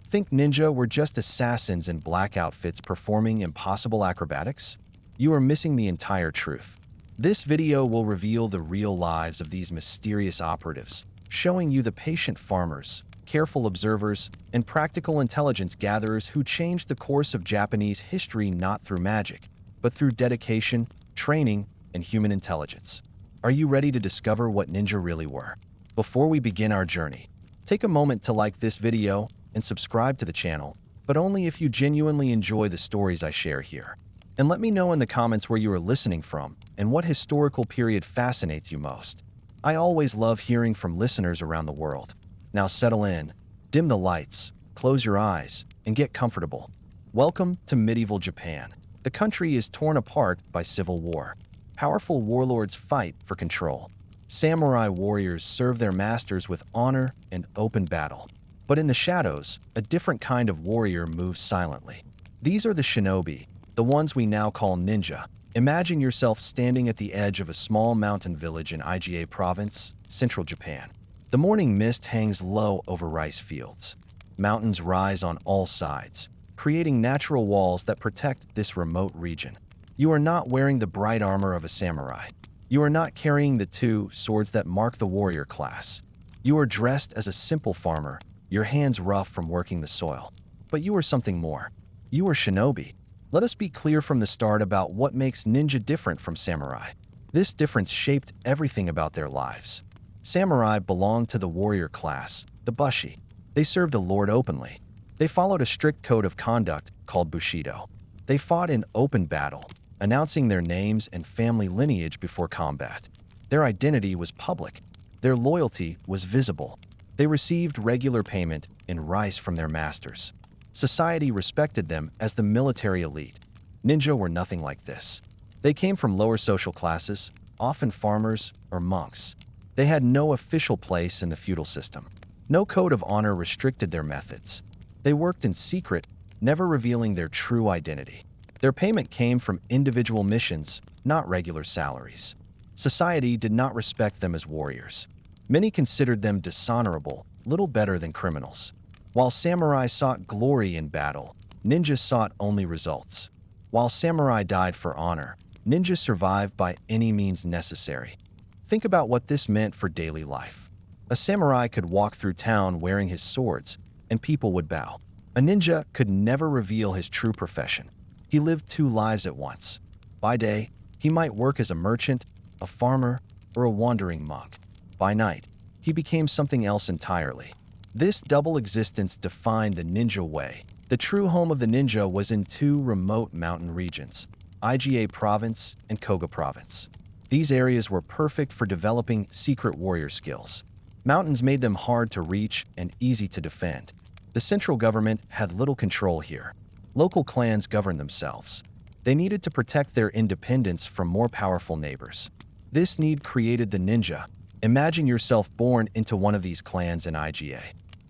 Think ninja were just assassins in black outfits performing impossible acrobatics? You are missing the entire truth. This video will reveal the real lives of these mysterious operatives, showing you the patient farmers, careful observers, and practical intelligence gatherers who changed the course of Japanese history not through magic, but through dedication, training, and human intelligence. Are you ready to discover what ninja really were? Before we begin our journey, take a moment to like this video and subscribe to the channel, but only if you genuinely enjoy the stories I share here. And let me know in the comments where you are listening from and what historical period fascinates you most. I always love hearing from listeners around the world. Now settle in, dim the lights, close your eyes, and get comfortable. Welcome to medieval Japan. The country is torn apart by civil war. Powerful warlords fight for control. Samurai warriors serve their masters with honor and open battle. But in the shadows, a different kind of warrior moves silently. These are the shinobi, the ones we now call ninja. Imagine yourself standing at the edge of a small mountain village in Iga province, central Japan. The morning mist hangs low over rice fields. Mountains rise on all sides, creating natural walls that protect this remote region. You are not wearing the bright armor of a samurai. You are not carrying the two swords that mark the warrior class. You are dressed as a simple farmer, your hands rough from working the soil. But you are something more. You are shinobi. Let us be clear from the start about what makes ninja different from samurai. This difference shaped everything about their lives. Samurai belonged to the warrior class, the bushi. They served a lord openly. They followed a strict code of conduct called bushido. They fought in open battle, announcing their names and family lineage before combat. Their identity was public. Their loyalty was visible. They received regular payment in rice from their masters. Society respected them as the military elite. Ninja were nothing like this. They came from lower social classes, often farmers or monks. They had no official place in the feudal system. No code of honor restricted their methods. They worked in secret, never revealing their true identity. Their payment came from individual missions, not regular salaries. Society did not respect them as warriors. Many considered them dishonorable, little better than criminals. While samurai sought glory in battle, ninjas sought only results. While samurai died for honor, ninjas survived by any means necessary. Think about what this meant for daily life. A samurai could walk through town wearing his swords, and people would bow. A ninja could never reveal his true profession. He lived two lives at once. By day, he might work as a merchant, a farmer, or a wandering monk. By night, he became something else entirely. This double existence defined the ninja way. The true home of the ninja was in two remote mountain regions, Iga province and Koga province. These areas were perfect for developing secret warrior skills. Mountains made them hard to reach and easy to defend. The central government had little control here. Local clans governed themselves. They needed to protect their independence from more powerful neighbors. This need created the ninja. Imagine yourself born into one of these clans in Iga.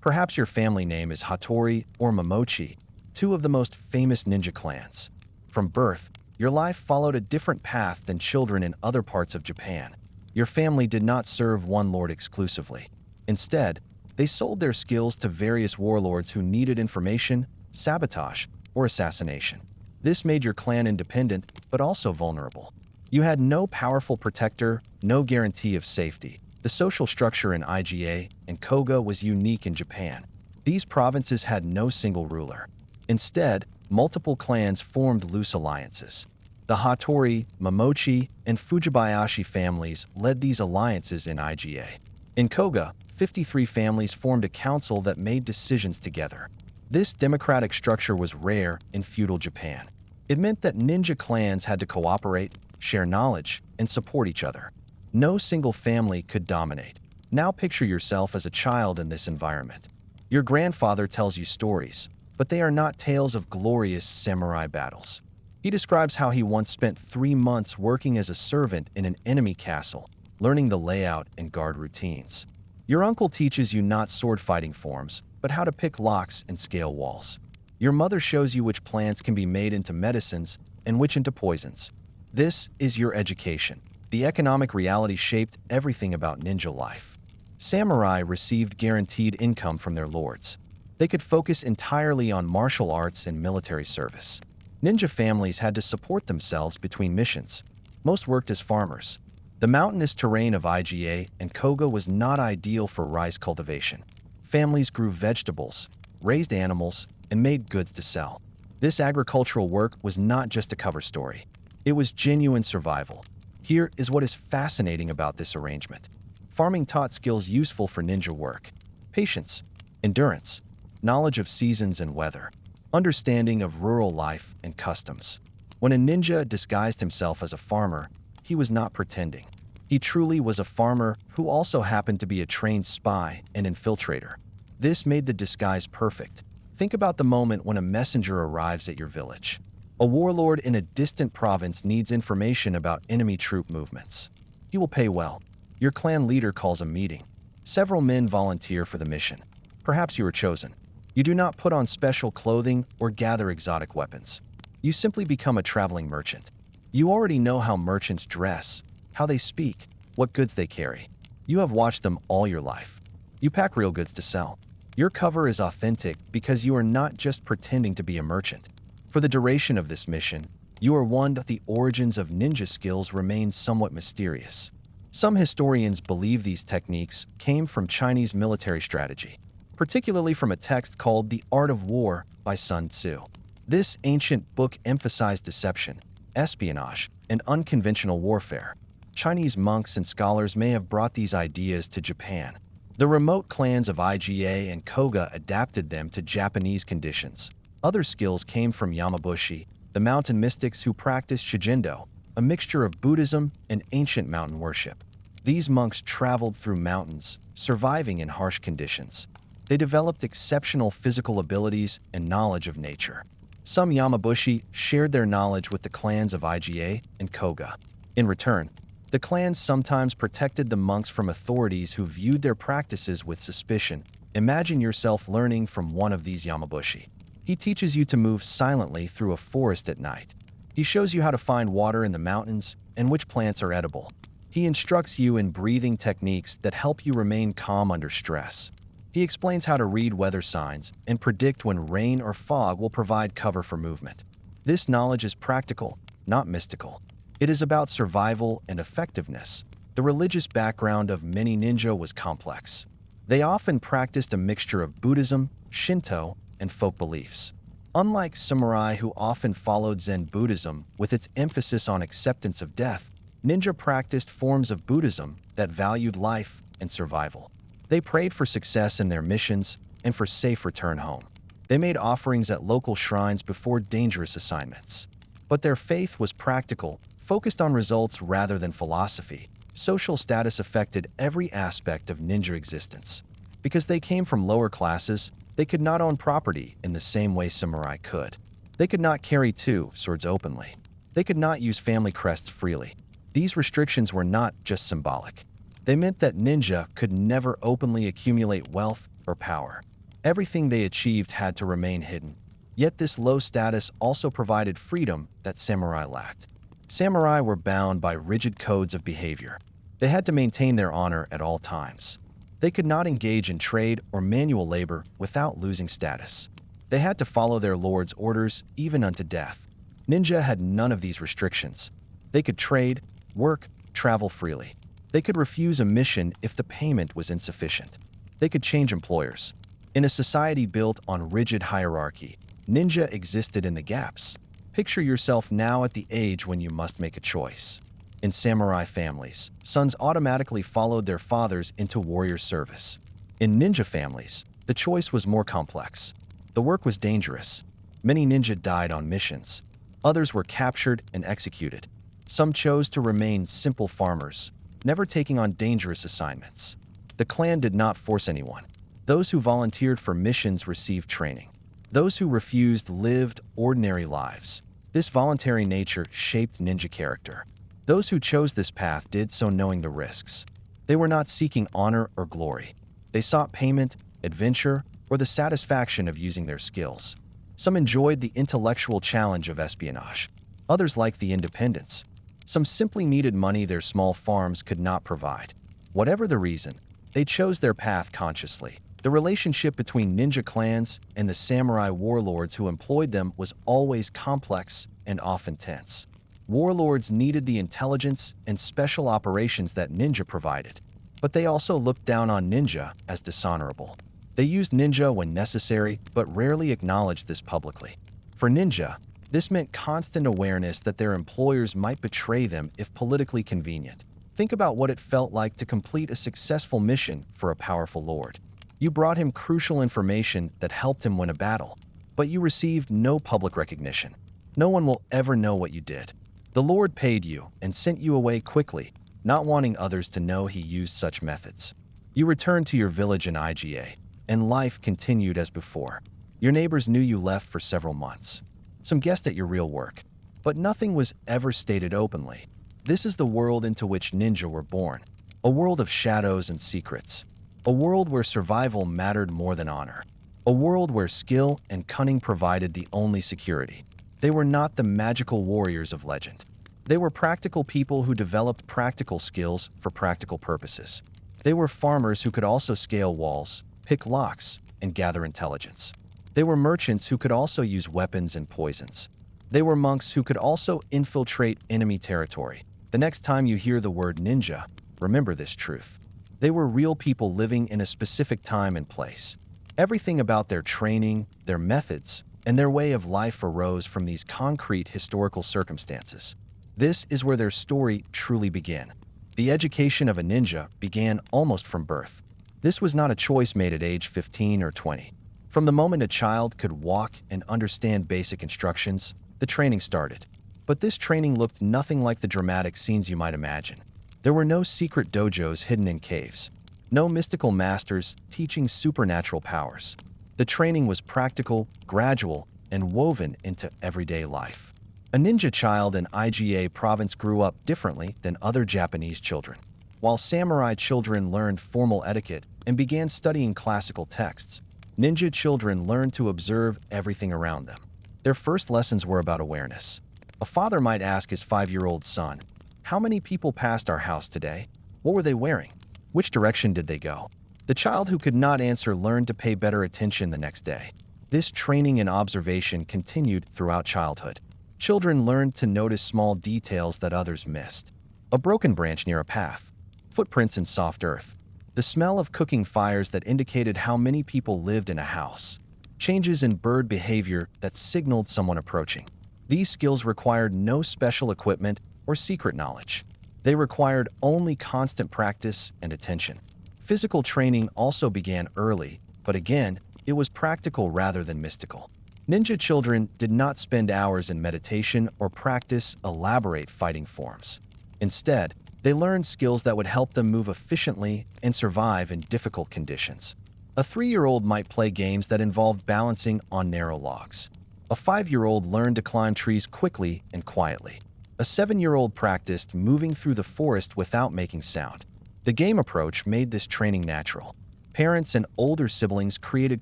Perhaps your family name is Hattori or Momochi, two of the most famous ninja clans. From birth, your life followed a different path than children in other parts of Japan. Your family did not serve one lord exclusively. Instead, they sold their skills to various warlords who needed information, sabotage, or assassination. This made your clan independent, but also vulnerable. You had no powerful protector, no guarantee of safety. The social structure in Iga and Koga was unique in Japan. These provinces had no single ruler. Instead, multiple clans formed loose alliances. The Hattori, Momochi, and Fujibayashi families led these alliances in Iga. In Koga, 53 families formed a council that made decisions together. This democratic structure was rare in feudal Japan. It meant that ninja clans had to cooperate, share knowledge, and support each other. No single family could dominate. Now picture yourself as a child in this environment. Your grandfather tells you stories, but they are not tales of glorious samurai battles. He describes how he once spent 3 months working as a servant in an enemy castle, learning the layout and guard routines. Your uncle teaches you not sword fighting forms, but how to pick locks and scale walls. Your mother shows you which plants can be made into medicines and which into poisons. This is your education. The economic reality shaped everything about ninja life. Samurai received guaranteed income from their lords. They could focus entirely on martial arts and military service. Ninja families had to support themselves between missions. Most worked as farmers. The mountainous terrain of Iga and Koga was not ideal for rice cultivation. Families grew vegetables, raised animals, and made goods to sell. This agricultural work was not just a cover story. It was genuine survival. Here is what is fascinating about this arrangement. Farming taught skills useful for ninja work: patience, endurance, knowledge of seasons and weather, understanding of rural life and customs. When a ninja disguised himself as a farmer, he was not pretending. He truly was a farmer who also happened to be a trained spy and infiltrator. This made the disguise perfect. Think about the moment when a messenger arrives at your village. A warlord in a distant province needs information about enemy troop movements. He will pay well. Your clan leader calls a meeting. Several men volunteer for the mission. Perhaps you are chosen. You do not put on special clothing or gather exotic weapons. You simply become a traveling merchant. You already know how merchants dress, how they speak, what goods they carry. You have watched them all your life. You pack real goods to sell. Your cover is authentic because you are not just pretending to be a merchant. For the duration of this mission, you are warned that the origins of ninja skills remain somewhat mysterious. Some historians believe these techniques came from Chinese military strategy, particularly from a text called The Art of War by Sun Tzu. This ancient book emphasized deception, espionage, and unconventional warfare. Chinese monks and scholars may have brought these ideas to Japan. The remote clans of Iga and Koga adapted them to Japanese conditions. Other skills came from Yamabushi, the mountain mystics who practiced Shijindo, a mixture of Buddhism and ancient mountain worship. These monks traveled through mountains, surviving in harsh conditions. They developed exceptional physical abilities and knowledge of nature. Some Yamabushi shared their knowledge with the clans of Iga and Koga. In return, the clans sometimes protected the monks from authorities who viewed their practices with suspicion. Imagine yourself learning from one of these Yamabushi. He teaches you to move silently through a forest at night. He shows you how to find water in the mountains and which plants are edible. He instructs you in breathing techniques that help you remain calm under stress. He explains how to read weather signs and predict when rain or fog will provide cover for movement. This knowledge is practical, not mystical. It is about survival and effectiveness. The religious background of many ninja was complex. They often practiced a mixture of Buddhism, Shinto, and folk beliefs. Unlike samurai who often followed Zen Buddhism with its emphasis on acceptance of death, ninja practiced forms of Buddhism that valued life and survival. They prayed for success in their missions and for safe return home. They made offerings at local shrines before dangerous assignments. But their faith was practical, focused on results rather than philosophy. Social status affected every aspect of ninja existence. Because they came from lower classes, they could not own property in the same way samurai could. They could not carry two swords openly. They could not use family crests freely. These restrictions were not just symbolic. They meant that ninja could never openly accumulate wealth or power. Everything they achieved had to remain hidden. Yet this low status also provided freedom that samurai lacked. Samurai were bound by rigid codes of behavior. They had to maintain their honor at all times. They could not engage in trade or manual labor without losing status. They had to follow their lord's orders even unto death. Ninja had none of these restrictions. They could trade, work, travel freely. They could refuse a mission if the payment was insufficient. They could change employers. In a society built on rigid hierarchy, ninja existed in the gaps. Picture yourself now at the age when you must make a choice. In samurai families, sons automatically followed their fathers into warrior service. In ninja families, the choice was more complex. The work was dangerous. Many ninja died on missions. Others were captured and executed. Some chose to remain simple farmers, never taking on dangerous assignments. The clan did not force anyone. Those who volunteered for missions received training. Those who refused lived ordinary lives. This voluntary nature shaped ninja character. Those who chose this path did so knowing the risks. They were not seeking honor or glory. They sought payment, adventure, or the satisfaction of using their skills. Some enjoyed the intellectual challenge of espionage. Others liked the independence. Some simply needed money their small farms could not provide. Whatever the reason, they chose their path consciously. The relationship between ninja clans and the samurai warlords who employed them was always complex and often tense. Warlords needed the intelligence and special operations that ninja provided, but they also looked down on ninja as dishonorable. They used ninja when necessary, but rarely acknowledged this publicly. For ninja, this meant constant awareness that their employers might betray them if politically convenient. Think about what it felt like to complete a successful mission for a powerful lord. You brought him crucial information that helped him win a battle, but you received no public recognition. No one will ever know what you did. The lord paid you and sent you away quickly, not wanting others to know he used such methods. You returned to your village in IGA, and life continued as before. Your neighbors knew you left for several months. Some guessed at your real work, but nothing was ever stated openly. This is the world into which ninja were born, a world of shadows and secrets, a world where survival mattered more than honor, a world where skill and cunning provided the only security. They were not the magical warriors of legend. They were practical people who developed practical skills for practical purposes. They were farmers who could also scale walls, pick locks, and gather intelligence. They were merchants who could also use weapons and poisons. They were monks who could also infiltrate enemy territory. The next time you hear the word ninja, remember this truth. They were real people living in a specific time and place. Everything about their training, their methods, and their way of life arose from these concrete historical circumstances. This is where their story truly began. The education of a ninja began almost from birth. This was not a choice made at age 15 or 20. From the moment a child could walk and understand basic instructions, the training started. But this training looked nothing like the dramatic scenes you might imagine. There were no secret dojos hidden in caves, no mystical masters teaching supernatural powers. The training was practical, gradual, and woven into everyday life. A ninja child in IGA province grew up differently than other Japanese children. While samurai children learned formal etiquette and began studying classical texts, ninja children learned to observe everything around them. Their first lessons were about awareness. A father might ask his 5-year-old son, "How many people passed our house today? What were they wearing? Which direction did they go?" The child who could not answer learned to pay better attention the next day. This training and observation continued throughout childhood. Children learned to notice small details that others missed. A broken branch near a path, footprints in soft earth, the smell of cooking fires that indicated how many people lived in a house, changes in bird behavior that signaled someone approaching. These skills required no special equipment or secret knowledge. They required only constant practice and attention. Physical training also began early, but again, it was practical rather than mystical. Ninja children did not spend hours in meditation or practice elaborate fighting forms. Instead, they learned skills that would help them move efficiently and survive in difficult conditions. A 3-year-old might play games that involved balancing on narrow logs. A 5-year-old learned to climb trees quickly and quietly. A 7-year-old practiced moving through the forest without making sound. The game approach made this training natural. Parents and older siblings created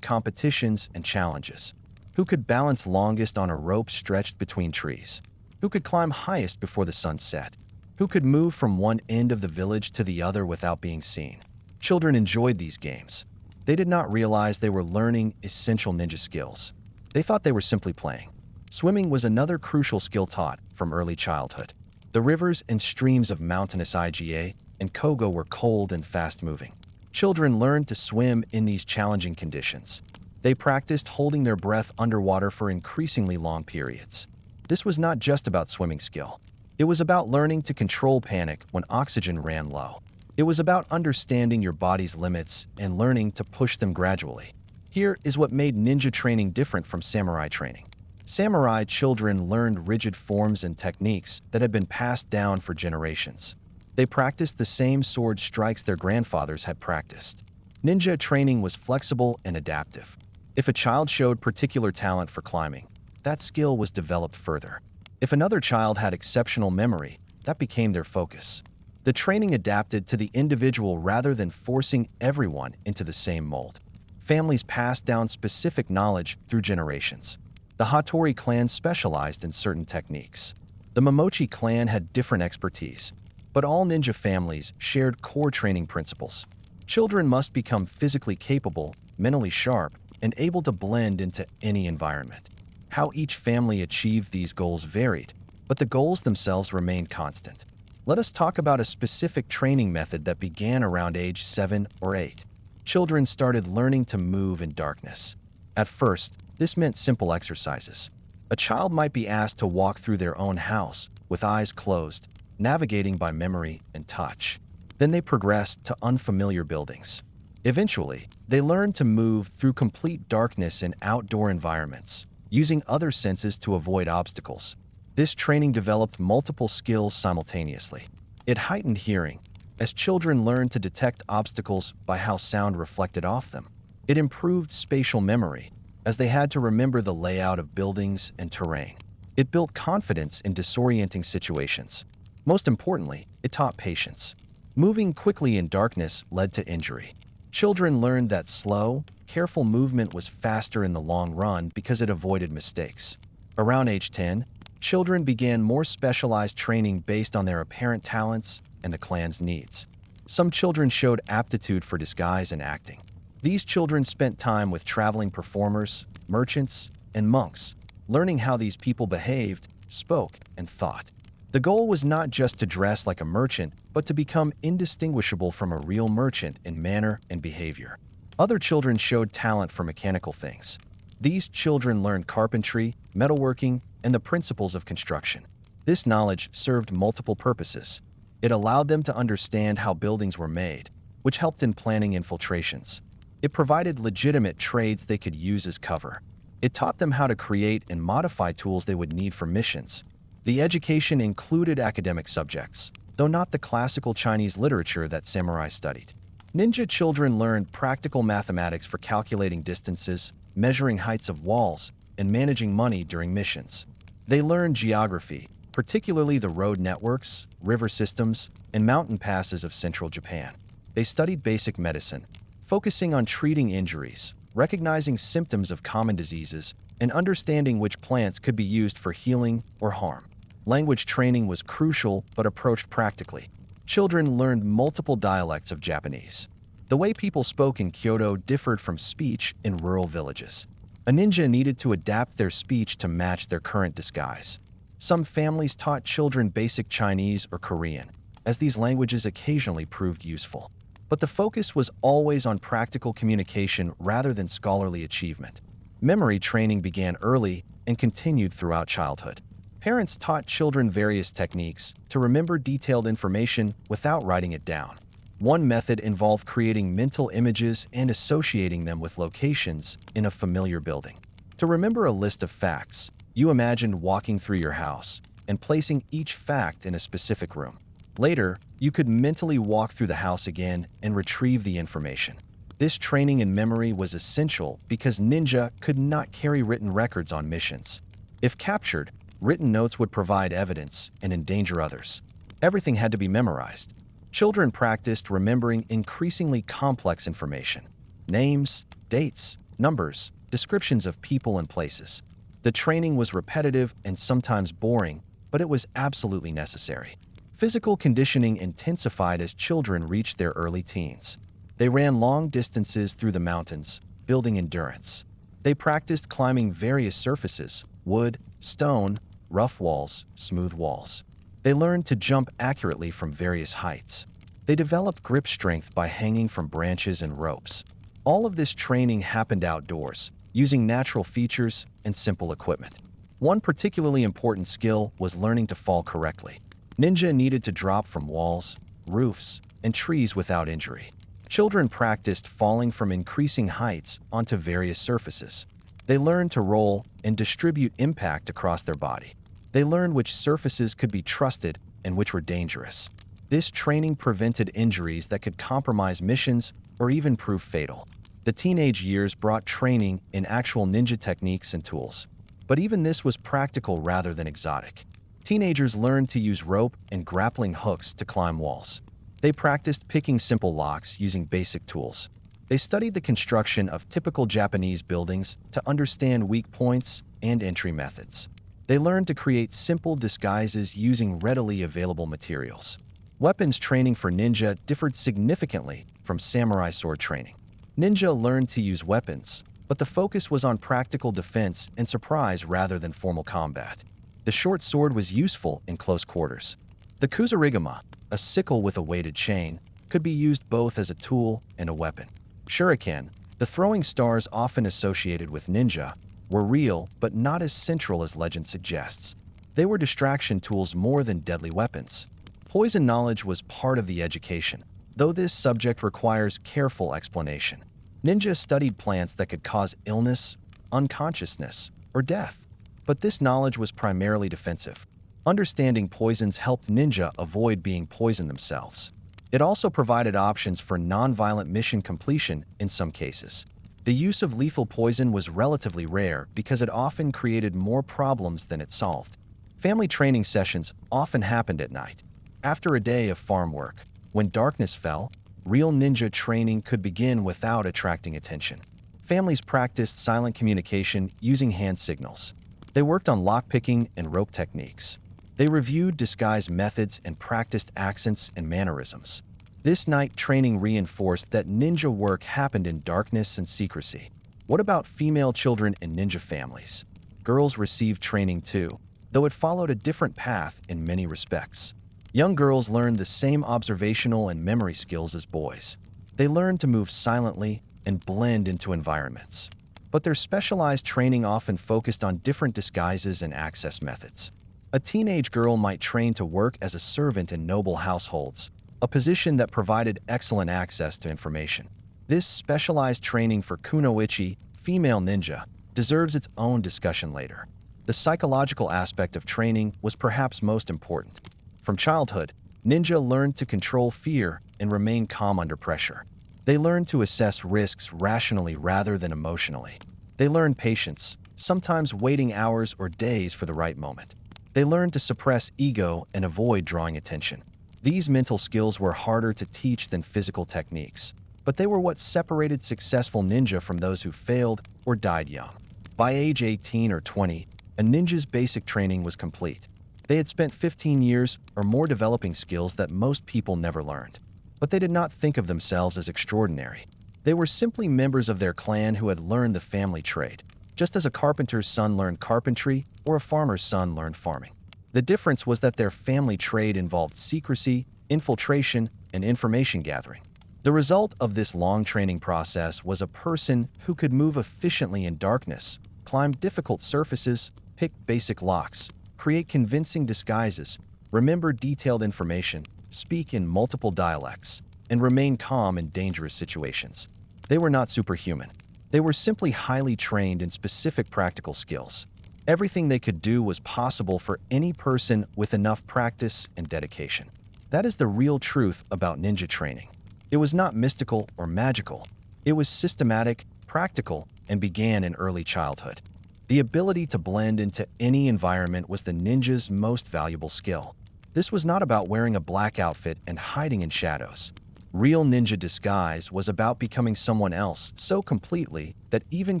competitions and challenges. Who could balance longest on a rope stretched between trees? Who could climb highest before the sun set? Who could move from one end of the village to the other without being seen? Children enjoyed these games. They did not realize they were learning essential ninja skills. They thought they were simply playing. Swimming was another crucial skill taught from early childhood. The rivers and streams of mountainous IGA and Kogo were cold and fast-moving. Children learned to swim in these challenging conditions. They practiced holding their breath underwater for increasingly long periods. This was not just about swimming skill. It was about learning to control panic when oxygen ran low. It was about understanding your body's limits and learning to push them gradually. Here is what made ninja training different from samurai training. Samurai children learned rigid forms and techniques that had been passed down for generations. They practiced the same sword strikes their grandfathers had practiced. Ninja training was flexible and adaptive. If a child showed particular talent for climbing, that skill was developed further. If another child had exceptional memory, that became their focus. The training adapted to the individual rather than forcing everyone into the same mold. Families passed down specific knowledge through generations. The Hattori clan specialized in certain techniques. The Momochi clan had different expertise, but all ninja families shared core training principles. Children must become physically capable mentally sharp, and able to blend into any environment. How each family achieved these goals varied, but the goals themselves remained constant. Let us talk about a specific training method that began around age 7 or 8. Children started learning to move in darkness. At first, this meant simple exercises. A child might be asked to walk through their own house with eyes closed, navigating by memory and touch. Then they progressed to unfamiliar buildings. Eventually, they learned to move through complete darkness in outdoor environments, using other senses to avoid obstacles. This training developed multiple skills simultaneously. It heightened hearing, as children learned to detect obstacles by how sound reflected off them. It improved spatial memory, as they had to remember the layout of buildings and terrain. It built confidence in disorienting situations. Most importantly, it taught patience. Moving quickly in darkness led to injury. Children learned that slow, careful movement was faster in the long run because it avoided mistakes. Around age 10, children began more specialized training based on their apparent talents and the clan's needs. Some children showed aptitude for disguise and acting. These children spent time with traveling performers, merchants, and monks, learning how these people behaved, spoke, and thought. The goal was not just to dress like a merchant, but to become indistinguishable from a real merchant in manner and behavior. Other children showed talent for mechanical things. These children learned carpentry, metalworking, and the principles of construction. This knowledge served multiple purposes. It allowed them to understand how buildings were made, which helped in planning infiltrations. It provided legitimate trades they could use as cover. It taught them how to create and modify tools they would need for missions. The education included academic subjects, though not the classical Chinese literature that samurai studied. Ninja children learned practical mathematics for calculating distances, measuring heights of walls, and managing money during missions. They learned geography, particularly the road networks, river systems, and mountain passes of central Japan. They studied basic medicine, focusing on treating injuries, recognizing symptoms of common diseases, and understanding which plants could be used for healing or harm. Language training was crucial but approached practically. Children learned multiple dialects of Japanese. The way people spoke in Kyoto differed from speech in rural villages. A ninja needed to adapt their speech to match their current disguise. Some families taught children basic Chinese or Korean, as these languages occasionally proved useful. But the focus was always on practical communication rather than scholarly achievement. Memory training began early and continued throughout childhood. Parents taught children various techniques to remember detailed information without writing it down. One method involved creating mental images and associating them with locations in a familiar building. To remember a list of facts, you imagined walking through your house and placing each fact in a specific room. Later, you could mentally walk through the house again and retrieve the information. This training in memory was essential because ninja could not carry written records on missions. If captured, written notes would provide evidence and endanger others. Everything had to be memorized. Children practiced remembering increasingly complex information: names, dates, numbers, descriptions of people and places. The training was repetitive and sometimes boring, but it was absolutely necessary. Physical conditioning intensified as children reached their early teens. They ran long distances through the mountains, building endurance. They practiced climbing various surfaces: wood, stone, rough walls, smooth walls. They learned to jump accurately from various heights. They developed grip strength by hanging from branches and ropes. All of this training happened outdoors, using natural features and simple equipment. One particularly important skill was learning to fall correctly. Ninja needed to drop from walls, roofs, and trees without injury. Children practiced falling from increasing heights onto various surfaces. They learned to roll and distribute impact across their body. They learned which surfaces could be trusted and which were dangerous. This training prevented injuries that could compromise missions or even prove fatal. The teenage years brought training in actual ninja techniques and tools. But even this was practical rather than exotic. Teenagers learned to use rope and grappling hooks to climb walls. They practiced picking simple locks using basic tools. They studied the construction of typical Japanese buildings to understand weak points and entry methods. They learned to create simple disguises using readily available materials. Weapons training for ninja differed significantly from samurai sword training. Ninja learned to use weapons, but the focus was on practical defense and surprise rather than formal combat. The short sword was useful in close quarters. The kusarigama, a sickle with a weighted chain, could be used both as a tool and a weapon. Shuriken, the throwing stars often associated with ninja, were real but not as central as legend suggests. They were distraction tools more than deadly weapons. Poison knowledge was part of the education, though this subject requires careful explanation. Ninja studied plants that could cause illness, unconsciousness, or death, but this knowledge was primarily defensive. Understanding poisons helped ninja avoid being poisoned themselves. It also provided options for non-violent mission completion in some cases. The use of lethal poison was relatively rare because it often created more problems than it solved. Family training sessions often happened at night. After a day of farm work, when darkness fell, real ninja training could begin without attracting attention. Families practiced silent communication using hand signals. They worked on lockpicking and rope techniques. They reviewed disguise methods and practiced accents and mannerisms. This night training reinforced that ninja work happened in darkness and secrecy. What about female children in ninja families? Girls received training too, though it followed a different path in many respects. Young girls learned the same observational and memory skills as boys. They learned to move silently and blend into environments. But their specialized training often focused on different disguises and access methods. A teenage girl might train to work as a servant in noble households, a position that provided excellent access to information. This specialized training for Kunoichi, female ninja, deserves its own discussion later. The psychological aspect of training was perhaps most important. From childhood, ninja learned to control fear and remain calm under pressure. They learned to assess risks rationally rather than emotionally. They learned patience, sometimes waiting hours or days for the right moment. They learned to suppress ego and avoid drawing attention. These mental skills were harder to teach than physical techniques, but they were what separated successful ninja from those who failed or died young. By age 18 or 20, a ninja's basic training was complete. They had spent 15 years or more developing skills that most people never learned. But they did not think of themselves as extraordinary. They were simply members of their clan who had learned the family trade, just as a carpenter's son learned carpentry or a farmer's son learned farming. The difference was that their family trade involved secrecy, infiltration, and information gathering. The result of this long training process was a person who could move efficiently in darkness, climb difficult surfaces, pick basic locks, create convincing disguises, remember detailed information, speak in multiple dialects, and remain calm in dangerous situations. They were not superhuman. They were simply highly trained in specific practical skills. Everything they could do was possible for any person with enough practice and dedication. That is the real truth about ninja training. It was not mystical or magical. It was systematic, practical, and began in early childhood. The ability to blend into any environment was the ninja's most valuable skill. This was not about wearing a black outfit and hiding in shadows. Real ninja disguise was about becoming someone else so completely that even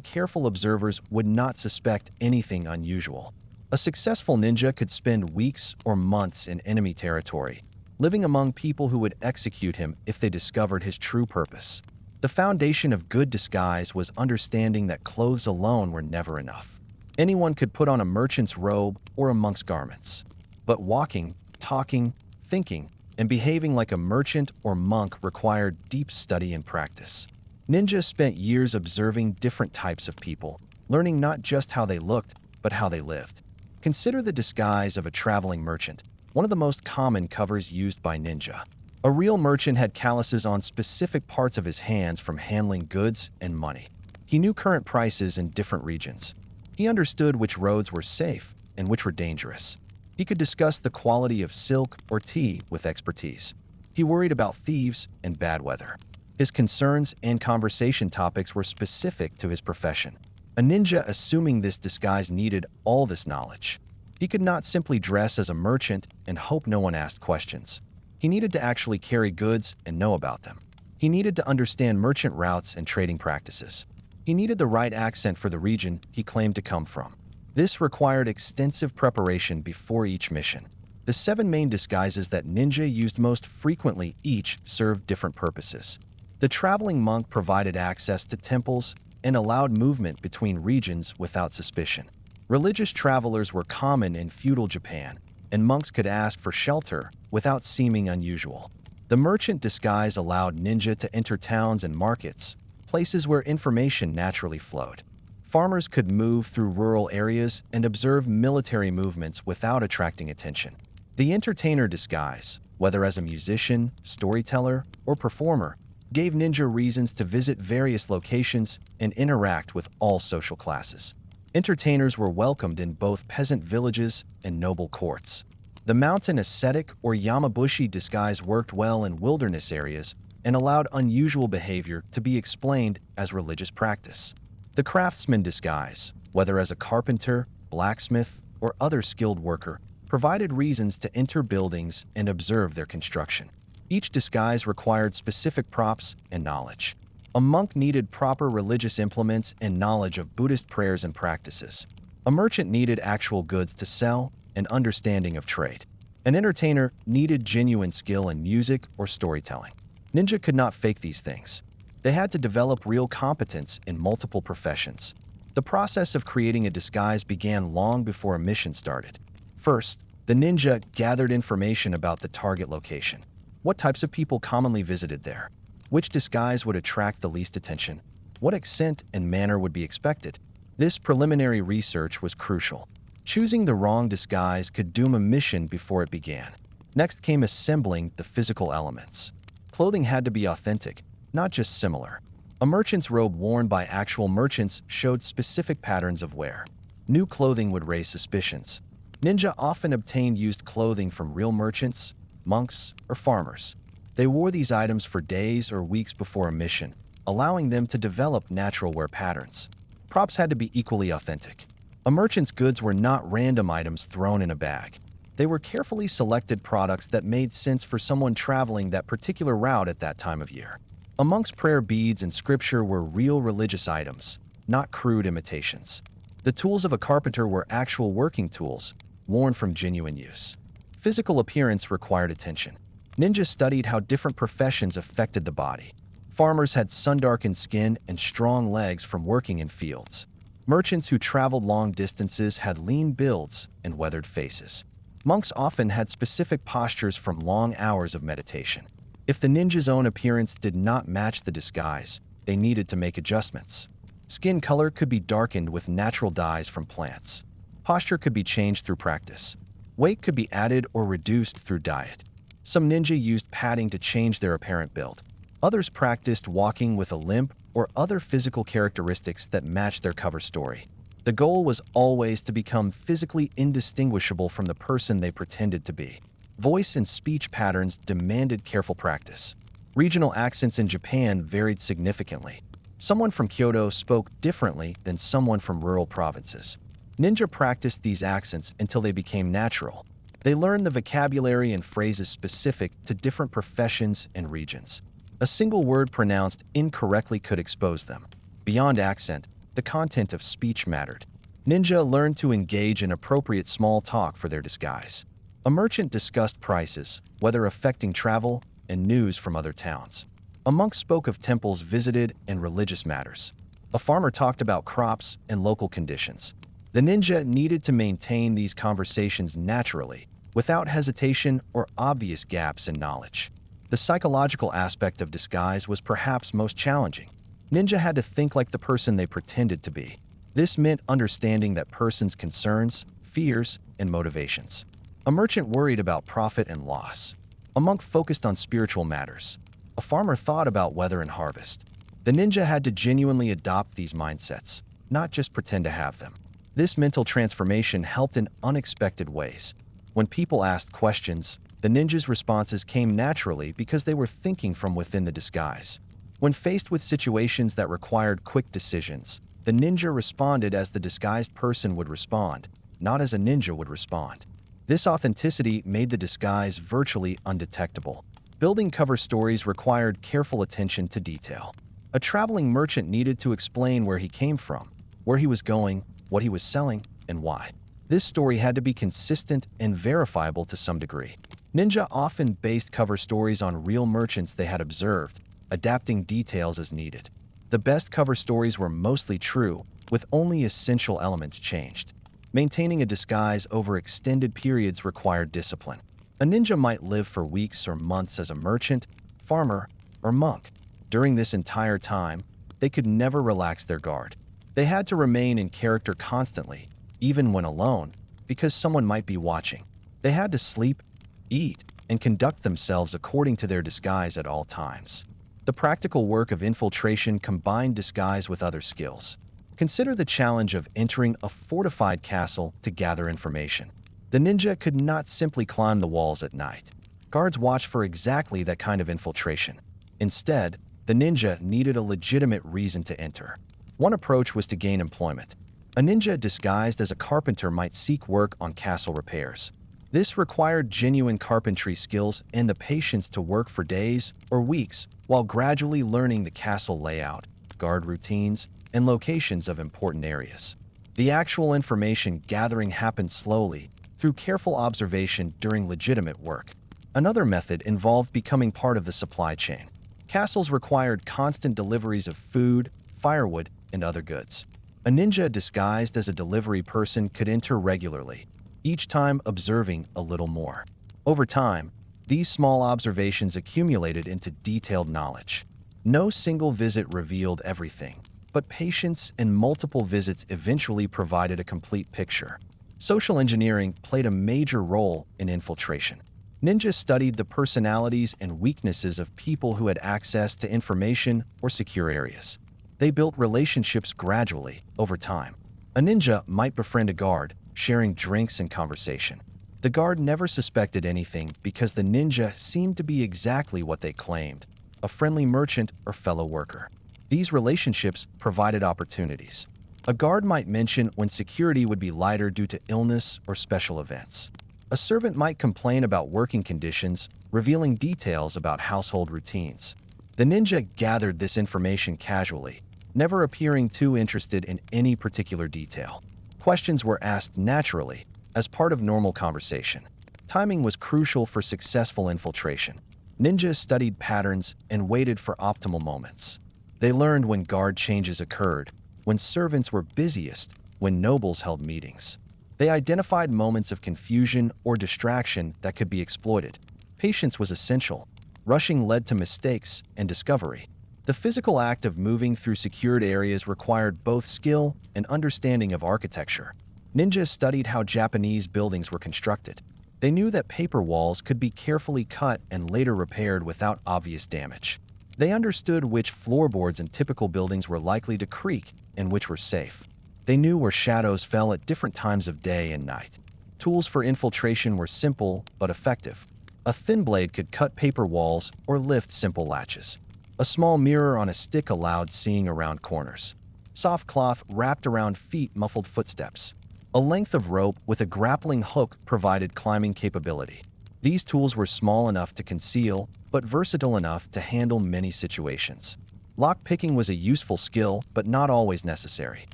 careful observers would not suspect anything unusual. A successful ninja could spend weeks or months in enemy territory, living among people who would execute him if they discovered his true purpose. The foundation of good disguise was understanding that clothes alone were never enough. Anyone could put on a merchant's robe or a monk's garments. But walking, talking, thinking, and behaving like a merchant or monk required deep study and practice. Ninjas spent years observing different types of people, learning not just how they looked, but how they lived. Consider the disguise of a traveling merchant, one of the most common covers used by ninja. A real merchant had calluses on specific parts of his hands from handling goods and money. He knew current prices in different regions. He understood which roads were safe and which were dangerous. He could discuss the quality of silk or tea with expertise. He worried about thieves and bad weather. His concerns and conversation topics were specific to his profession. A ninja assuming this disguise needed all this knowledge. He could not simply dress as a merchant and hope no one asked questions. He needed to actually carry goods and know about them. He needed to understand merchant routes and trading practices. He needed the right accent for the region he claimed to come from. This required extensive preparation before each mission. The 7 main disguises that ninja used most frequently each served different purposes. The traveling monk provided access to temples and allowed movement between regions without suspicion. Religious travelers were common in feudal Japan, and monks could ask for shelter without seeming unusual. The merchant disguise allowed ninja to enter towns and markets, places where information naturally flowed. Farmers could move through rural areas and observe military movements without attracting attention. The entertainer disguise, whether as a musician, storyteller, or performer, gave ninja reasons to visit various locations and interact with all social classes. Entertainers were welcomed in both peasant villages and noble courts. The mountain ascetic or yamabushi disguise worked well in wilderness areas and allowed unusual behavior to be explained as religious practice. The craftsman disguise, whether as a carpenter, blacksmith, or other skilled worker, provided reasons to enter buildings and observe their construction. Each disguise required specific props and knowledge. A monk needed proper religious implements and knowledge of Buddhist prayers and practices. A merchant needed actual goods to sell and understanding of trade. An entertainer needed genuine skill in music or storytelling. Ninja could not fake these things. They had to develop real competence in multiple professions. The process of creating a disguise began long before a mission started. First, the ninja gathered information about the target location. What types of people commonly visited there? Which disguise would attract the least attention? What accent and manner would be expected? This preliminary research was crucial. Choosing the wrong disguise could doom a mission before it began. Next came assembling the physical elements. Clothing had to be authentic, not just similar. A merchant's robe worn by actual merchants showed specific patterns of wear. New clothing would raise suspicions. Ninja often obtained used clothing from real merchants, monks, or farmers. They wore these items for days or weeks before a mission, allowing them to develop natural wear patterns. Props had to be equally authentic. A merchant's goods were not random items thrown in a bag. They were carefully selected products that made sense for someone traveling that particular route at that time of year. A monk's prayer beads and scripture were real religious items, not crude imitations. The tools of a carpenter were actual working tools, worn from genuine use. Physical appearance required attention. Ninjas studied how different professions affected the body. Farmers had sun-darkened skin and strong legs from working in fields. Merchants who traveled long distances had lean builds and weathered faces. Monks often had specific postures from long hours of meditation. If the ninja's own appearance did not match the disguise, they needed to make adjustments. Skin color could be darkened with natural dyes from plants. Posture could be changed through practice. Weight could be added or reduced through diet. Some ninja used padding to change their apparent build. Others practiced walking with a limp or other physical characteristics that matched their cover story. The goal was always to become physically indistinguishable from the person they pretended to be. Voice and speech patterns demanded careful practice. Regional accents in Japan varied significantly. Someone from Kyoto spoke differently than someone from rural provinces. Ninja practiced these accents until they became natural. They learned the vocabulary and phrases specific to different professions and regions. A single word pronounced incorrectly could expose them. Beyond accent, the content of speech mattered. Ninja learned to engage in appropriate small talk for their disguise. A merchant discussed prices, weather affecting travel, and news from other towns. A monk spoke of temples visited and religious matters. A farmer talked about crops and local conditions. The ninja needed to maintain these conversations naturally, without hesitation or obvious gaps in knowledge. The psychological aspect of disguise was perhaps most challenging. Ninja had to think like the person they pretended to be. This meant understanding that person's concerns, fears, and motivations. A merchant worried about profit and loss. A monk focused on spiritual matters. A farmer thought about weather and harvest. The ninja had to genuinely adopt these mindsets, not just pretend to have them. This mental transformation helped in unexpected ways. When people asked questions, the ninja's responses came naturally because they were thinking from within the disguise. When faced with situations that required quick decisions, the ninja responded as the disguised person would respond, not as a ninja would respond. This authenticity made the disguise virtually undetectable. Building cover stories required careful attention to detail. A traveling merchant needed to explain where he came from, where he was going, what he was selling, and why. This story had to be consistent and verifiable to some degree. Ninja often based cover stories on real merchants they had observed, adapting details as needed. The best cover stories were mostly true, with only essential elements changed. Maintaining a disguise over extended periods required discipline. A ninja might live for weeks or months as a merchant, farmer, or monk. During this entire time, they could never relax their guard. They had to remain in character constantly, even when alone, because someone might be watching. They had to sleep, eat, and conduct themselves according to their disguise at all times. The practical work of infiltration combined disguise with other skills. Consider the challenge of entering a fortified castle to gather information. The ninja could not simply climb the walls at night. Guards watched for exactly that kind of infiltration. Instead, the ninja needed a legitimate reason to enter. One approach was to gain employment. A ninja disguised as a carpenter might seek work on castle repairs. This required genuine carpentry skills and the patience to work for days or weeks while gradually learning the castle layout, guard routines, and locations of important areas. The actual information gathering happened slowly, through careful observation during legitimate work. Another method involved becoming part of the supply chain. Castles required constant deliveries of food, firewood, and other goods. A ninja disguised as a delivery person could enter regularly, each time observing a little more. Over time, these small observations accumulated into detailed knowledge. No single visit revealed everything, but patience and multiple visits eventually provided a complete picture. Social engineering played a major role in infiltration. Ninjas studied the personalities and weaknesses of people who had access to information or secure areas. They built relationships gradually, over time. A ninja might befriend a guard, sharing drinks and conversation. The guard never suspected anything because the ninja seemed to be exactly what they claimed, a friendly merchant or fellow worker. These relationships provided opportunities. A guard might mention when security would be lighter due to illness or special events. A servant might complain about working conditions, revealing details about household routines. The ninja gathered this information casually, never appearing too interested in any particular detail. Questions were asked naturally, as part of normal conversation. Timing was crucial for successful infiltration. Ninjas studied patterns and waited for optimal moments. They learned when guard changes occurred, when servants were busiest, when nobles held meetings. They identified moments of confusion or distraction that could be exploited. Patience was essential. Rushing led to mistakes and discovery. The physical act of moving through secured areas required both skill and understanding of architecture. Ninjas studied how Japanese buildings were constructed. They knew that paper walls could be carefully cut and later repaired without obvious damage. They understood which floorboards in typical buildings were likely to creak and which were safe. They knew where shadows fell at different times of day and night. Tools for infiltration were simple but effective. A thin blade could cut paper walls or lift simple latches. A small mirror on a stick allowed seeing around corners. Soft cloth wrapped around feet muffled footsteps. A length of rope with a grappling hook provided climbing capability. These tools were small enough to conceal, but versatile enough to handle many situations. Lock-picking was a useful skill, but not always necessary.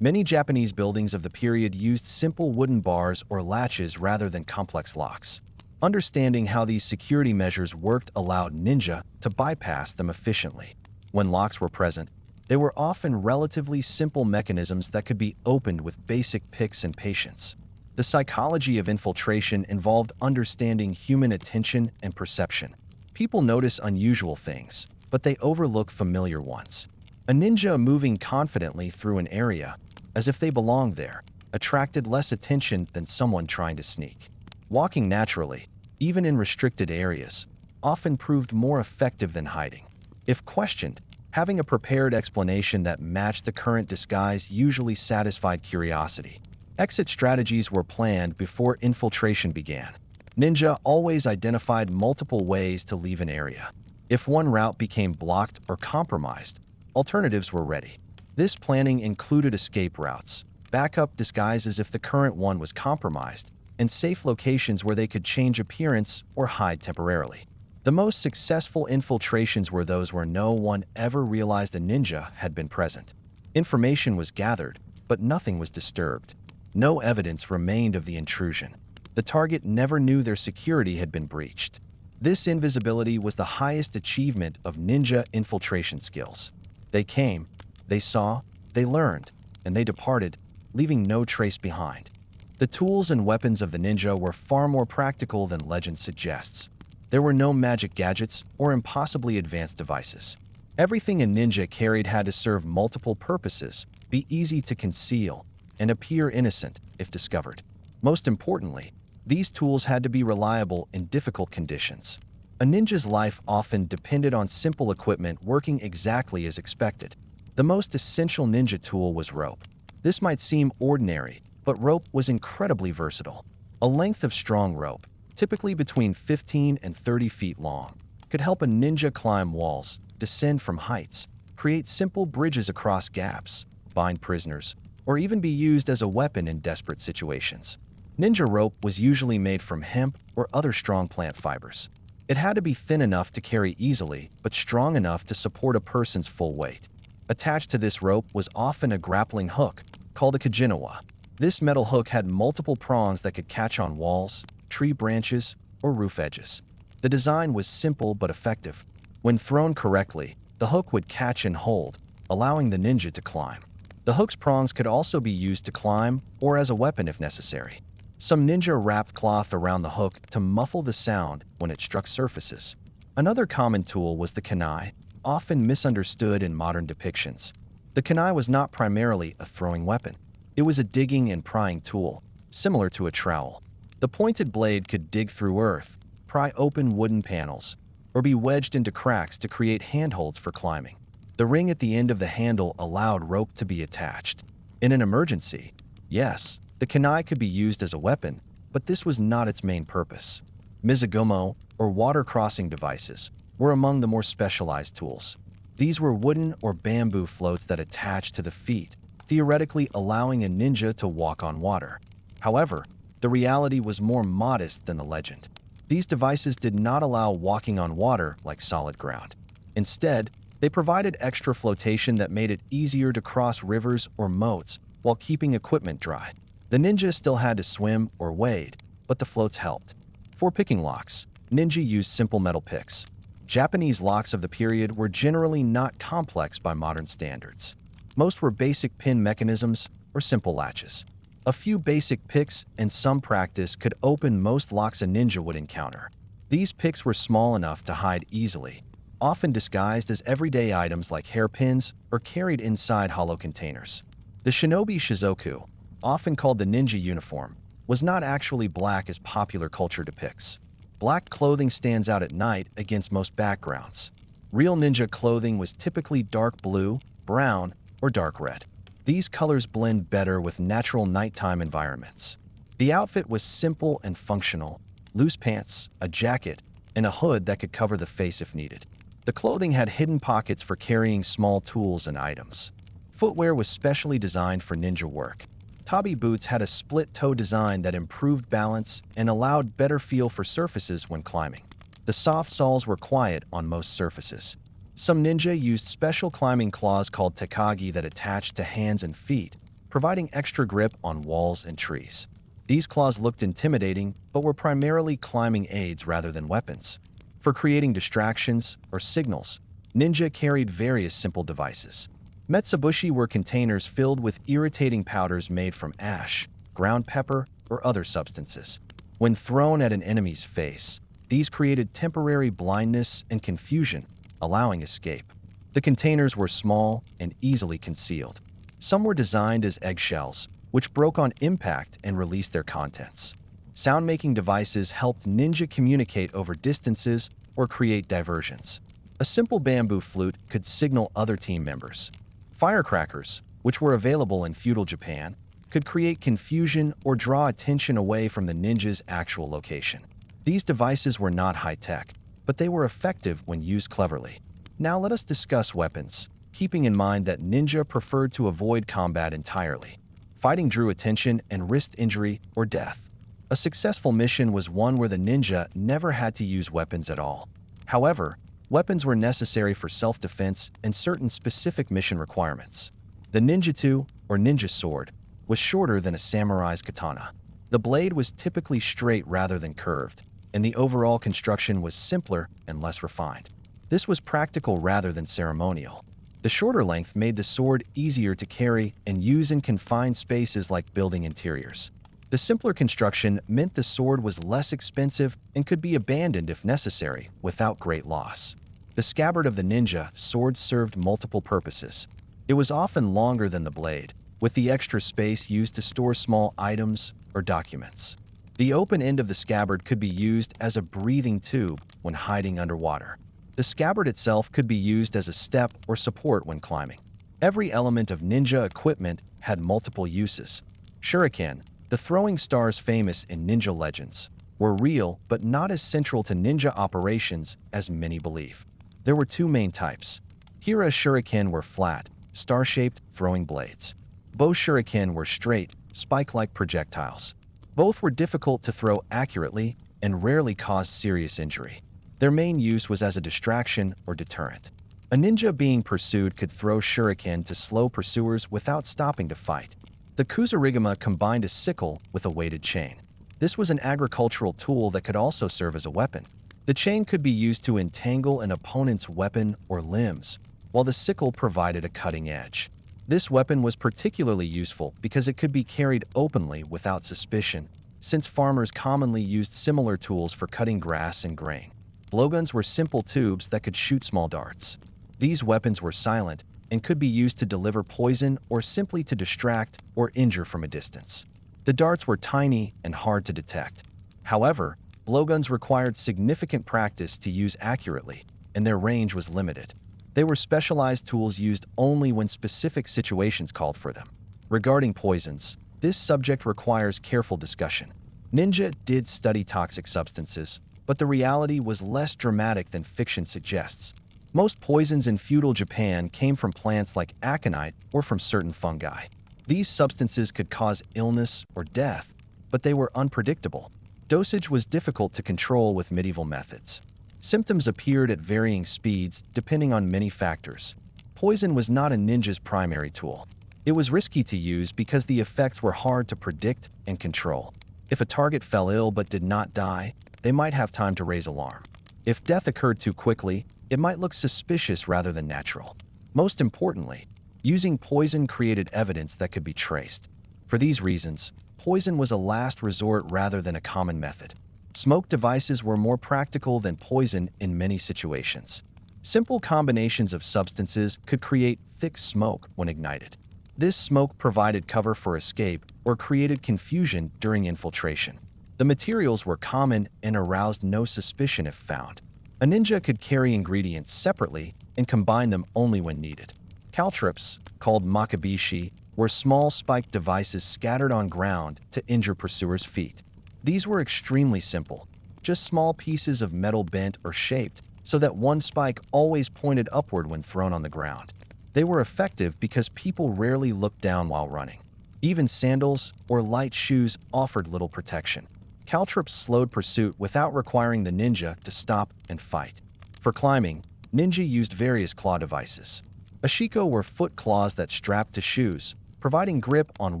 Many Japanese buildings of the period used simple wooden bars or latches rather than complex locks. Understanding how these security measures worked allowed ninja to bypass them efficiently. When locks were present, they were often relatively simple mechanisms that could be opened with basic picks and patience. The psychology of infiltration involved understanding human attention and perception. People notice unusual things, but they overlook familiar ones. A ninja moving confidently through an area, as if they belonged there, attracted less attention than someone trying to sneak. Walking naturally, even in restricted areas, often proved more effective than hiding. If questioned, having a prepared explanation that matched the current disguise usually satisfied curiosity. Exit strategies were planned before infiltration began. Ninja always identified multiple ways to leave an area. If one route became blocked or compromised, alternatives were ready. This planning included escape routes, backup disguises if the current one was compromised, and safe locations where they could change appearance or hide temporarily. The most successful infiltrations were those where no one ever realized a ninja had been present. Information was gathered, but nothing was disturbed. No evidence remained of the intrusion. The target never knew their security had been breached. This invisibility was the highest achievement of ninja infiltration skills. They came, they saw, they learned, and they departed, leaving no trace behind. The tools and weapons of the ninja were far more practical than legend suggests. There were no magic gadgets or impossibly advanced devices. Everything a ninja carried had to serve multiple purposes, be easy to conceal, and appear innocent if discovered. Most importantly, these tools had to be reliable in difficult conditions. A ninja's life often depended on simple equipment working exactly as expected. The most essential ninja tool was rope. This might seem ordinary, but rope was incredibly versatile. A length of strong rope, typically between 15 and 30 feet long, could help a ninja climb walls, descend from heights, create simple bridges across gaps, bind prisoners, or even be used as a weapon in desperate situations. Ninja rope was usually made from hemp or other strong plant fibers. It had to be thin enough to carry easily, but strong enough to support a person's full weight. Attached to this rope was often a grappling hook, called a kajinawa. This metal hook had multiple prongs that could catch on walls, tree branches, or roof edges. The design was simple but effective. When thrown correctly, the hook would catch and hold, allowing the ninja to climb. The hook's prongs could also be used to climb or as a weapon if necessary. Some ninja wrapped cloth around the hook to muffle the sound when it struck surfaces. Another common tool was the kunai, often misunderstood in modern depictions. The kunai was not primarily a throwing weapon. It was a digging and prying tool, similar to a trowel. The pointed blade could dig through earth, pry open wooden panels, or be wedged into cracks to create handholds for climbing. The ring at the end of the handle allowed rope to be attached. In an emergency, yes, the kunai could be used as a weapon, but this was not its main purpose. Mizugomo, or water-crossing devices, were among the more specialized tools. These were wooden or bamboo floats that attached to the feet, theoretically allowing a ninja to walk on water. However, the reality was more modest than the legend. These devices did not allow walking on water like solid ground. Instead, they provided extra flotation that made it easier to cross rivers or moats while keeping equipment dry. The ninja still had to swim or wade, but the floats helped. For picking locks, ninja used simple metal picks. Japanese locks of the period were generally not complex by modern standards. Most were basic pin mechanisms or simple latches. A few basic picks and some practice could open most locks a ninja would encounter. These picks were small enough to hide easily, often disguised as everyday items like hairpins or carried inside hollow containers. The shinobi shizoku, often called the ninja uniform, was not actually black as popular culture depicts. Black clothing stands out at night against most backgrounds. Real ninja clothing was typically dark blue, brown, or dark red. These colors blend better with natural nighttime environments. The outfit was simple and functional: loose pants, a jacket, and a hood that could cover the face if needed. The clothing had hidden pockets for carrying small tools and items. Footwear was specially designed for ninja work. Tabi boots had a split-toe design that improved balance and allowed better feel for surfaces when climbing. The soft soles were quiet on most surfaces. Some ninja used special climbing claws called tekagi that attached to hands and feet, providing extra grip on walls and trees. These claws looked intimidating, but were primarily climbing aids rather than weapons. For creating distractions or signals, ninja carried various simple devices. Metsubushi were containers filled with irritating powders made from ash, ground pepper, or other substances. When thrown at an enemy's face, these created temporary blindness and confusion, allowing escape. The containers were small and easily concealed. Some were designed as eggshells, which broke on impact and released their contents. Sound-making devices helped ninja communicate over distances or create diversions. A simple bamboo flute could signal other team members. Firecrackers, which were available in feudal Japan, could create confusion or draw attention away from the ninja's actual location. These devices were not high-tech, but they were effective when used cleverly. Now let us discuss weapons, keeping in mind that ninja preferred to avoid combat entirely. Fighting drew attention and risked injury or death. A successful mission was one where the ninja never had to use weapons at all. However, weapons were necessary for self-defense and certain specific mission requirements. The ninjutsu, or ninja sword, was shorter than a samurai's katana. The blade was typically straight rather than curved. and the overall construction was simpler and less refined. This was practical rather than ceremonial. The shorter length made the sword easier to carry and use in confined spaces like building interiors. The simpler construction meant the sword was less expensive and could be abandoned if necessary, without great loss. The scabbard of the ninja sword served multiple purposes. It was often longer than the blade, with the extra space used to store small items or documents. The open end of the scabbard could be used as a breathing tube when hiding underwater. The scabbard itself could be used as a step or support when climbing. Every element of ninja equipment had multiple uses. Shuriken, the throwing stars famous in ninja legends, were real but not as central to ninja operations as many believe. There were two main types. Hira shuriken were flat, star-shaped throwing blades. Bow shuriken were straight, spike-like projectiles. Both were difficult to throw accurately and rarely caused serious injury. Their main use was as a distraction or deterrent. A ninja being pursued could throw shuriken to slow pursuers without stopping to fight. The kusarigama combined a sickle with a weighted chain. This was an agricultural tool that could also serve as a weapon. The chain could be used to entangle an opponent's weapon or limbs, while the sickle provided a cutting edge. This weapon was particularly useful because it could be carried openly without suspicion, since farmers commonly used similar tools for cutting grass and grain. Blowguns were simple tubes that could shoot small darts. These weapons were silent and could be used to deliver poison or simply to distract or injure from a distance. The darts were tiny and hard to detect. However, blowguns required significant practice to use accurately, and their range was limited. They were specialized tools used only when specific situations called for them. Regarding poisons, this subject requires careful discussion. Ninja did study toxic substances, but the reality was less dramatic than fiction suggests. Most poisons in feudal Japan came from plants like aconite or from certain fungi. These substances could cause illness or death, but they were unpredictable. Dosage was difficult to control with medieval methods. Symptoms appeared at varying speeds depending on many factors. Poison was not a ninja's primary tool. It was risky to use because the effects were hard to predict and control. If a target fell ill but did not die, they might have time to raise alarm. If death occurred too quickly, it might look suspicious rather than natural. Most importantly, using poison created evidence that could be traced. For these reasons, poison was a last resort rather than a common method. Smoke devices were more practical than poison in many situations. Simple combinations of substances could create thick smoke when ignited. This smoke provided cover for escape or created confusion during infiltration. The materials were common and aroused no suspicion if found. A ninja could carry ingredients separately and combine them only when needed. Caltrops, called makabishi, were small spiked devices scattered on ground to injure pursuers' feet. These were extremely simple, just small pieces of metal bent or shaped so that one spike always pointed upward when thrown on the ground. They were effective because people rarely looked down while running. Even sandals or light shoes offered little protection. Caltrops slowed pursuit without requiring the ninja to stop and fight. For climbing, ninja used various claw devices. Ashiko were foot claws that strapped to shoes, providing grip on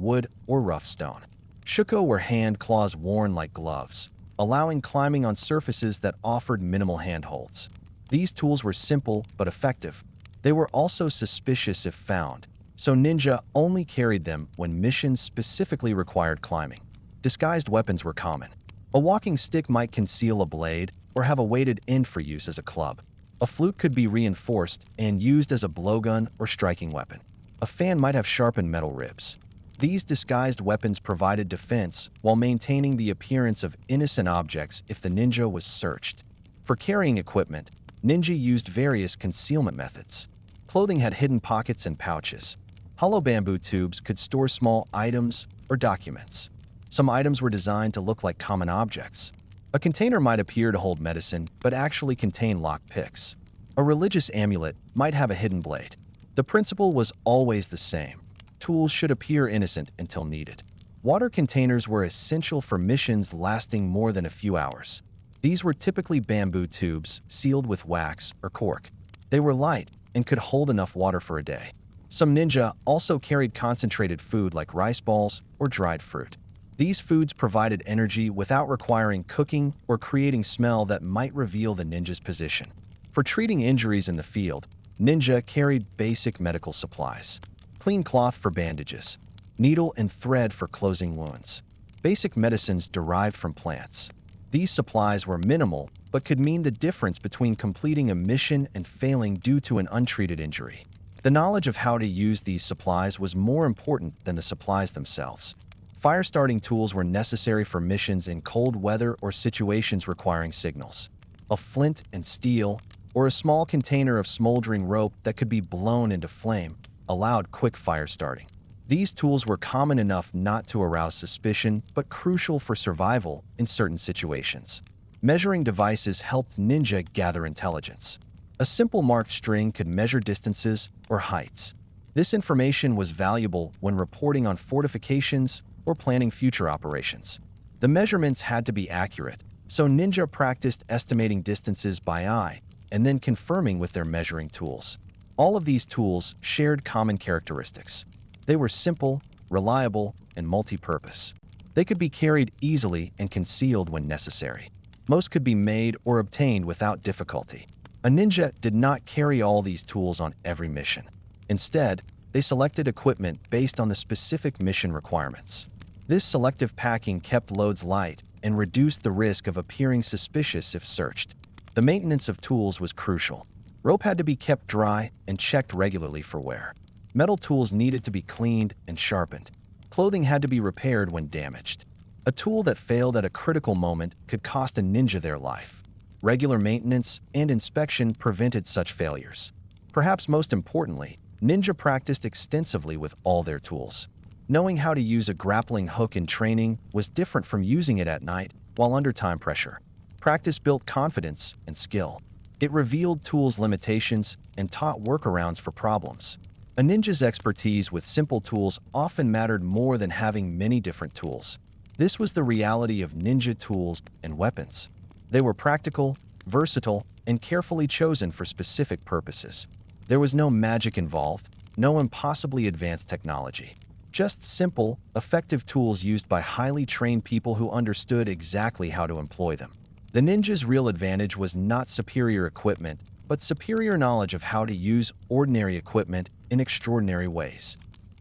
wood or rough stone. Shuko were hand claws worn like gloves, allowing climbing on surfaces that offered minimal handholds. These tools were simple but effective. They were also suspicious if found, so ninja only carried them when missions specifically required climbing. Disguised weapons were common. A walking stick might conceal a blade or have a weighted end for use as a club. A flute could be reinforced and used as a blowgun or striking weapon. A fan might have sharpened metal ribs. These disguised weapons provided defense while maintaining the appearance of innocent objects if the ninja was searched. For carrying equipment, ninja used various concealment methods. Clothing had hidden pockets and pouches. Hollow bamboo tubes could store small items or documents. Some items were designed to look like common objects. A container might appear to hold medicine, but actually contain lock picks. A religious amulet might have a hidden blade. The principle was always the same. Tools should appear innocent until needed. Water containers were essential for missions lasting more than a few hours. These were typically bamboo tubes sealed with wax or cork. They were light and could hold enough water for a day. Some ninja also carried concentrated food like rice balls or dried fruit. These foods provided energy without requiring cooking or creating smell that might reveal the ninja's position. For treating injuries in the field, ninja carried basic medical supplies: clean cloth for bandages, needle and thread for closing wounds, basic medicines derived from plants. These supplies were minimal, but could mean the difference between completing a mission and failing due to an untreated injury. The knowledge of how to use these supplies was more important than the supplies themselves. Fire-starting tools were necessary for missions in cold weather or situations requiring signals. A flint and steel, or a small container of smoldering rope that could be blown into flame, allowed quick fire starting. These tools were common enough not to arouse suspicion, but crucial for survival in certain situations. Measuring devices helped ninja gather intelligence. A simple marked string could measure distances or heights. This information was valuable when reporting on fortifications or planning future operations. The measurements had to be accurate, so ninja practiced estimating distances by eye and then confirming with their measuring tools. All of these tools shared common characteristics. They were simple, reliable, and multi-purpose. They could be carried easily and concealed when necessary. Most could be made or obtained without difficulty. A ninja did not carry all these tools on every mission. Instead, they selected equipment based on the specific mission requirements. This selective packing kept loads light and reduced the risk of appearing suspicious if searched. The maintenance of tools was crucial. Rope had to be kept dry and checked regularly for wear. Metal tools needed to be cleaned and sharpened. Clothing had to be repaired when damaged. A tool that failed at a critical moment could cost a ninja their life. Regular maintenance and inspection prevented such failures. Perhaps most importantly, ninja practiced extensively with all their tools. Knowing how to use a grappling hook in training was different from using it at night while under time pressure. Practice built confidence and skill. It revealed tools' limitations and taught workarounds for problems. A ninja's expertise with simple tools often mattered more than having many different tools. This was the reality of ninja tools and weapons. They were practical, versatile, and carefully chosen for specific purposes. There was no magic involved, no impossibly advanced technology. Just simple, effective tools used by highly trained people who understood exactly how to employ them. The ninja's real advantage was not superior equipment, but superior knowledge of how to use ordinary equipment in extraordinary ways.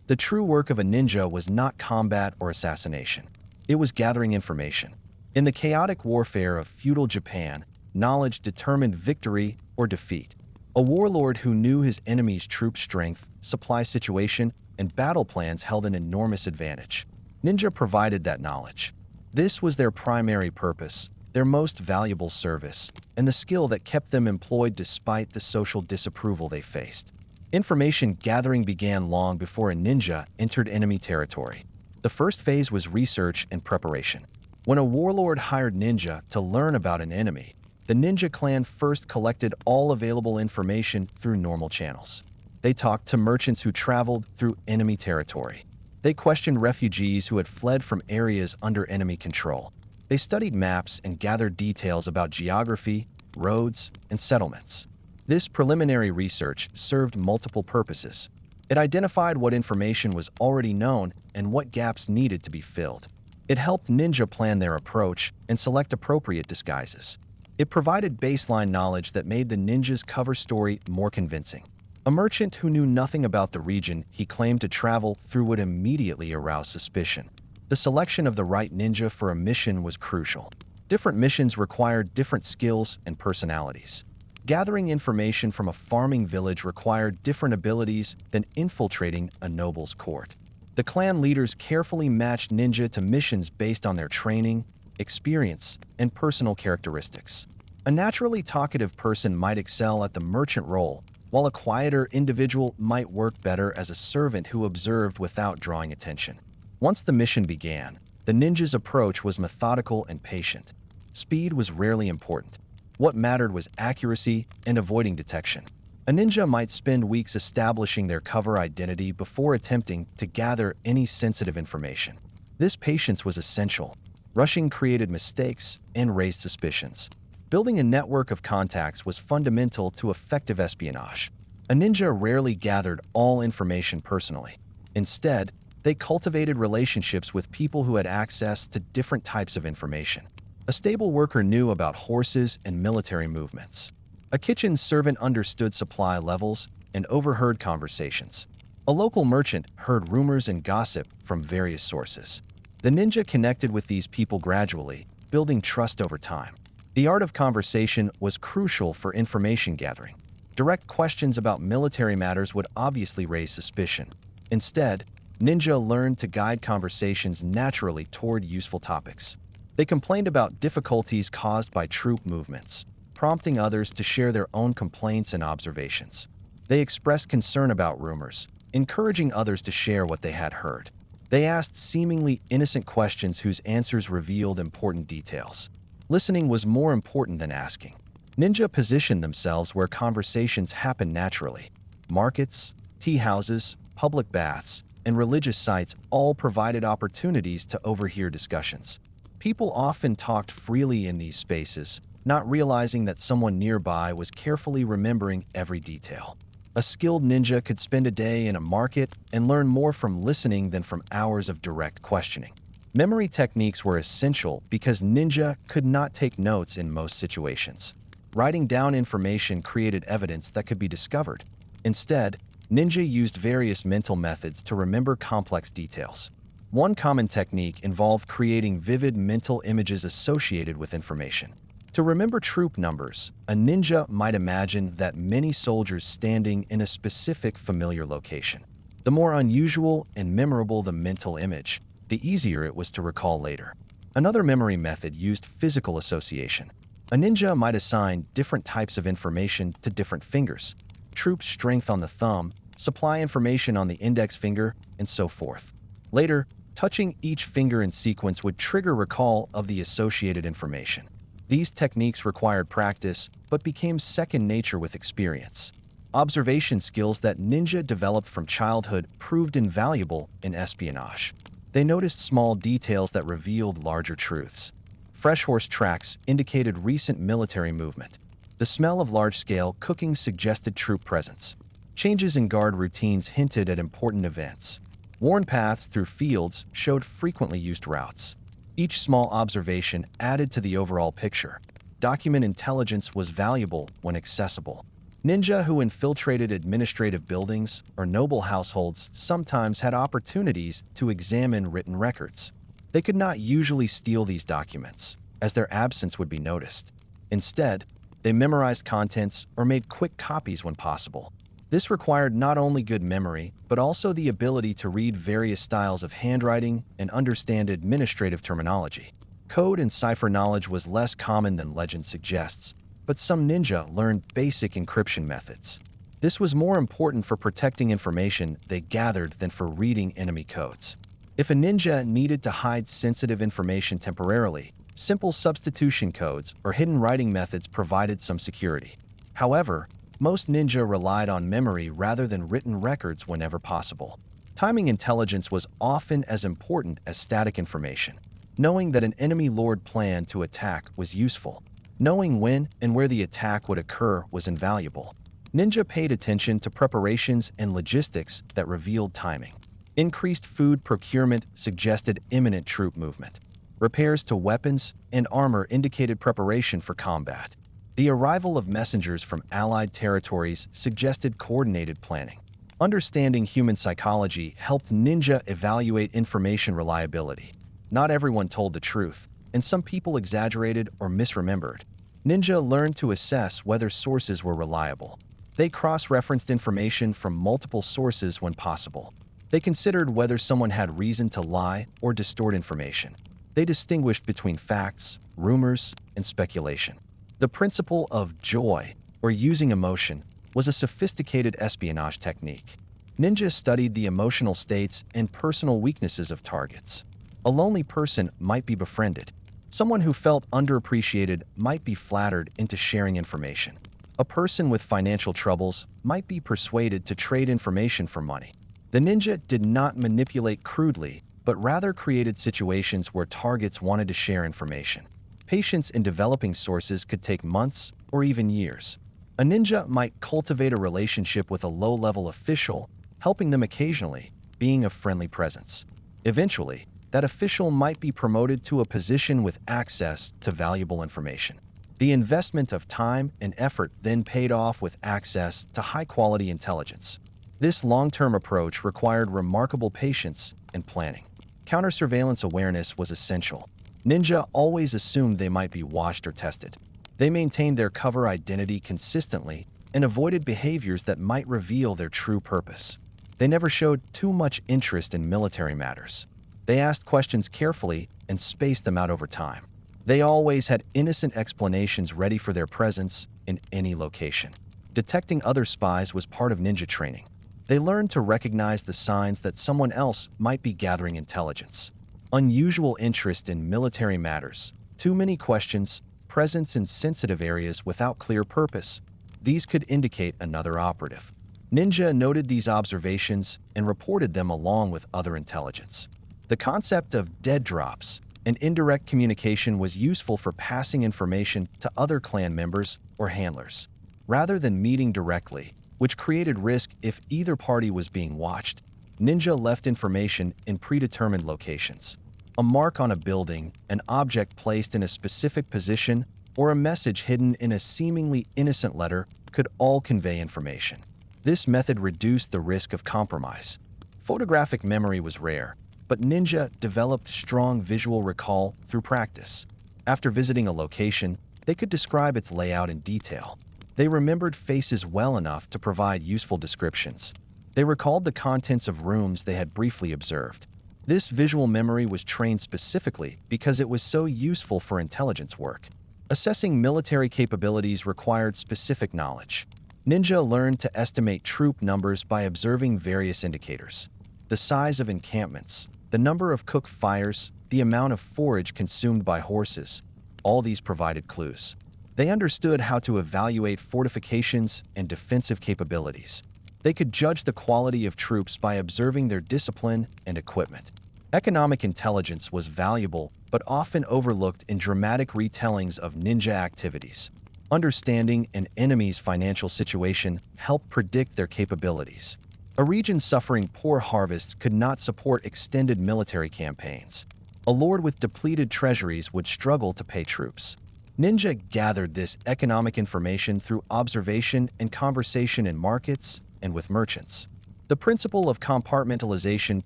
The true work of a ninja was not combat or assassination. It was gathering information. In the chaotic warfare of feudal Japan, knowledge determined victory or defeat. A warlord who knew his enemy's troop strength, supply situation, and battle plans held an enormous advantage. Ninja provided that knowledge. This was their primary purpose, their most valuable service, and the skill that kept them employed despite the social disapproval they faced. Information gathering began long before a ninja entered enemy territory. The first phase was research and preparation. When a warlord hired ninja to learn about an enemy, the ninja clan first collected all available information through normal channels. They talked to merchants who traveled through enemy territory. They questioned refugees who had fled from areas under enemy control. They studied maps and gathered details about geography, roads, and settlements. This preliminary research served multiple purposes. It identified what information was already known and what gaps needed to be filled. It helped ninja plan their approach and select appropriate disguises. It provided baseline knowledge that made the ninja's cover story more convincing. A merchant who knew nothing about the region he claimed to travel through would immediately arouse suspicion. The selection of the right ninja for a mission was crucial. Different missions required different skills and personalities. Gathering information from a farming village required different abilities than infiltrating a noble's court. The clan leaders carefully matched ninja to missions based on their training, experience, and personal characteristics. A naturally talkative person might excel at the merchant role, while a quieter individual might work better as a servant who observed without drawing attention. Once the mission began, the ninja's approach was methodical and patient. Speed was rarely important. What mattered was accuracy and avoiding detection. A ninja might spend weeks establishing their cover identity before attempting to gather any sensitive information. This patience was essential. Rushing created mistakes and raised suspicions. Building a network of contacts was fundamental to effective espionage. A ninja rarely gathered all information personally. Instead, They cultivated relationships with people who had access to different types of information. A stable worker knew about horses and military movements. A kitchen servant understood supply levels and overheard conversations. A local merchant heard rumors and gossip from various sources. The ninja connected with these people gradually, building trust over time. The art of conversation was crucial for information gathering. Direct questions about military matters would obviously raise suspicion. Instead, ninja learned to guide conversations naturally toward useful topics. They complained about difficulties caused by troop movements, prompting others to share their own complaints and observations. They expressed concern about rumors, encouraging others to share what they had heard. They asked seemingly innocent questions whose answers revealed important details. Listening was more important than asking. Ninja positioned themselves where conversations happen naturally. Markets, tea houses, public baths, and religious sites all provided opportunities to overhear discussions. People often talked freely in these spaces, not realizing that someone nearby was carefully remembering every detail. A skilled ninja could spend a day in a market and learn more from listening than from hours of direct questioning. Memory techniques were essential because ninja could not take notes in most situations. Writing down information created evidence that could be discovered. Instead, ninja used various mental methods to remember complex details. One common technique involved creating vivid mental images associated with information. To remember troop numbers, a ninja might imagine that many soldiers standing in a specific familiar location. The more unusual and memorable the mental image, the easier it was to recall later. Another memory method used physical association. A ninja might assign different types of information to different fingers. Troop strength on the thumb, supply information on the index finger, and so forth. Later, touching each finger in sequence would trigger recall of the associated information. These techniques required practice, but became second nature with experience. Observation skills that ninja developed from childhood proved invaluable in espionage. They noticed small details that revealed larger truths. Fresh horse tracks indicated recent military movement. The smell of large-scale cooking suggested troop presence. Changes in guard routines hinted at important events. Worn paths through fields showed frequently used routes. Each small observation added to the overall picture. Document intelligence was valuable when accessible. Ninja who infiltrated administrative buildings or noble households sometimes had opportunities to examine written records. They could not usually steal these documents, as their absence would be noticed. Instead, they memorized contents or made quick copies when possible. This required not only good memory, but also the ability to read various styles of handwriting and understand administrative terminology. Code and cipher knowledge was less common than legend suggests, but some ninja learned basic encryption methods. This was more important for protecting information they gathered than for reading enemy codes. If a ninja needed to hide sensitive information temporarily, simple substitution codes or hidden writing methods provided some security. However, most ninja relied on memory rather than written records whenever possible. Timing intelligence was often as important as static information. Knowing that an enemy lord planned to attack was useful. Knowing when and where the attack would occur was invaluable. Ninja paid attention to preparations and logistics that revealed timing. Increased food procurement suggested imminent troop movement. Repairs to weapons and armor indicated preparation for combat. The arrival of messengers from allied territories suggested coordinated planning. Understanding human psychology helped ninja evaluate information reliability. Not everyone told the truth, and some people exaggerated or misremembered. Ninja learned to assess whether sources were reliable. They cross-referenced information from multiple sources when possible. They considered whether someone had reason to lie or distort information. They distinguished between facts, rumors, and speculation. The principle of joy, or using emotion, was a sophisticated espionage technique. Ninja studied the emotional states and personal weaknesses of targets. A lonely person might be befriended. Someone who felt underappreciated might be flattered into sharing information. A person with financial troubles might be persuaded to trade information for money. The ninja did not manipulate crudely, but rather created situations where targets wanted to share information. Patience in developing sources could take months or even years. A ninja might cultivate a relationship with a low-level official, helping them occasionally, being a friendly presence. Eventually, that official might be promoted to a position with access to valuable information. The investment of time and effort then paid off with access to high-quality intelligence. This long-term approach required remarkable patience and planning. Counter-surveillance awareness was essential. Ninja always assumed they might be watched or tested. They maintained their cover identity consistently and avoided behaviors that might reveal their true purpose. They never showed too much interest in military matters. They asked questions carefully and spaced them out over time. They always had innocent explanations ready for their presence in any location. Detecting other spies was part of ninja training. They learned to recognize the signs that someone else might be gathering intelligence. Unusual interest in military matters, too many questions, presence in sensitive areas without clear purpose. These could indicate another operative. Ninja noted these observations and reported them along with other intelligence. The concept of dead drops and indirect communication was useful for passing information to other clan members or handlers, rather than meeting directly, which created risk if either party was being watched. Ninja left information in predetermined locations. A mark on a building, an object placed in a specific position, or a message hidden in a seemingly innocent letter could all convey information. This method reduced the risk of compromise. Photographic memory was rare, but Ninja developed strong visual recall through practice. After visiting a location, they could describe its layout in detail. They remembered faces well enough to provide useful descriptions. They recalled the contents of rooms they had briefly observed. This visual memory was trained specifically because it was so useful for intelligence work. Assessing military capabilities required specific knowledge. Ninja learned to estimate troop numbers by observing various indicators. The size of encampments, the number of cook fires, the amount of forage consumed by horses, all these provided clues. They understood how to evaluate fortifications and defensive capabilities. They could judge the quality of troops by observing their discipline and equipment. Economic intelligence was valuable but often overlooked in dramatic retellings of ninja activities. Understanding an enemy's financial situation helped predict their capabilities. A region suffering poor harvests could not support extended military campaigns. A lord with depleted treasuries would struggle to pay troops. Ninja gathered this economic information through observation and conversation in markets and with merchants. The principle of compartmentalization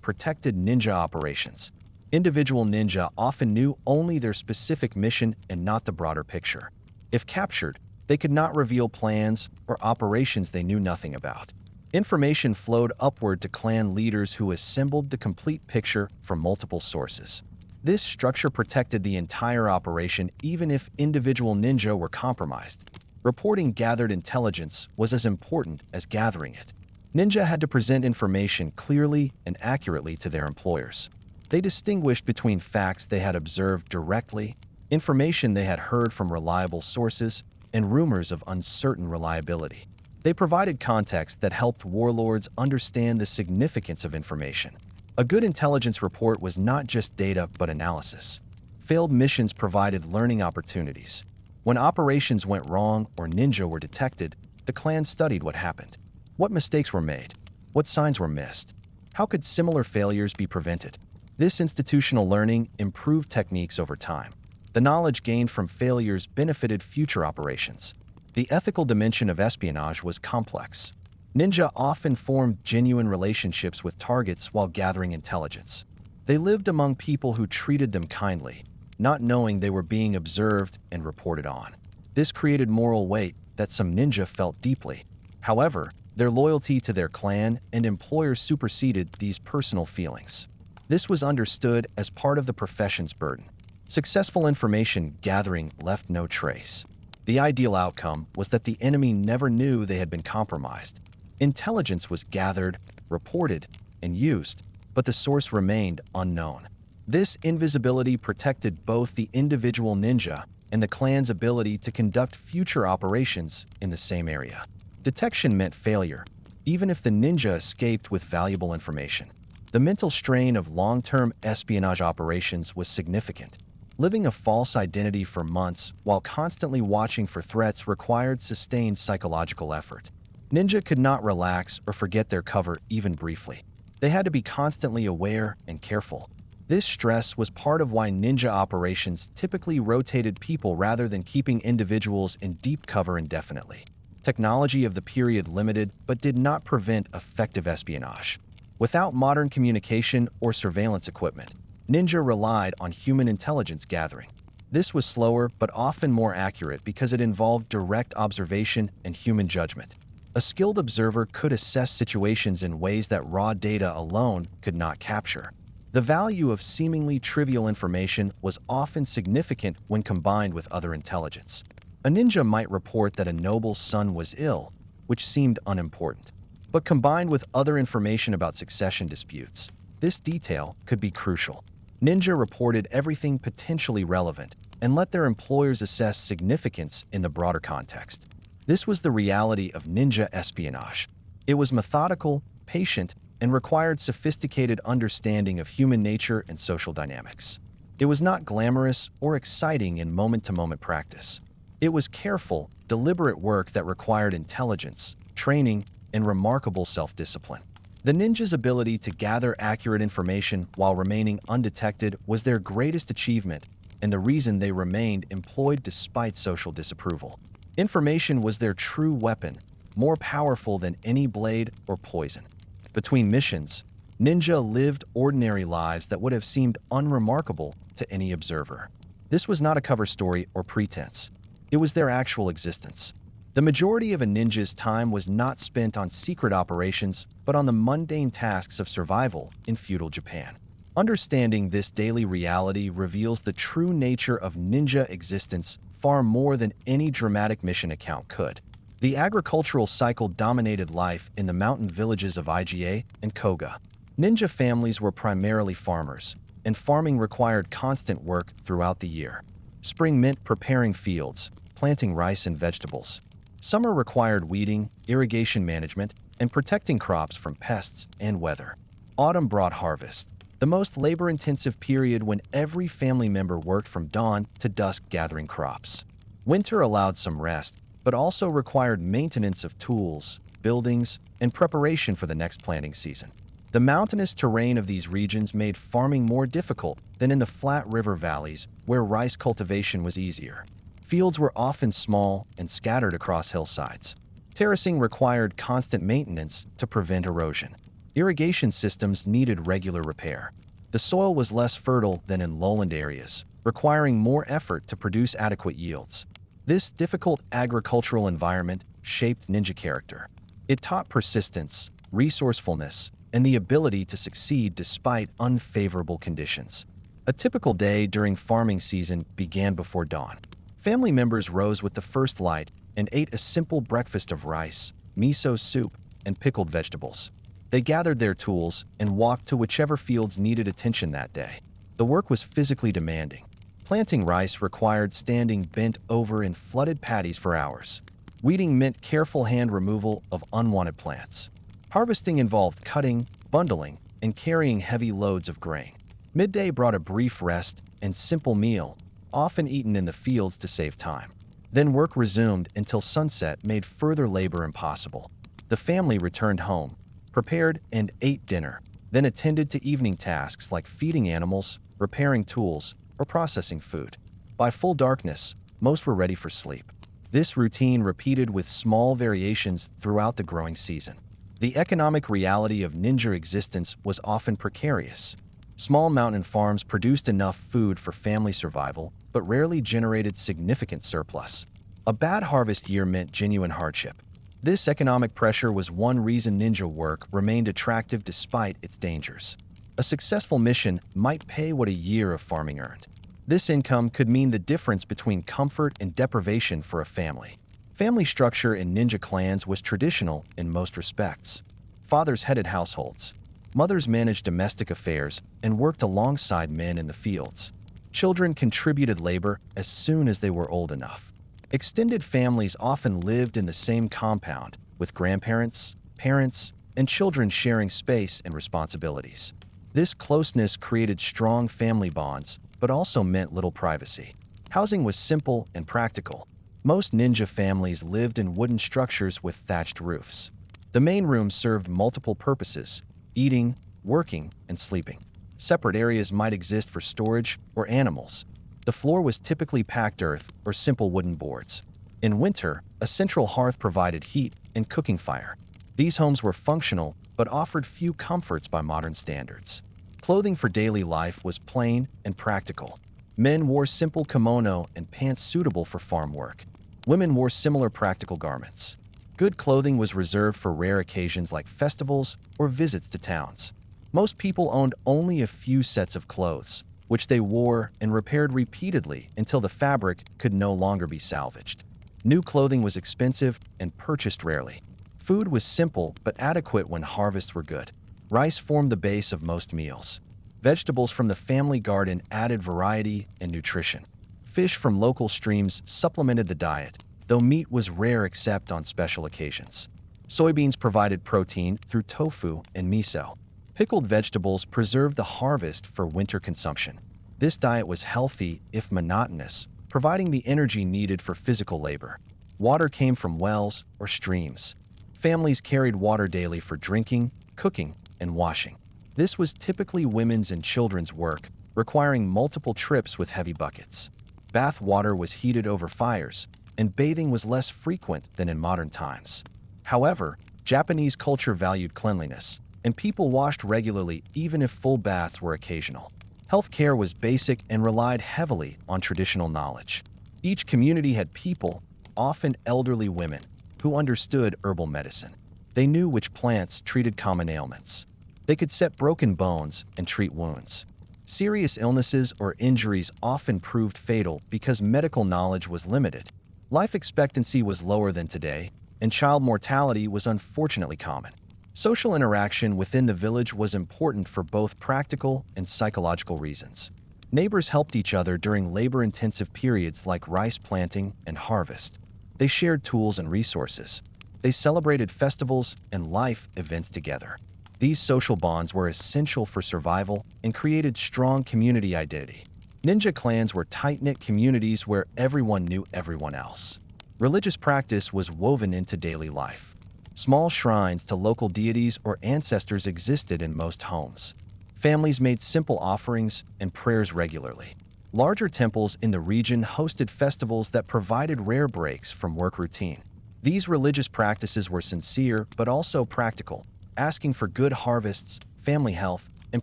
protected ninja operations. Individual ninja often knew only their specific mission and not the broader picture. If captured, they could not reveal plans or operations they knew nothing about. Information flowed upward to clan leaders who assembled the complete picture from multiple sources. This structure protected the entire operation even if individual ninja were compromised. Reporting gathered intelligence was as important as gathering it. Ninja had to present information clearly and accurately to their employers. They distinguished between facts they had observed directly, information they had heard from reliable sources, and rumors of uncertain reliability. They provided context that helped warlords understand the significance of information. A good intelligence report was not just data but analysis. Failed missions provided learning opportunities. When operations went wrong or ninja were detected, the clan studied what happened. What mistakes were made? What signs were missed? How could similar failures be prevented? This institutional learning improved techniques over time. The knowledge gained from failures benefited future operations. The ethical dimension of espionage was complex. Ninja often formed genuine relationships with targets while gathering intelligence. They lived among people who treated them kindly, not knowing they were being observed and reported on. This created moral weight that some ninja felt deeply. However, their loyalty to their clan and employers superseded these personal feelings. This was understood as part of the profession's burden. Successful information gathering left no trace. The ideal outcome was that the enemy never knew they had been compromised. Intelligence was gathered, reported, and used, but the source remained unknown. This invisibility protected both the individual ninja and the clan's ability to conduct future operations in the same area. Detection meant failure, even if the ninja escaped with valuable information. The mental strain of long-term espionage operations was significant. Living a false identity for months while constantly watching for threats required sustained psychological effort. Ninja could not relax or forget their cover even briefly. They had to be constantly aware and careful. This stress was part of why ninja operations typically rotated people rather than keeping individuals in deep cover indefinitely. Technology of the period limited but did not prevent effective espionage. Without modern communication or surveillance equipment, ninja relied on human intelligence gathering. This was slower but often more accurate because it involved direct observation and human judgment. A skilled observer could assess situations in ways that raw data alone could not capture. The value of seemingly trivial information was often significant when combined with other intelligence. A ninja might report that a noble's son was ill, which seemed unimportant. But combined with other information about succession disputes, this detail could be crucial. Ninja reported everything potentially relevant and let their employers assess significance in the broader context. This was the reality of ninja espionage. It was methodical, patient, and required sophisticated understanding of human nature and social dynamics. It was not glamorous or exciting in moment-to-moment practice. It was careful, deliberate work that required intelligence, training, and remarkable self-discipline. The ninjas' ability to gather accurate information while remaining undetected was their greatest achievement and the reason they remained employed despite social disapproval. Information was their true weapon, more powerful than any blade or poison. Between missions, ninja lived ordinary lives that would have seemed unremarkable to any observer. This was not a cover story or pretense. It was their actual existence. The majority of a ninja's time was not spent on secret operations, but on the mundane tasks of survival in feudal Japan. Understanding this daily reality reveals the true nature of ninja existence far more than any dramatic mission account could. The agricultural cycle dominated life in the mountain villages of Iga and Koga. Ninja families were primarily farmers, and farming required constant work throughout the year. Spring meant preparing fields, planting rice and vegetables. Summer required weeding, irrigation management, and protecting crops from pests and weather. Autumn brought harvest, the most labor-intensive period when every family member worked from dawn to dusk gathering crops. Winter allowed some rest, but also required maintenance of tools, buildings, and preparation for the next planting season. The mountainous terrain of these regions made farming more difficult than in the flat river valleys where rice cultivation was easier. Fields were often small and scattered across hillsides. Terracing required constant maintenance to prevent erosion. Irrigation systems needed regular repair. The soil was less fertile than in lowland areas, requiring more effort to produce adequate yields. This difficult agricultural environment shaped ninja character. It taught persistence, resourcefulness, and the ability to succeed despite unfavorable conditions. A typical day during farming season began before dawn. Family members rose with the first light and ate a simple breakfast of rice, miso soup, and pickled vegetables. They gathered their tools and walked to whichever fields needed attention that day. The work was physically demanding. Planting rice required standing bent over in flooded paddies for hours. Weeding meant careful hand removal of unwanted plants. Harvesting involved cutting, bundling, and carrying heavy loads of grain. Midday brought a brief rest and simple meal, often eaten in the fields to save time. Then work resumed until sunset made further labor impossible. The family returned home, prepared and ate dinner, then attended to evening tasks like feeding animals, repairing tools, or processing food. By full darkness, most were ready for sleep. This routine repeated with small variations throughout the growing season. The economic reality of ninja existence was often precarious. Small mountain farms produced enough food for family survival, but rarely generated significant surplus. A bad harvest year meant genuine hardship. This economic pressure was one reason ninja work remained attractive despite its dangers. A successful mission might pay what a year of farming earned. This income could mean the difference between comfort and deprivation for a family. Family structure in ninja clans was traditional in most respects. Fathers headed households. Mothers managed domestic affairs and worked alongside men in the fields. Children contributed labor as soon as they were old enough. Extended families often lived in the same compound, with grandparents, parents, and children sharing space and responsibilities. This closeness created strong family bonds, but also meant little privacy. Housing was simple and practical. Most ninja families lived in wooden structures with thatched roofs. The main room served multiple purposes: eating, working, and sleeping. Separate areas might exist for storage or animals. The floor was typically packed earth or simple wooden boards. In winter, a central hearth provided heat and cooking fire. These homes were functional but offered few comforts by modern standards. Clothing for daily life was plain and practical. Men wore simple kimono and pants suitable for farm work. Women wore similar practical garments. Good clothing was reserved for rare occasions like festivals or visits to towns. Most people owned only a few sets of clothes, which they wore and repaired repeatedly until the fabric could no longer be salvaged. New clothing was expensive and purchased rarely. Food was simple but adequate when harvests were good. Rice formed the base of most meals. Vegetables from the family garden added variety and nutrition. Fish from local streams supplemented the diet, though meat was rare except on special occasions. Soybeans provided protein through tofu and miso. Pickled vegetables preserved the harvest for winter consumption. This diet was healthy, if monotonous, providing the energy needed for physical labor. Water came from wells or streams. Families carried water daily for drinking, cooking, and washing. This was typically women's and children's work, requiring multiple trips with heavy buckets. Bath water was heated over fires, and bathing was less frequent than in modern times. However, Japanese culture valued cleanliness, and people washed regularly even if full baths were occasional. Healthcare was basic and relied heavily on traditional knowledge. Each community had people, often elderly women, who understood herbal medicine. They knew which plants treated common ailments. They could set broken bones and treat wounds. Serious illnesses or injuries often proved fatal because medical knowledge was limited. Life expectancy was lower than today, and child mortality was unfortunately common. Social interaction within the village was important for both practical and psychological reasons. Neighbors helped each other during labor-intensive periods like rice planting and harvest. They shared tools and resources. They celebrated festivals and life events together. These social bonds were essential for survival and created strong community identity. Ninja clans were tight-knit communities where everyone knew everyone else. Religious practice was woven into daily life. Small shrines to local deities or ancestors existed in most homes. Families made simple offerings and prayers regularly. Larger temples in the region hosted festivals that provided rare breaks from work routine. These religious practices were sincere but also practical, asking for good harvests, family health, and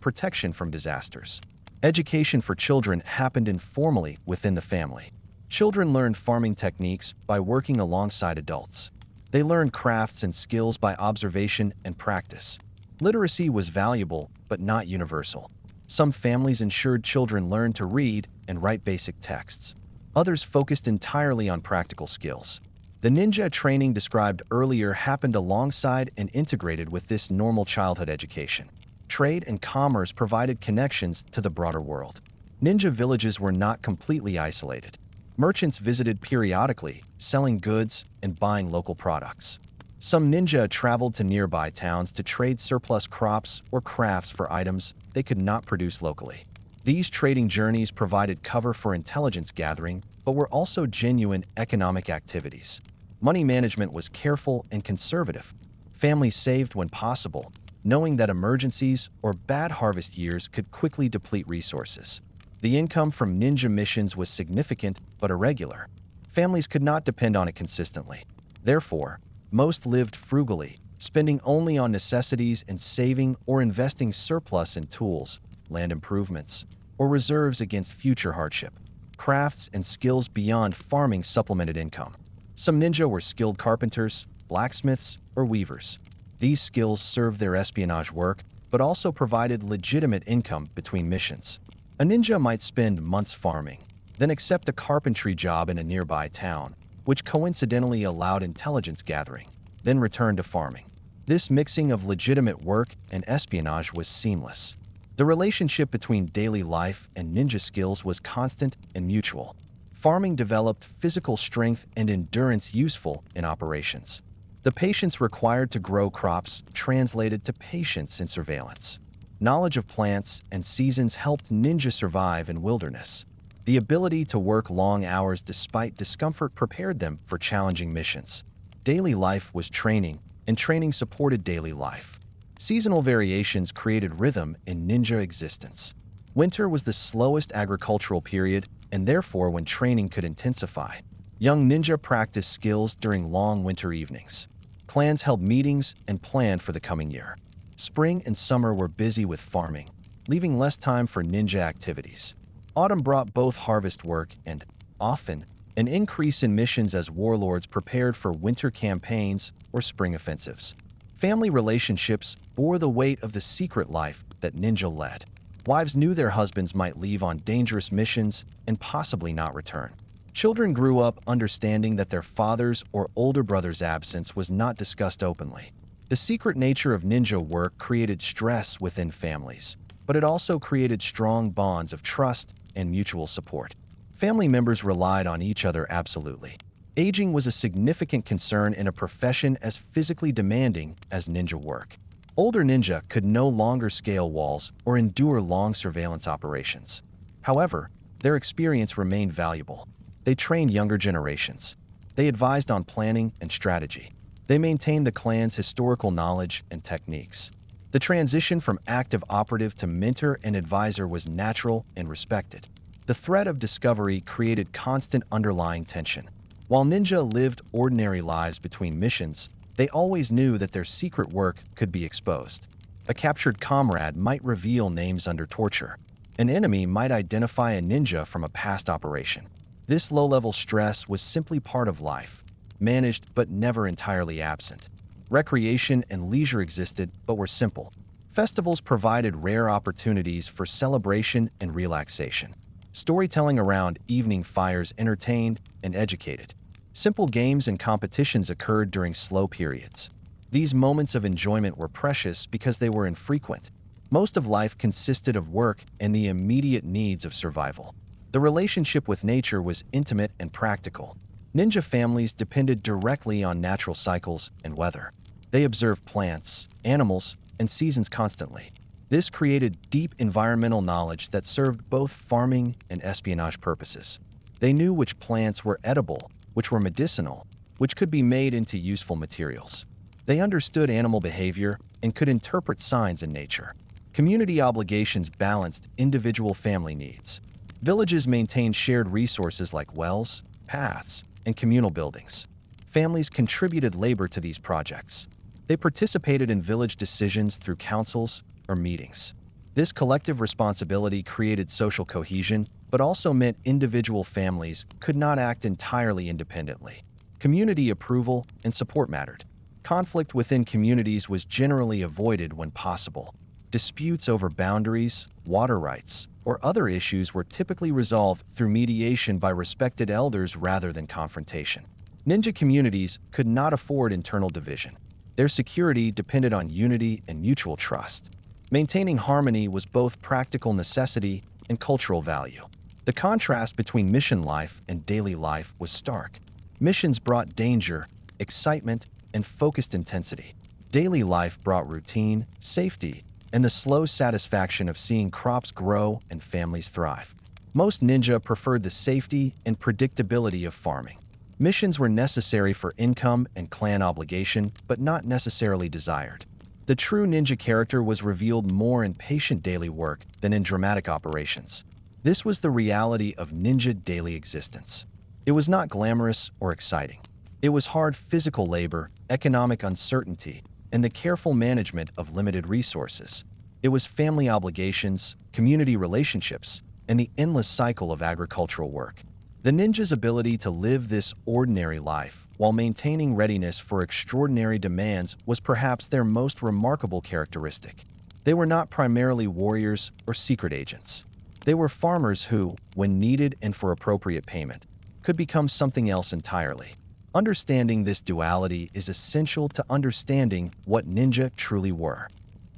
protection from disasters. Education for children happened informally within the family. Children learned farming techniques by working alongside adults. They learned crafts and skills by observation and practice. Literacy was valuable, but not universal. Some families ensured children learned to read and write basic texts. Others focused entirely on practical skills. The ninja training described earlier happened alongside and integrated with this normal childhood education. Trade and commerce provided connections to the broader world. Ninja villages were not completely isolated. Merchants visited periodically, selling goods and buying local products. Some ninja traveled to nearby towns to trade surplus crops or crafts for items they could not produce locally. These trading journeys provided cover for intelligence gathering, but were also genuine economic activities. Money management was careful and conservative. Families saved when possible, knowing that emergencies or bad harvest years could quickly deplete resources. The income from ninja missions was significant but irregular. Families could not depend on it consistently. Therefore, most lived frugally, spending only on necessities and saving or investing surplus in tools, land improvements, or reserves against future hardship. Crafts and skills beyond farming supplemented income. Some ninja were skilled carpenters, blacksmiths, or weavers. These skills served their espionage work, but also provided legitimate income between missions. A ninja might spend months farming, then accept a carpentry job in a nearby town, which coincidentally allowed intelligence gathering, then return to farming. This mixing of legitimate work and espionage was seamless. The relationship between daily life and ninja skills was constant and mutual. Farming developed physical strength and endurance useful in operations. The patience required to grow crops translated to patience in surveillance. Knowledge of plants and seasons helped ninja survive in wilderness. The ability to work long hours despite discomfort prepared them for challenging missions. Daily life was training, and training supported daily life. Seasonal variations created rhythm in ninja existence. Winter was the slowest agricultural period, and therefore when training could intensify. Young ninja practiced skills during long winter evenings. Clans held meetings and planned for the coming year. Spring and summer were busy with farming, leaving less time for ninja activities. Autumn brought both harvest work and, often, an increase in missions as warlords prepared for winter campaigns or spring offensives. Family relationships bore the weight of the secret life that ninja led. Wives knew their husbands might leave on dangerous missions and possibly not return. Children grew up understanding that their father's or older brother's absence was not discussed openly. The secret nature of ninja work created stress within families, but it also created strong bonds of trust and mutual support. Family members relied on each other absolutely. Aging was a significant concern in a profession as physically demanding as ninja work. Older ninja could no longer scale walls or endure long surveillance operations. However, their experience remained valuable. They trained younger generations. They advised on planning and strategy. They maintained the clan's historical knowledge and techniques. The transition from active operative to mentor and advisor was natural and respected. The threat of discovery created constant underlying tension. While ninja lived ordinary lives between missions, they always knew that their secret work could be exposed. A captured comrade might reveal names under torture. An enemy might identify a ninja from a past operation. This low-level stress was simply part of life, managed but never entirely absent. Recreation and leisure existed but were simple. Festivals provided rare opportunities for celebration and relaxation. Storytelling around evening fires entertained and educated. Simple games and competitions occurred during slow periods. These moments of enjoyment were precious because they were infrequent. Most of life consisted of work and the immediate needs of survival. The relationship with nature was intimate and practical. Ninja families depended directly on natural cycles and weather. They observed plants, animals, and seasons constantly. This created deep environmental knowledge that served both farming and espionage purposes. They knew which plants were edible, which were medicinal, which could be made into useful materials. They understood animal behavior and could interpret signs in nature. Community obligations balanced individual family needs. Villages maintained shared resources like wells, paths, and communal buildings. Families contributed labor to these projects. They participated in village decisions through councils or meetings. This collective responsibility created social cohesion, but also meant individual families could not act entirely independently. Community approval and support mattered. Conflict within communities was generally avoided when possible. Disputes over boundaries, water rights, or other issues were typically resolved through mediation by respected elders rather than confrontation. Ninja communities could not afford internal division. Their security depended on unity and mutual trust. Maintaining harmony was both practical necessity and cultural value. The contrast between mission life and daily life was stark. Missions brought danger, excitement, and focused intensity. Daily life brought routine, safety, and the slow satisfaction of seeing crops grow and families thrive. Most ninja preferred the safety and predictability of farming. Missions were necessary for income and clan obligation, but not necessarily desired. The true ninja character was revealed more in patient daily work than in dramatic operations. This was the reality of ninja daily existence. It was not glamorous or exciting. It was hard physical labor, economic uncertainty, and the careful management of limited resources. It was family obligations, community relationships, and the endless cycle of agricultural work. The ninja's ability to live this ordinary life while maintaining readiness for extraordinary demands was perhaps their most remarkable characteristic. They were not primarily warriors or secret agents. They were farmers who, when needed and for appropriate payment, could become something else entirely. Understanding this duality is essential to understanding what ninja truly were.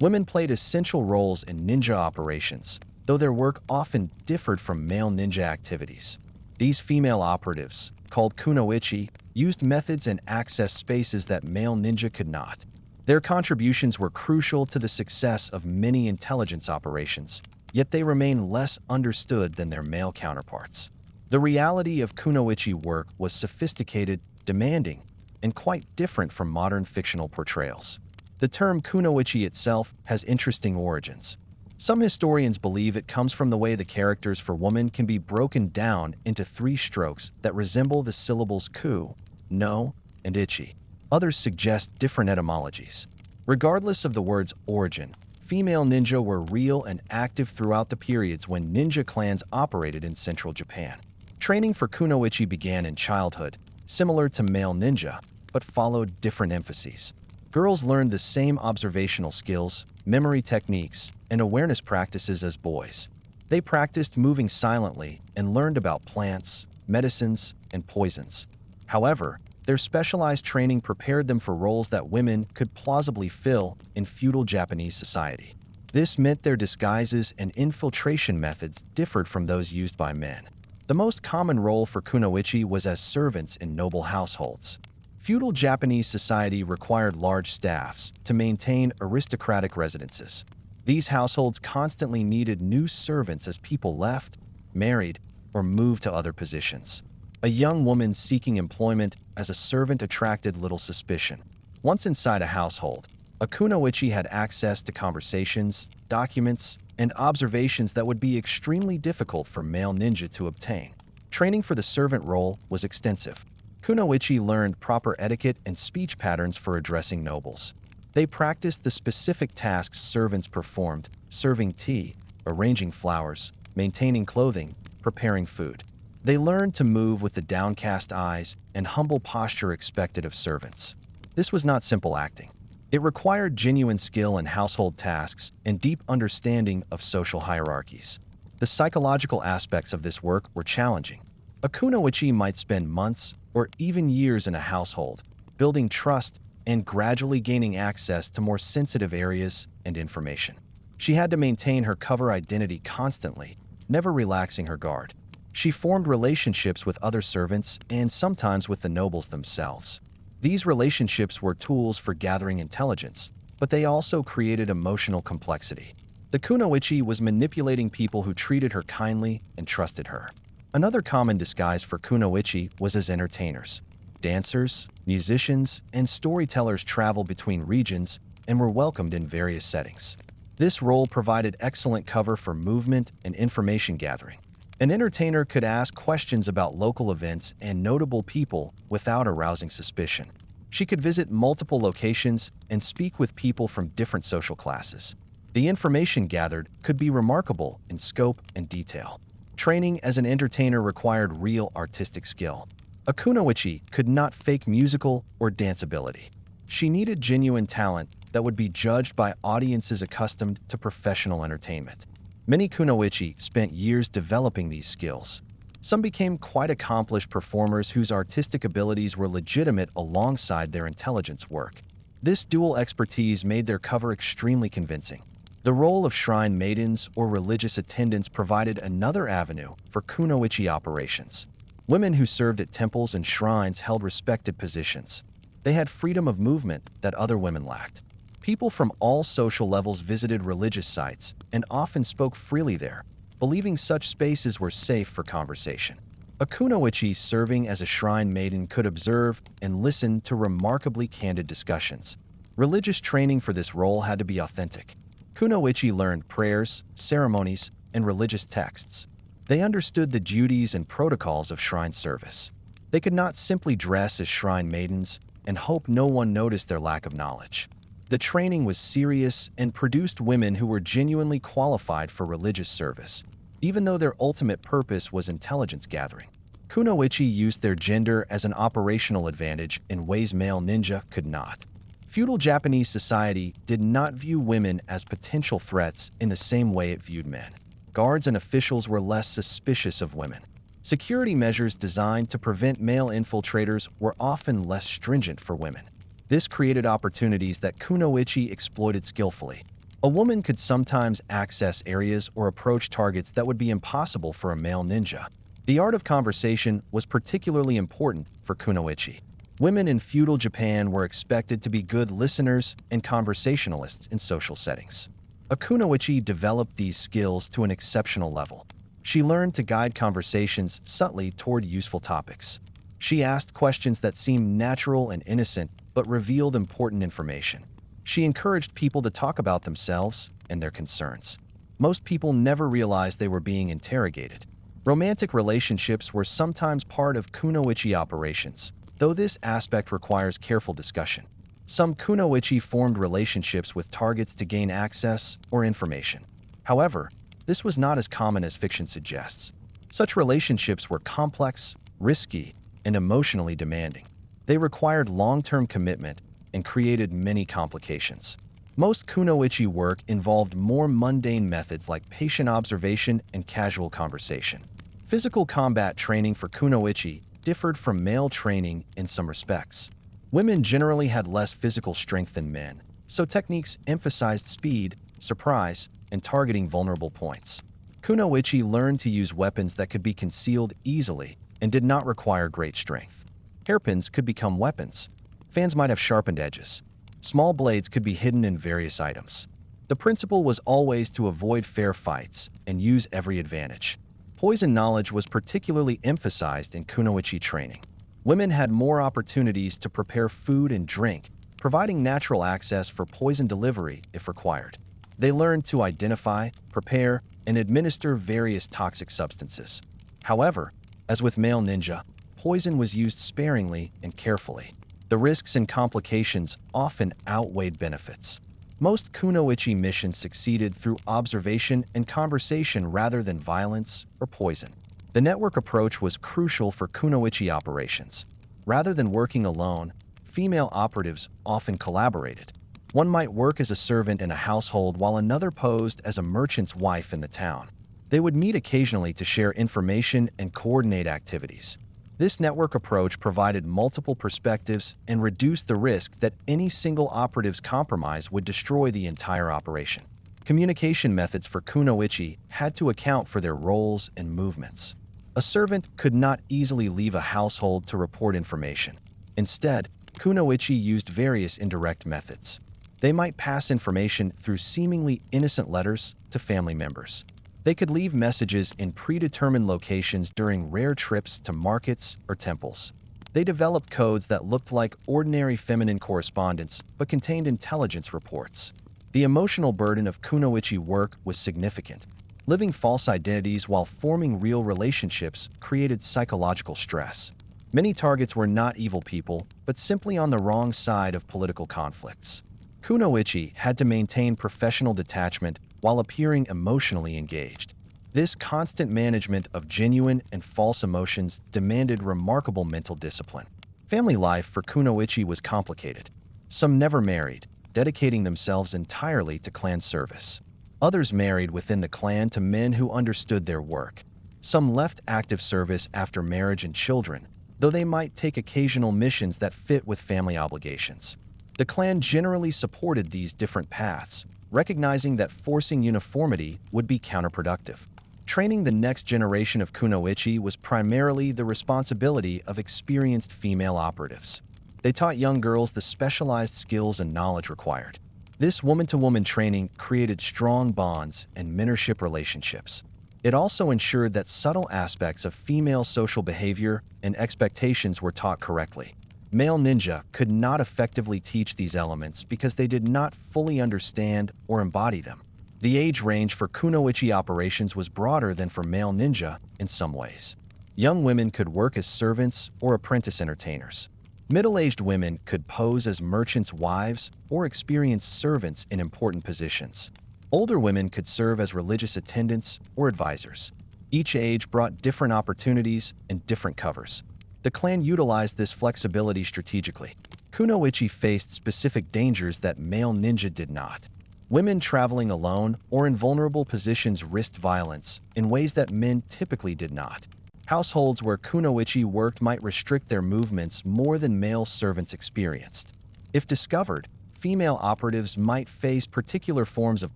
Women played essential roles in ninja operations, though their work often differed from male ninja activities. These female operatives, called Kunoichi, used methods and accessed spaces that male ninja could not. Their contributions were crucial to the success of many intelligence operations, yet they remain less understood than their male counterparts. The reality of Kunoichi work was sophisticated, demanding, and quite different from modern fictional portrayals. The term kunoichi itself has interesting origins. Some historians believe it comes from the way the characters for woman can be broken down into three strokes that resemble the syllables ku, no, and ichi. Others suggest different etymologies. Regardless of the word's origin, female ninja were real and active throughout the periods when ninja clans operated in central Japan. Training for kunoichi began in childhood, similar to male ninja, but followed different emphases. Girls learned the same observational skills, memory techniques, and awareness practices as boys. They practiced moving silently and learned about plants, medicines, and poisons. However, their specialized training prepared them for roles that women could plausibly fill in feudal Japanese society. This meant their disguises and infiltration methods differed from those used by men. The most common role for kunoichi was as servants in noble households. Feudal Japanese society required large staffs to maintain aristocratic residences. These households constantly needed new servants as people left, married, or moved to other positions. A young woman seeking employment as a servant attracted little suspicion. Once inside a household, a kunoichi had access to conversations, documents, and observations that would be extremely difficult for male ninja to obtain. Training for the servant role was extensive. Kunoichi learned proper etiquette and speech patterns for addressing nobles. They practiced the specific tasks servants performed, serving tea, arranging flowers, maintaining clothing, preparing food. They learned to move with the downcast eyes and humble posture expected of servants. This was not simple acting. It required genuine skill in household tasks and deep understanding of social hierarchies. The psychological aspects of this work were challenging. A kunoichi might spend months or even years in a household, building trust and gradually gaining access to more sensitive areas and information. She had to maintain her cover identity constantly, never relaxing her guard. She formed relationships with other servants and sometimes with the nobles themselves. These relationships were tools for gathering intelligence, but they also created emotional complexity. The kunoichi was manipulating people who treated her kindly and trusted her. Another common disguise for kunoichi was as entertainers. Dancers, musicians, and storytellers traveled between regions and were welcomed in various settings. This role provided excellent cover for movement and information gathering. An entertainer could ask questions about local events and notable people without arousing suspicion. She could visit multiple locations and speak with people from different social classes. The information gathered could be remarkable in scope and detail. Training as an entertainer required real artistic skill. A kunoichi could not fake musical or dance ability. She needed genuine talent that would be judged by audiences accustomed to professional entertainment. Many kunoichi spent years developing these skills. Some became quite accomplished performers whose artistic abilities were legitimate alongside their intelligence work. This dual expertise made their cover extremely convincing. The role of shrine maidens or religious attendants provided another avenue for kunoichi operations. Women who served at temples and shrines held respected positions. They had freedom of movement that other women lacked. People from all social levels visited religious sites and often spoke freely there, believing such spaces were safe for conversation. A kunoichi serving as a shrine maiden could observe and listen to remarkably candid discussions. Religious training for this role had to be authentic. Kunoichi learned prayers, ceremonies, and religious texts. They understood the duties and protocols of shrine service. They could not simply dress as shrine maidens and hope no one noticed their lack of knowledge. The training was serious and produced women who were genuinely qualified for religious service, even though their ultimate purpose was intelligence gathering. Kunoichi used their gender as an operational advantage in ways male ninja could not. Feudal Japanese society did not view women as potential threats in the same way it viewed men. Guards and officials were less suspicious of women. Security measures designed to prevent male infiltrators were often less stringent for women. This created opportunities that kunoichi exploited skillfully. A woman could sometimes access areas or approach targets that would be impossible for a male ninja. The art of conversation was particularly important for kunoichi. Women in feudal Japan were expected to be good listeners and conversationalists in social settings. A kunoichi developed these skills to an exceptional level. She learned to guide conversations subtly toward useful topics. She asked questions that seemed natural and innocent but revealed important information. She encouraged people to talk about themselves and their concerns. Most people never realized they were being interrogated. Romantic relationships were sometimes part of kunoichi operations, though this aspect requires careful discussion. Some kunoichi formed relationships with targets to gain access or information. However, this was not as common as fiction suggests. Such relationships were complex, risky, and emotionally demanding. They required long-term commitment and created many complications. Most kunoichi work involved more mundane methods like patient observation and casual conversation. Physical combat training for kunoichi differed from male training in some respects. Women generally had less physical strength than men, so techniques emphasized speed, surprise, and targeting vulnerable points. Kunoichi learned to use weapons that could be concealed easily and did not require great strength. Hairpins could become weapons. Fans might have sharpened edges. Small blades could be hidden in various items. The principle was always to avoid fair fights and use every advantage. Poison knowledge was particularly emphasized in kunoichi training. Women had more opportunities to prepare food and drink, providing natural access for poison delivery if required. They learned to identify, prepare, and administer various toxic substances. However, as with male ninja, poison was used sparingly and carefully. The risks and complications often outweighed benefits. Most kunoichi missions succeeded through observation and conversation rather than violence or poison. The network approach was crucial for kunoichi operations. Rather than working alone, female operatives often collaborated. One might work as a servant in a household while another posed as a merchant's wife in the town. They would meet occasionally to share information and coordinate activities. This network approach provided multiple perspectives and reduced the risk that any single operative's compromise would destroy the entire operation. Communication methods for kunoichi had to account for their roles and movements. A servant could not easily leave a household to report information. Instead, kunoichi used various indirect methods. They might pass information through seemingly innocent letters to family members. They could leave messages in predetermined locations during rare trips to markets or temples. They developed codes that looked like ordinary feminine correspondence but contained intelligence reports. The emotional burden of kunoichi work was significant. Living false identities while forming real relationships created psychological stress. Many targets were not evil people, but simply on the wrong side of political conflicts. Kunoichi had to maintain professional detachment while appearing emotionally engaged. This constant management of genuine and false emotions demanded remarkable mental discipline. Family life for kunoichi was complicated. Some never married, dedicating themselves entirely to clan service. Others married within the clan to men who understood their work. Some left active service after marriage and children, though they might take occasional missions that fit with family obligations. The clan generally supported these different paths, recognizing that forcing uniformity would be counterproductive. Training the next generation of kunoichi was primarily the responsibility of experienced female operatives. They taught young girls the specialized skills and knowledge required. This woman-to-woman training created strong bonds and mentorship relationships. It also ensured that subtle aspects of female social behavior and expectations were taught correctly. Male ninja could not effectively teach these elements because they did not fully understand or embody them. The age range for kunoichi operations was broader than for male ninja in some ways. Young women could work as servants or apprentice entertainers. Middle-aged women could pose as merchants' wives or experienced servants in important positions. Older women could serve as religious attendants or advisors. Each age brought different opportunities and different covers. The clan utilized this flexibility strategically. Kunoichi faced specific dangers that male ninja did not. Women traveling alone or in vulnerable positions risked violence in ways that men typically did not. Households where kunoichi worked might restrict their movements more than male servants experienced. If discovered, female operatives might face particular forms of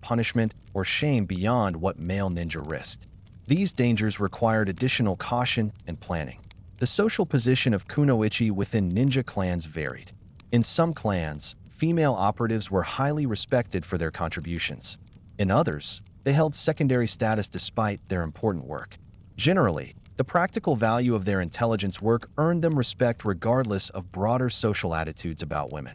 punishment or shame beyond what male ninja risked. These dangers required additional caution and planning. The social position of kunoichi within ninja clans varied. In some clans, female operatives were highly respected for their contributions. In others, they held secondary status despite their important work. Generally, the practical value of their intelligence work earned them respect regardless of broader social attitudes about women.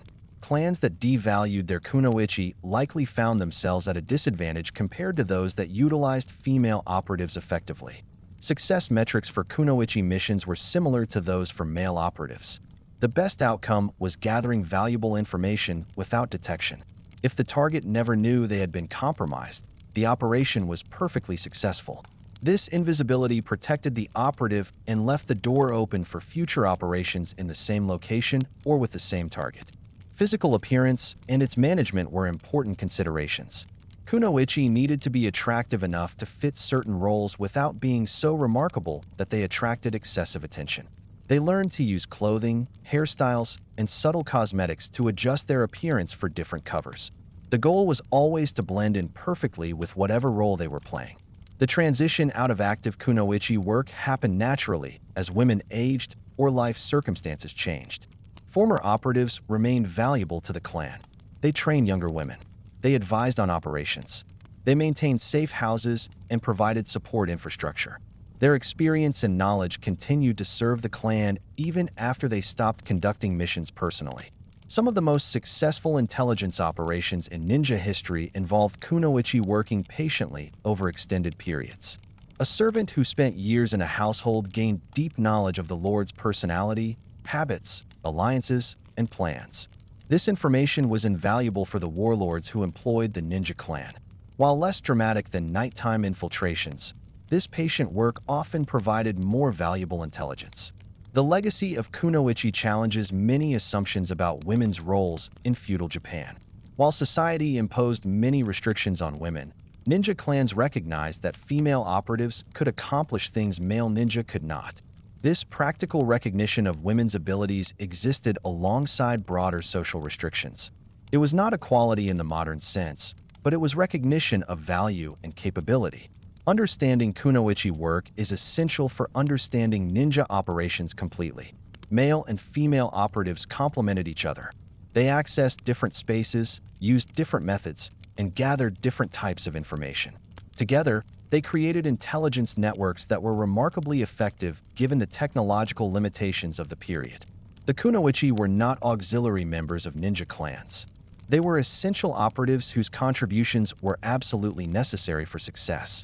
Clans that devalued their kunoichi likely found themselves at a disadvantage compared to those that utilized female operatives effectively. Success metrics for kunoichi missions were similar to those for male operatives. The best outcome was gathering valuable information without detection. If the target never knew they had been compromised, the operation was perfectly successful. This invisibility protected the operative and left the door open for future operations in the same location or with the same target. Physical appearance and its management were important considerations. Kunoichi needed to be attractive enough to fit certain roles without being so remarkable that they attracted excessive attention. They learned to use clothing, hairstyles, and subtle cosmetics to adjust their appearance for different covers. The goal was always to blend in perfectly with whatever role they were playing. The transition out of active kunoichi work happened naturally as women aged or life circumstances changed. Former operatives remained valuable to the clan. They trained younger women. They advised on operations. They maintained safe houses and provided support infrastructure. Their experience and knowledge continued to serve the clan even after they stopped conducting missions personally. Some of the most successful intelligence operations in ninja history involved kunoichi working patiently over extended periods. A servant who spent years in a household gained deep knowledge of the lord's personality, habits, alliances, and plans. This information was invaluable for the warlords who employed the ninja clan. While less dramatic than nighttime infiltrations, this patient work often provided more valuable intelligence. The legacy of kunoichi challenges many assumptions about women's roles in feudal Japan. While society imposed many restrictions on women, ninja clans recognized that female operatives could accomplish things male ninja could not. This practical recognition of women's abilities existed alongside broader social restrictions. It was not equality in the modern sense, but it was recognition of value and capability. Understanding kunoichi work is essential for understanding ninja operations completely. Male and female operatives complemented each other. They accessed different spaces, used different methods, and gathered different types of information. Together, they created intelligence networks that were remarkably effective given the technological limitations of the period. The kunoichi were not auxiliary members of ninja clans. They were essential operatives whose contributions were absolutely necessary for success.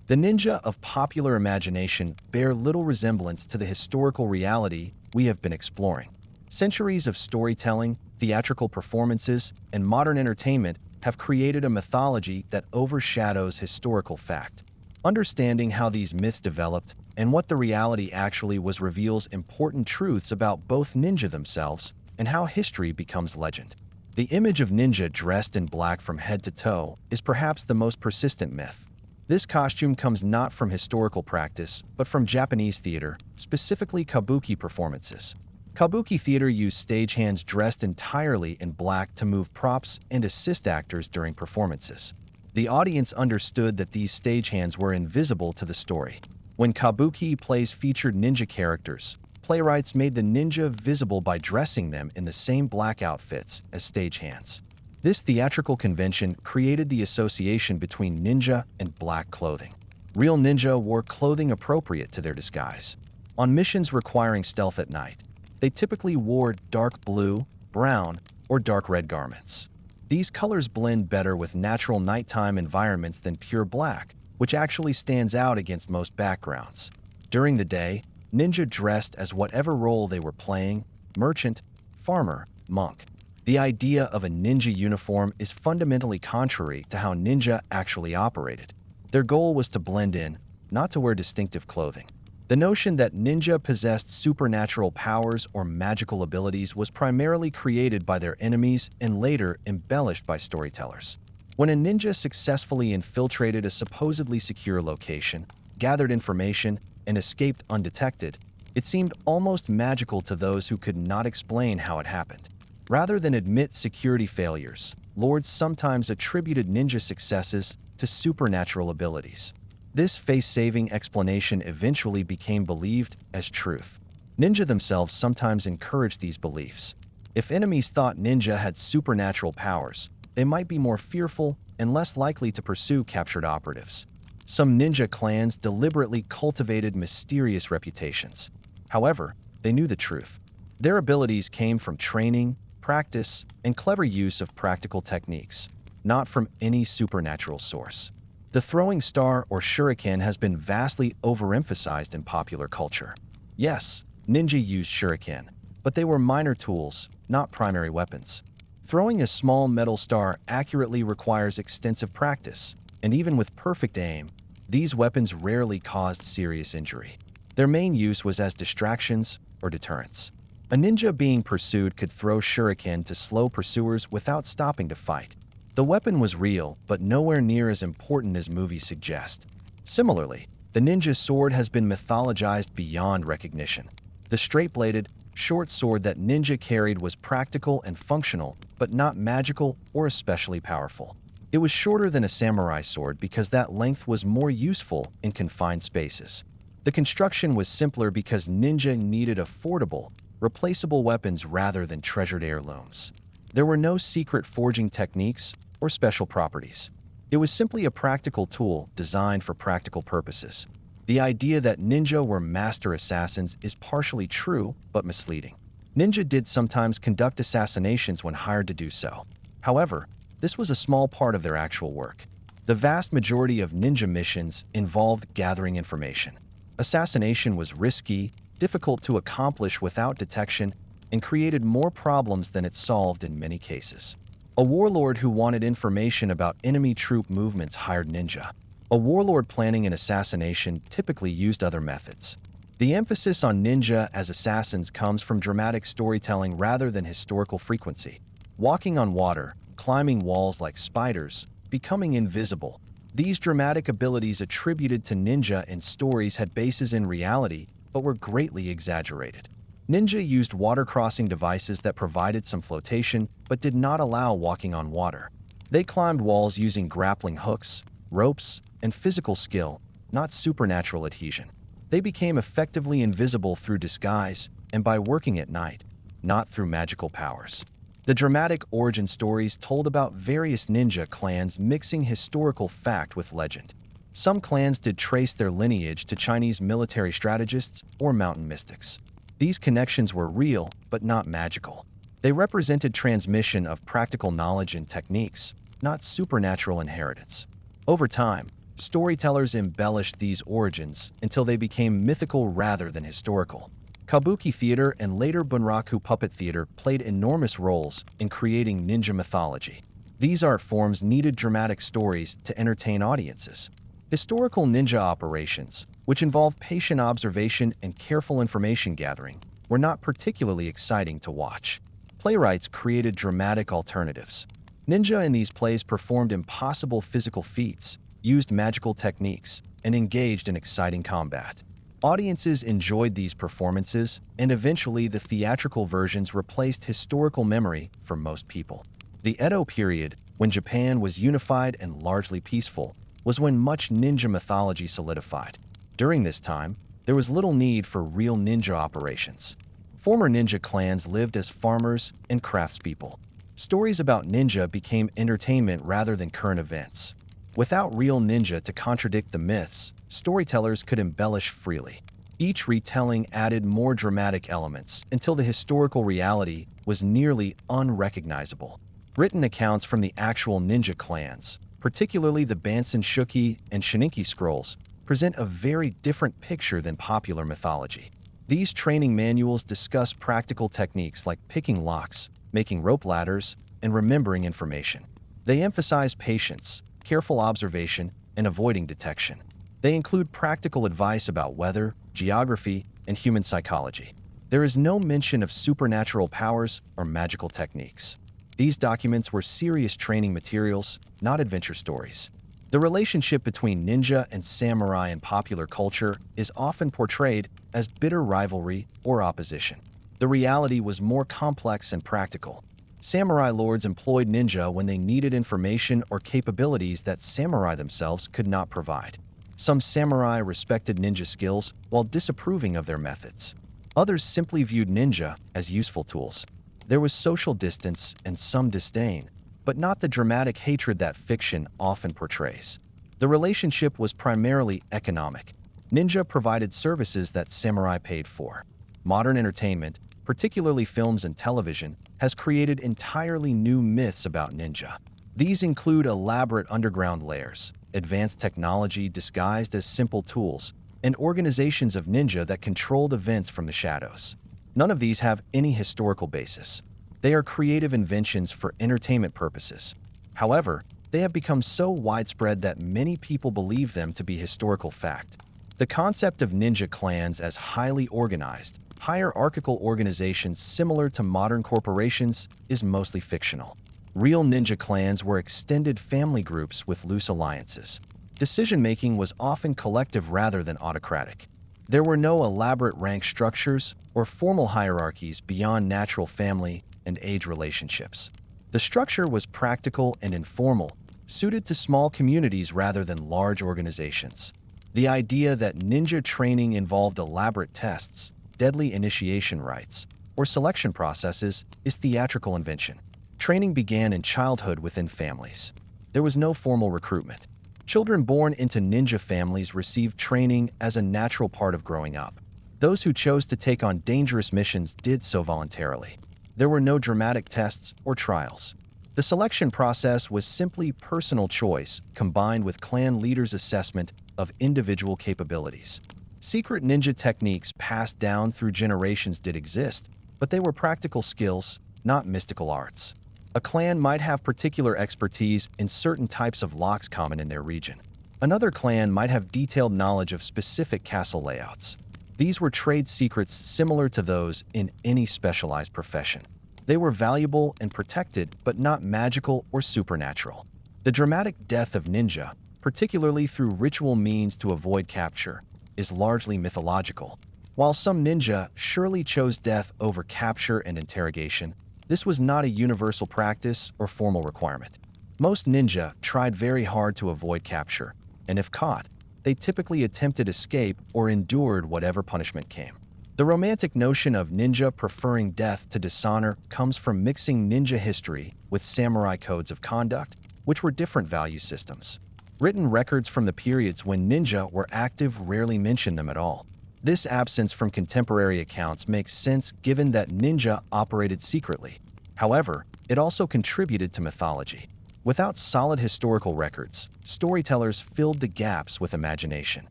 The ninja of popular imagination bear little resemblance to the historical reality we have been exploring. Centuries of storytelling, theatrical performances, and modern entertainment have created a mythology that overshadows historical fact. Understanding how these myths developed and what the reality actually was reveals important truths about both ninja themselves and how history becomes legend. The image of ninja dressed in black from head to toe is perhaps the most persistent myth. This costume comes not from historical practice, but from Japanese theater, specifically kabuki performances. Kabuki theater used stagehands dressed entirely in black to move props and assist actors during performances. The audience understood that these stagehands were invisible to the story. When kabuki plays featured ninja characters, playwrights made the ninja visible by dressing them in the same black outfits as stagehands. This theatrical convention created the association between ninja and black clothing. Real ninja wore clothing appropriate to their disguise. On missions requiring stealth at night, they typically wore dark blue, brown, or dark red garments. These colors blend better with natural nighttime environments than pure black, which actually stands out against most backgrounds. During the day, ninja dressed as whatever role they were playing: merchant, farmer, monk. The idea of a ninja uniform is fundamentally contrary to how ninja actually operated. Their goal was to blend in, not to wear distinctive clothing. The notion that ninja possessed supernatural powers or magical abilities was primarily created by their enemies and later embellished by storytellers. When a ninja successfully infiltrated a supposedly secure location, gathered information, and escaped undetected, it seemed almost magical to those who could not explain how it happened. Rather than admit security failures, lords sometimes attributed ninja successes to supernatural abilities. This face-saving explanation eventually became believed as truth. Ninja themselves sometimes encouraged these beliefs. If enemies thought ninja had supernatural powers, they might be more fearful and less likely to pursue captured operatives. Some ninja clans deliberately cultivated mysterious reputations. However, they knew the truth. Their abilities came from training, practice, and clever use of practical techniques, not from any supernatural source. The throwing star or shuriken has been vastly overemphasized in popular culture. Yes, ninja used shuriken, but they were minor tools, not primary weapons. Throwing a small metal star accurately requires extensive practice, and even with perfect aim, these weapons rarely caused serious injury. Their main use was as distractions or deterrents. A ninja being pursued could throw shuriken to slow pursuers without stopping to fight. The weapon was real, but nowhere near as important as movies suggest. Similarly, the ninja sword has been mythologized beyond recognition. The straight-bladed, short sword that ninja carried was practical and functional, but not magical or especially powerful. It was shorter than a samurai sword because that length was more useful in confined spaces. The construction was simpler because ninja needed affordable, replaceable weapons rather than treasured heirlooms. There were no secret forging techniques or special properties. It was simply a practical tool designed for practical purposes. The idea that ninja were master assassins is partially true, but misleading. Ninja did sometimes conduct assassinations when hired to do so. However, this was a small part of their actual work. The vast majority of ninja missions involved gathering information. Assassination was risky, difficult to accomplish without detection, and created more problems than it solved in many cases. A warlord who wanted information about enemy troop movements hired ninja. A warlord planning an assassination typically used other methods. The emphasis on ninja as assassins comes from dramatic storytelling rather than historical frequency. Walking on water, climbing walls like spiders, becoming invisible. These dramatic abilities attributed to ninja in stories had bases in reality, but were greatly exaggerated. Ninja used water-crossing devices that provided some flotation, but did not allow walking on water. They climbed walls using grappling hooks, ropes, and physical skill, not supernatural adhesion. They became effectively invisible through disguise and by working at night, not through magical powers. The dramatic origin stories told about various ninja clans mixing historical fact with legend. Some clans did trace their lineage to Chinese military strategists or mountain mystics. These connections were real, but not magical. They represented transmission of practical knowledge and techniques, not supernatural inheritance. Over time, storytellers embellished these origins until they became mythical rather than historical. Kabuki theater and later Bunraku puppet theater played enormous roles in creating ninja mythology. These art forms needed dramatic stories to entertain audiences. Historical ninja operations, which involved patient observation and careful information gathering, were not particularly exciting to watch. Playwrights created dramatic alternatives. Ninja in these plays performed impossible physical feats, used magical techniques, and engaged in exciting combat. Audiences enjoyed these performances, and eventually the theatrical versions replaced historical memory for most people. The Edo period, when Japan was unified and largely peaceful, was when much ninja mythology solidified. During this time, there was little need for real ninja operations. Former ninja clans lived as farmers and craftspeople. Stories about ninja became entertainment rather than current events. Without real ninja to contradict the myths, storytellers could embellish freely. Each retelling added more dramatic elements until the historical reality was nearly unrecognizable. Written accounts from the actual ninja clans, particularly the Bansen Shuki and Shininki scrolls, present a very different picture than popular mythology. These training manuals discuss practical techniques like picking locks, making rope ladders, and remembering information. They emphasize patience, careful observation, and avoiding detection. They include practical advice about weather, geography, and human psychology. There is no mention of supernatural powers or magical techniques. These documents were serious training materials, not adventure stories. The relationship between ninja and samurai in popular culture is often portrayed as bitter rivalry or opposition. The reality was more complex and practical. Samurai lords employed ninja when they needed information or capabilities that samurai themselves could not provide. Some samurai respected ninja skills while disapproving of their methods. Others simply viewed ninja as useful tools. There was social distance and some disdain, but not the dramatic hatred that fiction often portrays. The relationship was primarily economic. Ninja provided services that samurai paid for. Modern entertainment, particularly films and television, has created entirely new myths about ninja. These include elaborate underground layers, advanced technology disguised as simple tools, and organizations of ninja that controlled events from the shadows. None of these have any historical basis. They are creative inventions for entertainment purposes. However, they have become so widespread that many people believe them to be historical fact. The concept of ninja clans as highly organized, hierarchical organizations similar to modern corporations is mostly fictional. Real ninja clans were extended family groups with loose alliances. Decision-making was often collective rather than autocratic. There were no elaborate rank structures or formal hierarchies beyond natural family and age relationships. The structure was practical and informal, suited to small communities rather than large organizations. The idea that ninja training involved elaborate tests, deadly initiation rites, or selection processes is theatrical invention. Training began in childhood within families. There was no formal recruitment. Children born into ninja families received training as a natural part of growing up. Those who chose to take on dangerous missions did so voluntarily. There were no dramatic tests or trials. The selection process was simply personal choice combined with clan leaders' assessment of individual capabilities. Secret ninja techniques passed down through generations did exist, but they were practical skills, not mystical arts. A clan might have particular expertise in certain types of locks common in their region. Another clan might have detailed knowledge of specific castle layouts. These were trade secrets similar to those in any specialized profession. They were valuable and protected, but not magical or supernatural. The dramatic death of ninja, particularly through ritual means to avoid capture, is largely mythological. While some ninja surely chose death over capture and interrogation, this was not a universal practice or formal requirement. Most ninja tried very hard to avoid capture, and if caught, they typically attempted escape or endured whatever punishment came. The romantic notion of ninja preferring death to dishonor comes from mixing ninja history with samurai codes of conduct, which were different value systems. Written records from the periods when ninja were active rarely mention them at all. This absence from contemporary accounts makes sense given that ninja operated secretly. However, it also contributed to mythology. Without solid historical records, storytellers filled the gaps with imagination.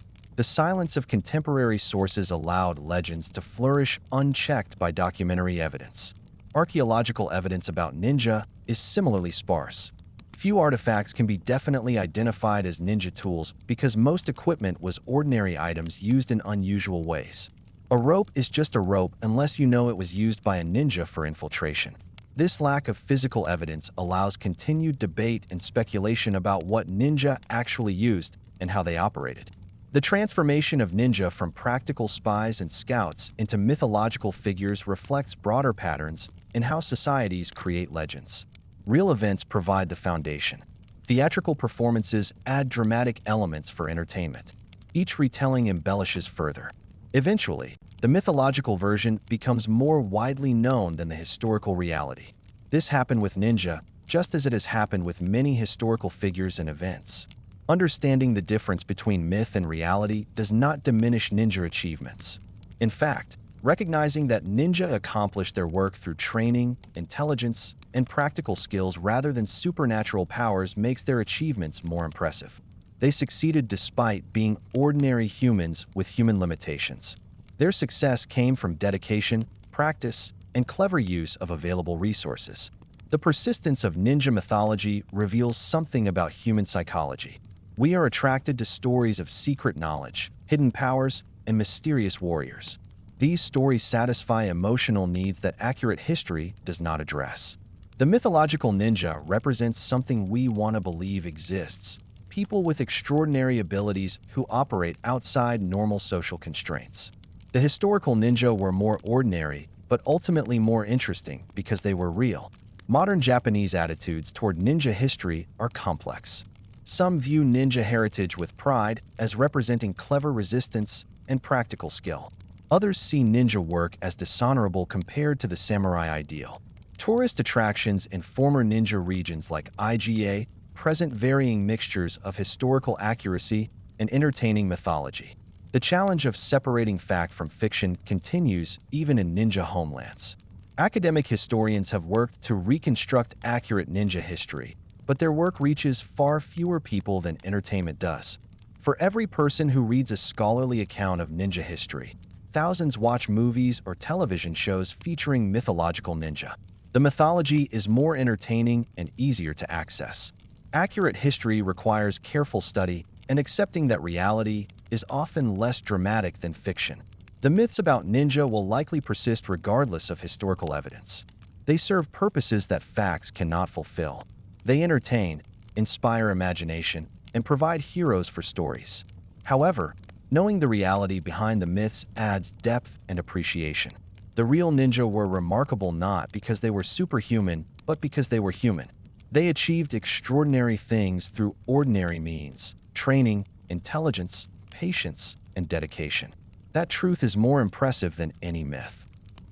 The silence of contemporary sources allowed legends to flourish unchecked by documentary evidence. Archaeological evidence about ninja is similarly sparse. Few artifacts can be definitely identified as ninja tools because most equipment was ordinary items used in unusual ways. A rope is just a rope unless you know it was used by a ninja for infiltration. This lack of physical evidence allows continued debate and speculation about what ninja actually used and how they operated. The transformation of ninja from practical spies and scouts into mythological figures reflects broader patterns in how societies create legends. Real events provide the foundation. Theatrical performances add dramatic elements for entertainment. Each retelling embellishes further. Eventually, the mythological version becomes more widely known than the historical reality. This happened with ninja, just as it has happened with many historical figures and events. Understanding the difference between myth and reality does not diminish ninja achievements. In fact, recognizing that ninja accomplished their work through training, intelligence, and practical skills rather than supernatural powers makes their achievements more impressive. They succeeded despite being ordinary humans with human limitations. Their success came from dedication, practice, and clever use of available resources. The persistence of ninja mythology reveals something about human psychology. We are attracted to stories of secret knowledge, hidden powers, and mysterious warriors. These stories satisfy emotional needs that accurate history does not address. The mythological ninja represents something we want to believe exists. People with extraordinary abilities who operate outside normal social constraints. The historical ninja were more ordinary, but ultimately more interesting because they were real. Modern Japanese attitudes toward ninja history are complex. Some view ninja heritage with pride as representing clever resistance and practical skill. Others see ninja work as dishonorable compared to the samurai ideal. Tourist attractions in former ninja regions like IGA present varying mixtures of historical accuracy and entertaining mythology. The challenge of separating fact from fiction continues even in ninja homelands. Academic historians have worked to reconstruct accurate ninja history, but their work reaches far fewer people than entertainment does. For every person who reads a scholarly account of ninja history, thousands watch movies or television shows featuring mythological ninja. The mythology is more entertaining and easier to access. Accurate history requires careful study and accepting that reality is often less dramatic than fiction. The myths about ninja will likely persist regardless of historical evidence. They serve purposes that facts cannot fulfill. They entertain, inspire imagination, and provide heroes for stories. However, knowing the reality behind the myths adds depth and appreciation. The real ninja were remarkable not because they were superhuman, but because they were human. They achieved extraordinary things through ordinary means: training, intelligence, patience, and dedication. That truth is more impressive than any myth.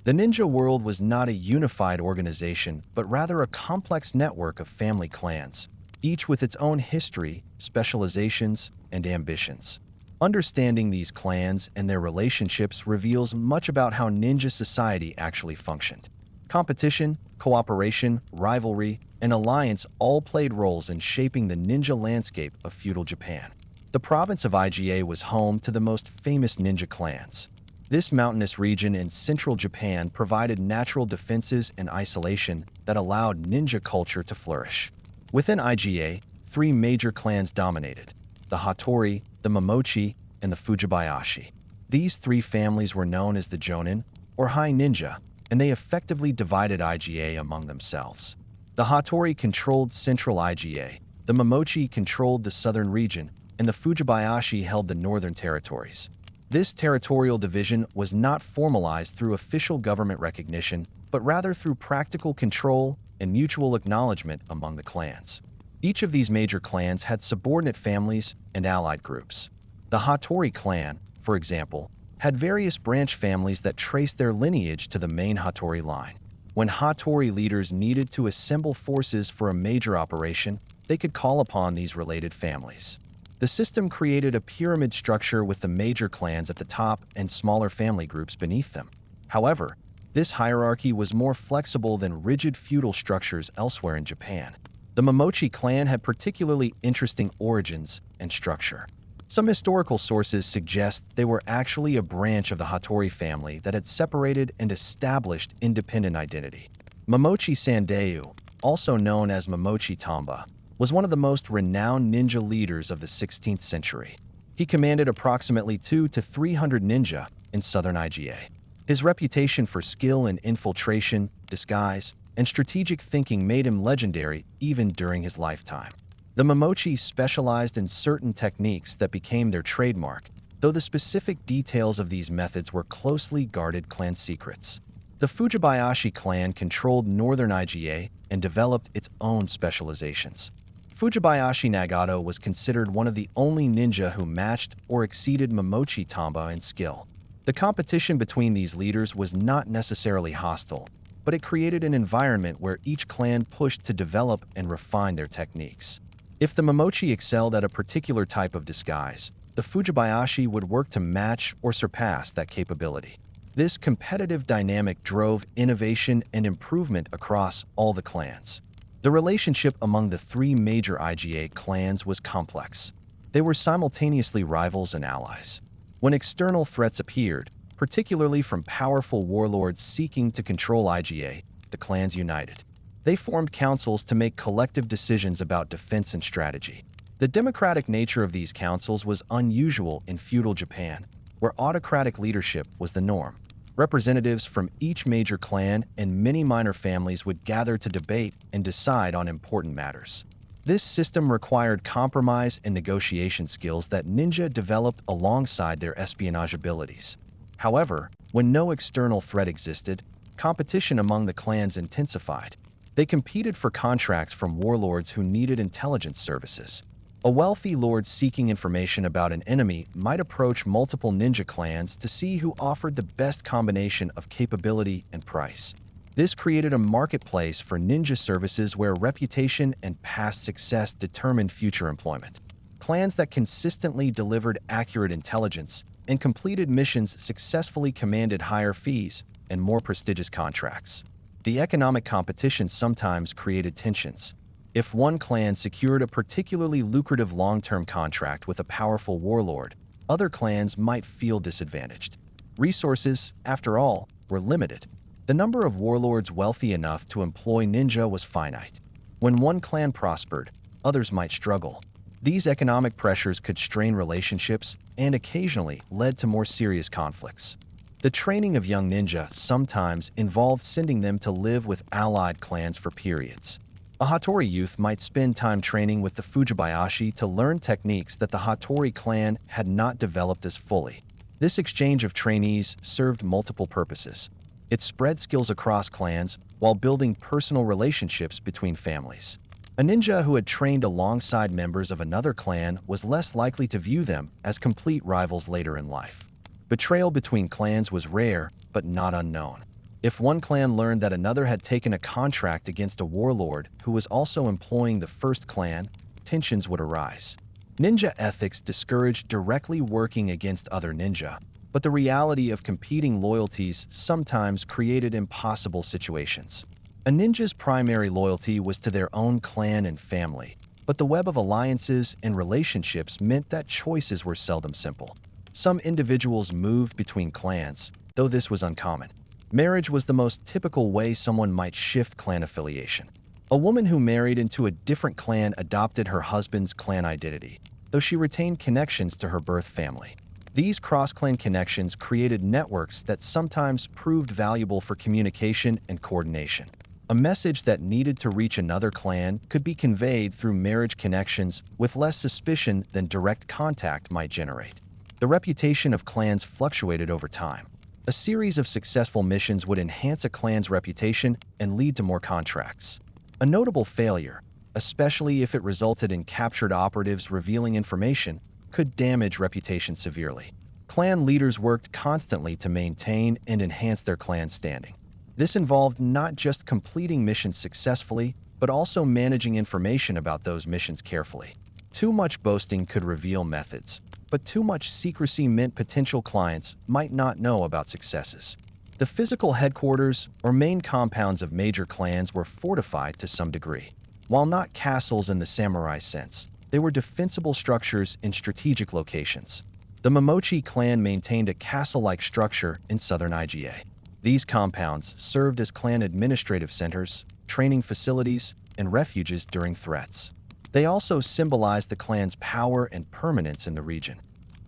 The ninja world was not a unified organization, but rather a complex network of family clans, each with its own history, specializations, and ambitions. Understanding these clans and their relationships reveals much about how ninja society actually functioned. Competition, cooperation, rivalry, and alliance all played roles in shaping the ninja landscape of feudal Japan. The province of Iga was home to the most famous ninja clans. This mountainous region in central Japan provided natural defenses and isolation that allowed ninja culture to flourish. Within Iga, three major clans dominated: the Hattori, the Momochi, and the Fujibayashi. These three families were known as the Jonin, or High Ninja, and they effectively divided Iga among themselves. The Hattori controlled central Iga, the Momochi controlled the southern region, and the Fujibayashi held the northern territories. This territorial division was not formalized through official government recognition, but rather through practical control and mutual acknowledgement among the clans. Each of these major clans had subordinate families and allied groups. The Hattori clan, for example, had various branch families that traced their lineage to the main Hattori line. When Hattori leaders needed to assemble forces for a major operation, they could call upon these related families. The system created a pyramid structure with the major clans at the top and smaller family groups beneath them. However, this hierarchy was more flexible than rigid feudal structures elsewhere in Japan. The Momochi clan had particularly interesting origins and structure. Some historical sources suggest they were actually a branch of the Hattori family that had separated and established independent identity. Momochi Sandeu, also known as Momochi Tamba, was one of the most renowned ninja leaders of the 16th century. He commanded approximately 200 to 300 ninja in southern Iga. His reputation for skill in infiltration, disguise, and strategic thinking made him legendary even during his lifetime. The Momochi specialized in certain techniques that became their trademark, though the specific details of these methods were closely guarded clan secrets. The Fujibayashi clan controlled northern Iga and developed its own specializations. Fujibayashi Nagato was considered one of the only ninja who matched or exceeded Momochi Tamba in skill. The competition between these leaders was not necessarily hostile, but it created an environment where each clan pushed to develop and refine their techniques. If the Momochi excelled at a particular type of disguise, the Fujibayashi would work to match or surpass that capability. This competitive dynamic drove innovation and improvement across all the clans. The relationship among the three major Iga clans was complex. They were simultaneously rivals and allies. When external threats appeared, particularly from powerful warlords seeking to control Iga, the clans united. They formed councils to make collective decisions about defense and strategy. The democratic nature of these councils was unusual in feudal Japan, where autocratic leadership was the norm. Representatives from each major clan and many minor families would gather to debate and decide on important matters. This system required compromise and negotiation skills that ninja developed alongside their espionage abilities. However, when no external threat existed, competition among the clans intensified. They competed for contracts from warlords who needed intelligence services. A wealthy lord seeking information about an enemy might approach multiple ninja clans to see who offered the best combination of capability and price. This created a marketplace for ninja services where reputation and past success determined future employment. Clans that consistently delivered accurate intelligence, and completed missions successfully commanded higher fees and more prestigious contracts. The economic competition sometimes created tensions. If one clan secured a particularly lucrative long-term contract with a powerful warlord, other clans might feel disadvantaged. Resources, after all, were limited. The number of warlords wealthy enough to employ ninja was finite. When one clan prospered, others might struggle. These economic pressures could strain relationships and occasionally led to more serious conflicts. The training of young ninja sometimes involved sending them to live with allied clans for periods. A Hattori youth might spend time training with the Fujibayashi to learn techniques that the Hattori clan had not developed as fully. This exchange of trainees served multiple purposes. It spread skills across clans while building personal relationships between families. A ninja who had trained alongside members of another clan was less likely to view them as complete rivals later in life. Betrayal between clans was rare, but not unknown. If one clan learned that another had taken a contract against a warlord who was also employing the first clan, tensions would arise. Ninja ethics discouraged directly working against other ninja, but the reality of competing loyalties sometimes created impossible situations. A ninja's primary loyalty was to their own clan and family, but the web of alliances and relationships meant that choices were seldom simple. Some individuals moved between clans, though this was uncommon. Marriage was the most typical way someone might shift clan affiliation. A woman who married into a different clan adopted her husband's clan identity, though she retained connections to her birth family. These cross-clan connections created networks that sometimes proved valuable for communication and coordination. A message that needed to reach another clan could be conveyed through marriage connections with less suspicion than direct contact might generate. The reputation of clans fluctuated over time. A series of successful missions would enhance a clan's reputation and lead to more contracts. A notable failure, especially if it resulted in captured operatives revealing information, could damage reputation severely. Clan leaders worked constantly to maintain and enhance their clan's standing. This involved not just completing missions successfully, but also managing information about those missions carefully. Too much boasting could reveal methods, but too much secrecy meant potential clients might not know about successes. The physical headquarters or main compounds of major clans were fortified to some degree. While not castles in the samurai sense, they were defensible structures in strategic locations. The Momochi clan maintained a castle-like structure in southern Iga. These compounds served as clan administrative centers, training facilities, and refuges during threats. They also symbolized the clan's power and permanence in the region.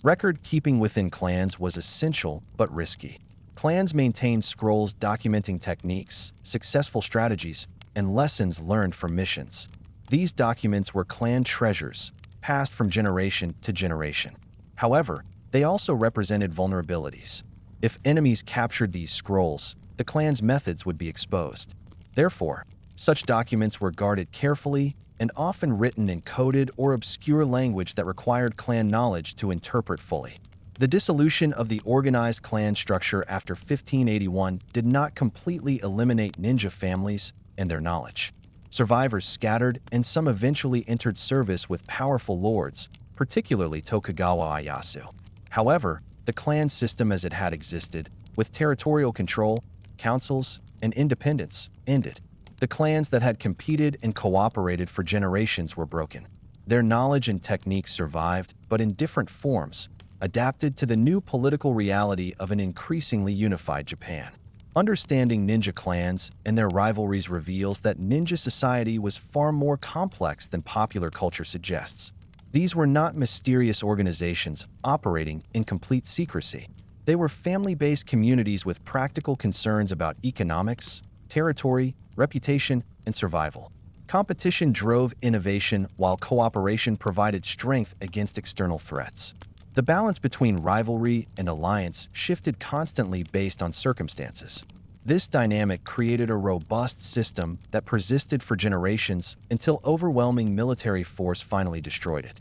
Record-keeping within clans was essential but risky. Clans maintained scrolls documenting techniques, successful strategies, and lessons learned from missions. These documents were clan treasures, passed from generation to generation. However, they also represented vulnerabilities. If enemies captured these scrolls, the clan's methods would be exposed. Therefore, such documents were guarded carefully and often written in coded or obscure language that required clan knowledge to interpret fully. The dissolution of the organized clan structure after 1581 did not completely eliminate ninja families and their knowledge. Survivors scattered, and some eventually entered service with powerful lords, particularly Tokugawa Ieyasu. However, the clan system as it had existed, with territorial control, councils, and independence, ended. The clans that had competed and cooperated for generations were broken. Their knowledge and techniques survived, but in different forms, adapted to the new political reality of an increasingly unified Japan. Understanding ninja clans and their rivalries reveals that ninja society was far more complex than popular culture suggests. These were not mysterious organizations operating in complete secrecy. They were family-based communities with practical concerns about economics, territory, reputation, and survival. Competition drove innovation while cooperation provided strength against external threats. The balance between rivalry and alliance shifted constantly based on circumstances. This dynamic created a robust system that persisted for generations until overwhelming military force finally destroyed it.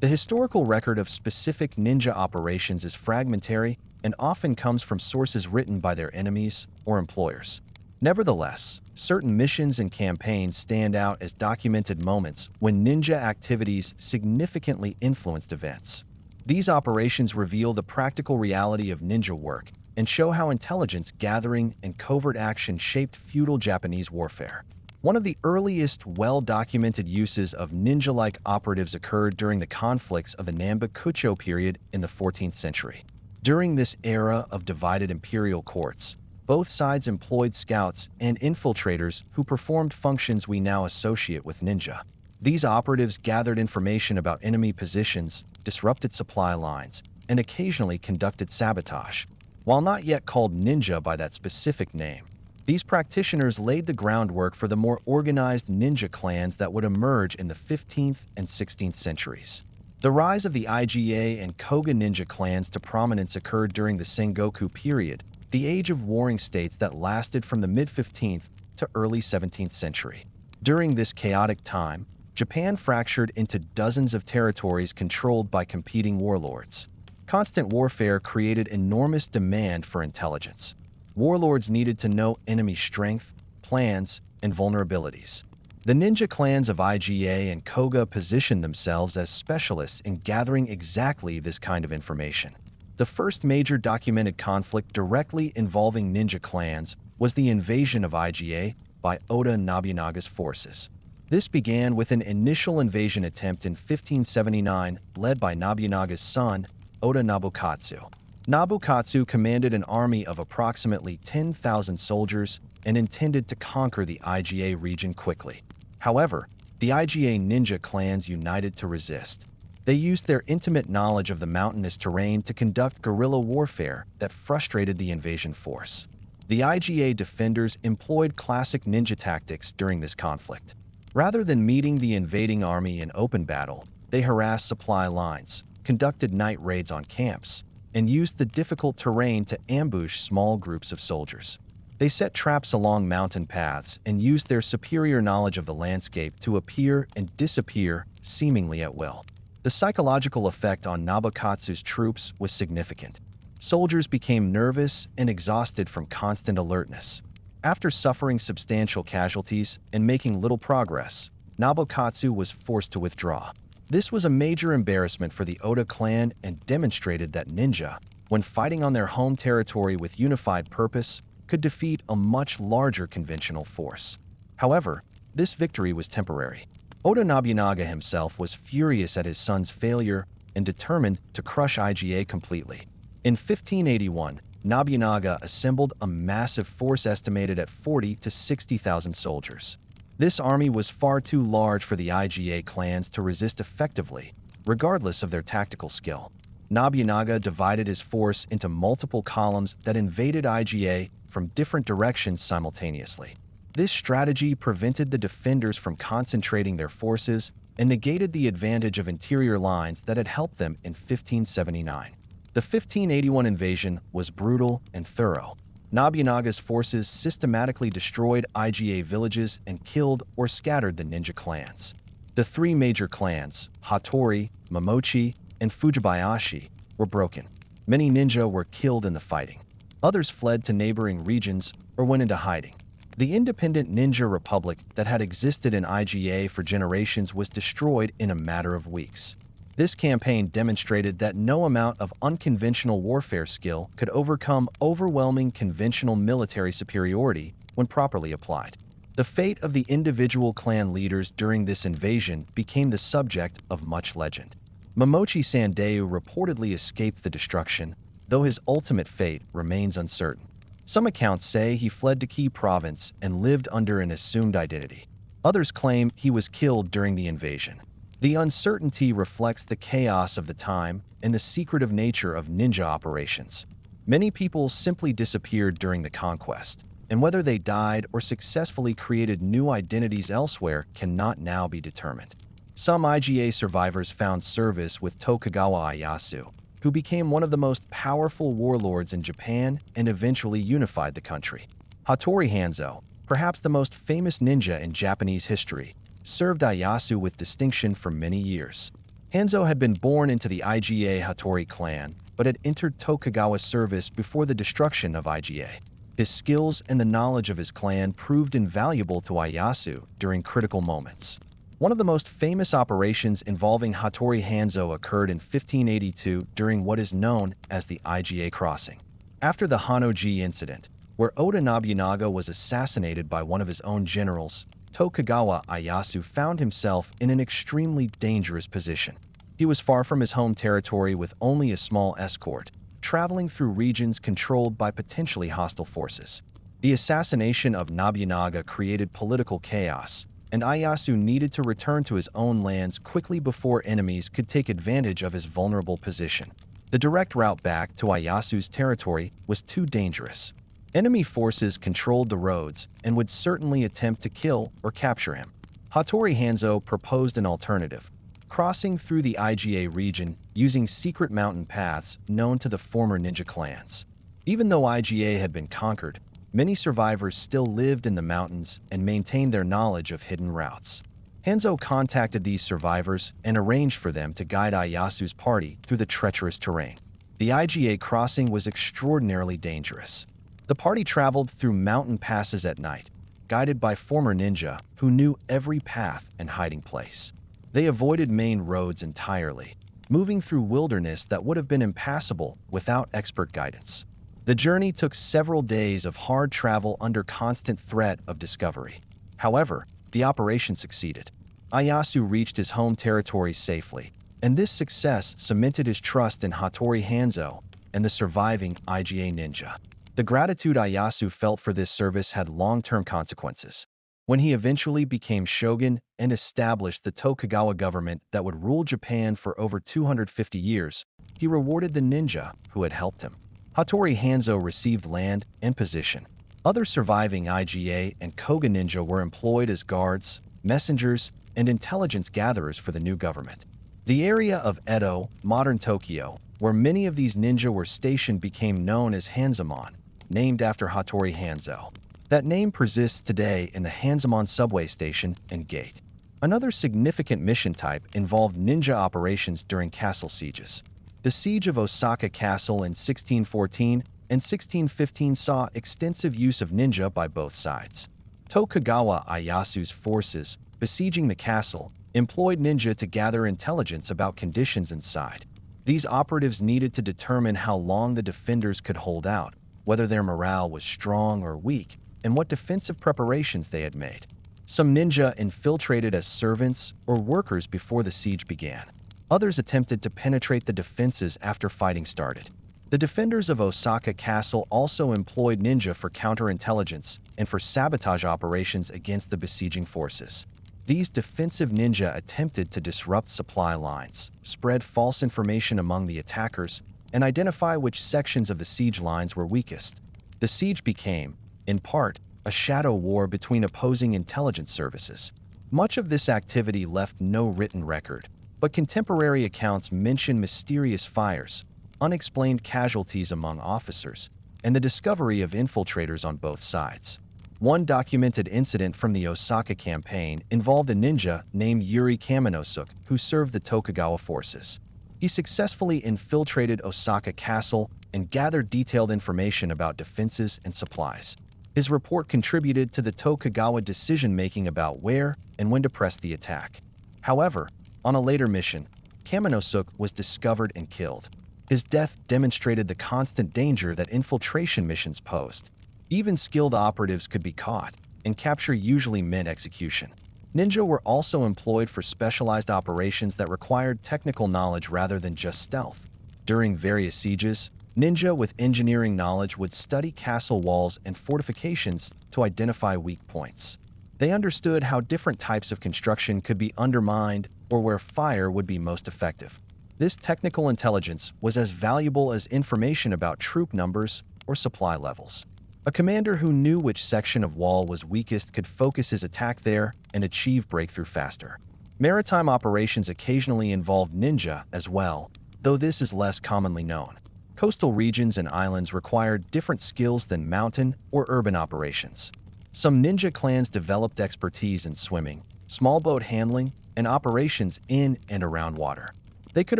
The historical record of specific ninja operations is fragmentary and often comes from sources written by their enemies or employers. Nevertheless, certain missions and campaigns stand out as documented moments when ninja activities significantly influenced events. These operations reveal the practical reality of ninja work and show how intelligence gathering and covert action shaped feudal Japanese warfare. One of the earliest well-documented uses of ninja-like operatives occurred during the conflicts of the Namba-Kucho period in the 14th century. During this era of divided imperial courts, both sides employed scouts and infiltrators who performed functions we now associate with ninja. These operatives gathered information about enemy positions, disrupted supply lines, and occasionally conducted sabotage. While not yet called ninja by that specific name, these practitioners laid the groundwork for the more organized ninja clans that would emerge in the 15th and 16th centuries. The rise of the IGA and Koga ninja clans to prominence occurred during the Sengoku period, the age of warring states that lasted from the mid-15th to early 17th century. During this chaotic time, Japan fractured into dozens of territories controlled by competing warlords. Constant warfare created enormous demand for intelligence. Warlords needed to know enemy strength, plans, and vulnerabilities. The ninja clans of IGA and Koga positioned themselves as specialists in gathering exactly this kind of information. The first major documented conflict directly involving ninja clans was the invasion of IGA by Oda Nobunaga's forces. This began with an initial invasion attempt in 1579 led by Nobunaga's son, Oda Nobukatsu. Nobukatsu commanded an army of approximately 10,000 soldiers and intended to conquer the IGA region quickly. However, the IGA ninja clans united to resist. They used their intimate knowledge of the mountainous terrain to conduct guerrilla warfare that frustrated the invasion force. The IGA defenders employed classic ninja tactics during this conflict. Rather than meeting the invading army in open battle, they harassed supply lines, conducted night raids on camps, and used the difficult terrain to ambush small groups of soldiers. They set traps along mountain paths and used their superior knowledge of the landscape to appear and disappear seemingly at will. The psychological effect on Nobukatsu's troops was significant. Soldiers became nervous and exhausted from constant alertness. After suffering substantial casualties and making little progress, Nobukatsu was forced to withdraw. This was a major embarrassment for the Oda clan and demonstrated that ninja, when fighting on their home territory with unified purpose, could defeat a much larger conventional force. However, this victory was temporary. Oda Nobunaga himself was furious at his son's failure and determined to crush IGA completely. In 1581, Nobunaga assembled a massive force estimated at 40,000 to 60,000 soldiers. This army was far too large for the IGA clans to resist effectively, regardless of their tactical skill. Nobunaga divided his force into multiple columns that invaded IGA from different directions simultaneously. This strategy prevented the defenders from concentrating their forces and negated the advantage of interior lines that had helped them in 1579. The 1581 invasion was brutal and thorough. Nobunaga's forces systematically destroyed IGA villages and killed or scattered the ninja clans. The three major clans, Hattori, Momochi, and Fujibayashi, were broken. Many ninja were killed in the fighting. Others fled to neighboring regions or went into hiding. The independent ninja republic that had existed in IGA for generations was destroyed in a matter of weeks. This campaign demonstrated that no amount of unconventional warfare skill could overcome overwhelming conventional military superiority when properly applied. The fate of the individual clan leaders during this invasion became the subject of much legend. Momochi Sandeu reportedly escaped the destruction, though his ultimate fate remains uncertain. Some accounts say he fled to Kii province and lived under an assumed identity. Others claim he was killed during the invasion. The uncertainty reflects the chaos of the time and the secretive nature of ninja operations. Many people simply disappeared during the conquest, and whether they died or successfully created new identities elsewhere cannot now be determined. Some IGA survivors found service with Tokugawa Ieyasu, who became one of the most powerful warlords in Japan and eventually unified the country. Hattori Hanzo, perhaps the most famous ninja in Japanese history, served Ieyasu with distinction for many years. Hanzo had been born into the IGA Hattori clan, but had entered Tokugawa's service before the destruction of IGA. His skills and the knowledge of his clan proved invaluable to Ieyasu during critical moments. One of the most famous operations involving Hattori Hanzo occurred in 1582 during what is known as the Iga Crossing. After the Hanoji incident, where Oda Nobunaga was assassinated by one of his own generals, Tokugawa Ieyasu found himself in an extremely dangerous position. He was far from his home territory with only a small escort, traveling through regions controlled by potentially hostile forces. The assassination of Nobunaga created political chaos, and Ieyasu needed to return to his own lands quickly before enemies could take advantage of his vulnerable position. The direct route back to Ieyasu's territory was too dangerous. Enemy forces controlled the roads and would certainly attempt to kill or capture him. Hattori Hanzo proposed an alternative, crossing through the Iga region using secret mountain paths known to the former ninja clans. Even though Iga had been conquered, many survivors still lived in the mountains and maintained their knowledge of hidden routes. Hanzo contacted these survivors and arranged for them to guide Ieyasu's party through the treacherous terrain. The Iga crossing was extraordinarily dangerous. The party traveled through mountain passes at night, guided by former ninja who knew every path and hiding place. They avoided main roads entirely, moving through wilderness that would have been impassable without expert guidance. The journey took several days of hard travel under constant threat of discovery. However, the operation succeeded. Ieyasu reached his home territory safely, and this success cemented his trust in Hattori Hanzo and the surviving Iga ninja. The gratitude Ieyasu felt for this service had long-term consequences. When he eventually became shogun and established the Tokugawa government that would rule Japan for over 250 years, he rewarded the ninja who had helped him. Hattori Hanzo received land and position. Other surviving Iga and Koga ninja were employed as guards, messengers, and intelligence gatherers for the new government. The area of Edo, modern Tokyo, where many of these ninja were stationed became known as Hanzomon, named after Hattori Hanzo. That name persists today in the Hanzomon subway station and gate. Another significant mission type involved ninja operations during castle sieges. The siege of Osaka Castle in 1614 and 1615 saw extensive use of ninja by both sides. Tokugawa Ieyasu's forces, besieging the castle, employed ninja to gather intelligence about conditions inside. These operatives needed to determine how long the defenders could hold out, whether their morale was strong or weak, and what defensive preparations they had made. Some ninja infiltrated as servants or workers before the siege began. Others attempted to penetrate the defenses after fighting started. The defenders of Osaka Castle also employed ninja for counterintelligence and for sabotage operations against the besieging forces. These defensive ninja attempted to disrupt supply lines, spread false information among the attackers, and identify which sections of the siege lines were weakest. The siege became, in part, a shadow war between opposing intelligence services. Much of this activity left no written record, but contemporary accounts mention mysterious fires, unexplained casualties among officers, and the discovery of infiltrators on both sides. One documented incident from the Osaka campaign involved a ninja named Yuri Kaminosuk who served the Tokugawa forces. He successfully infiltrated Osaka Castle and gathered detailed information about defenses and supplies. His report contributed to the Tokugawa decision-making about where and when to press the attack. However, on a later mission, Kaminosuk was discovered and killed. His death demonstrated the constant danger that infiltration missions posed. Even skilled operatives could be caught, and capture usually meant execution. Ninja were also employed for specialized operations that required technical knowledge rather than just stealth. During various sieges, ninja with engineering knowledge would study castle walls and fortifications to identify weak points. They understood how different types of construction could be undermined or where fire would be most effective. This technical intelligence was as valuable as information about troop numbers or supply levels. A commander who knew which section of wall was weakest could focus his attack there and achieve breakthrough faster. Maritime operations occasionally involved ninja as well, though this is less commonly known. Coastal regions and islands required different skills than mountain or urban operations. Some ninja clans developed expertise in swimming, small boat handling, and operations in and around water. They could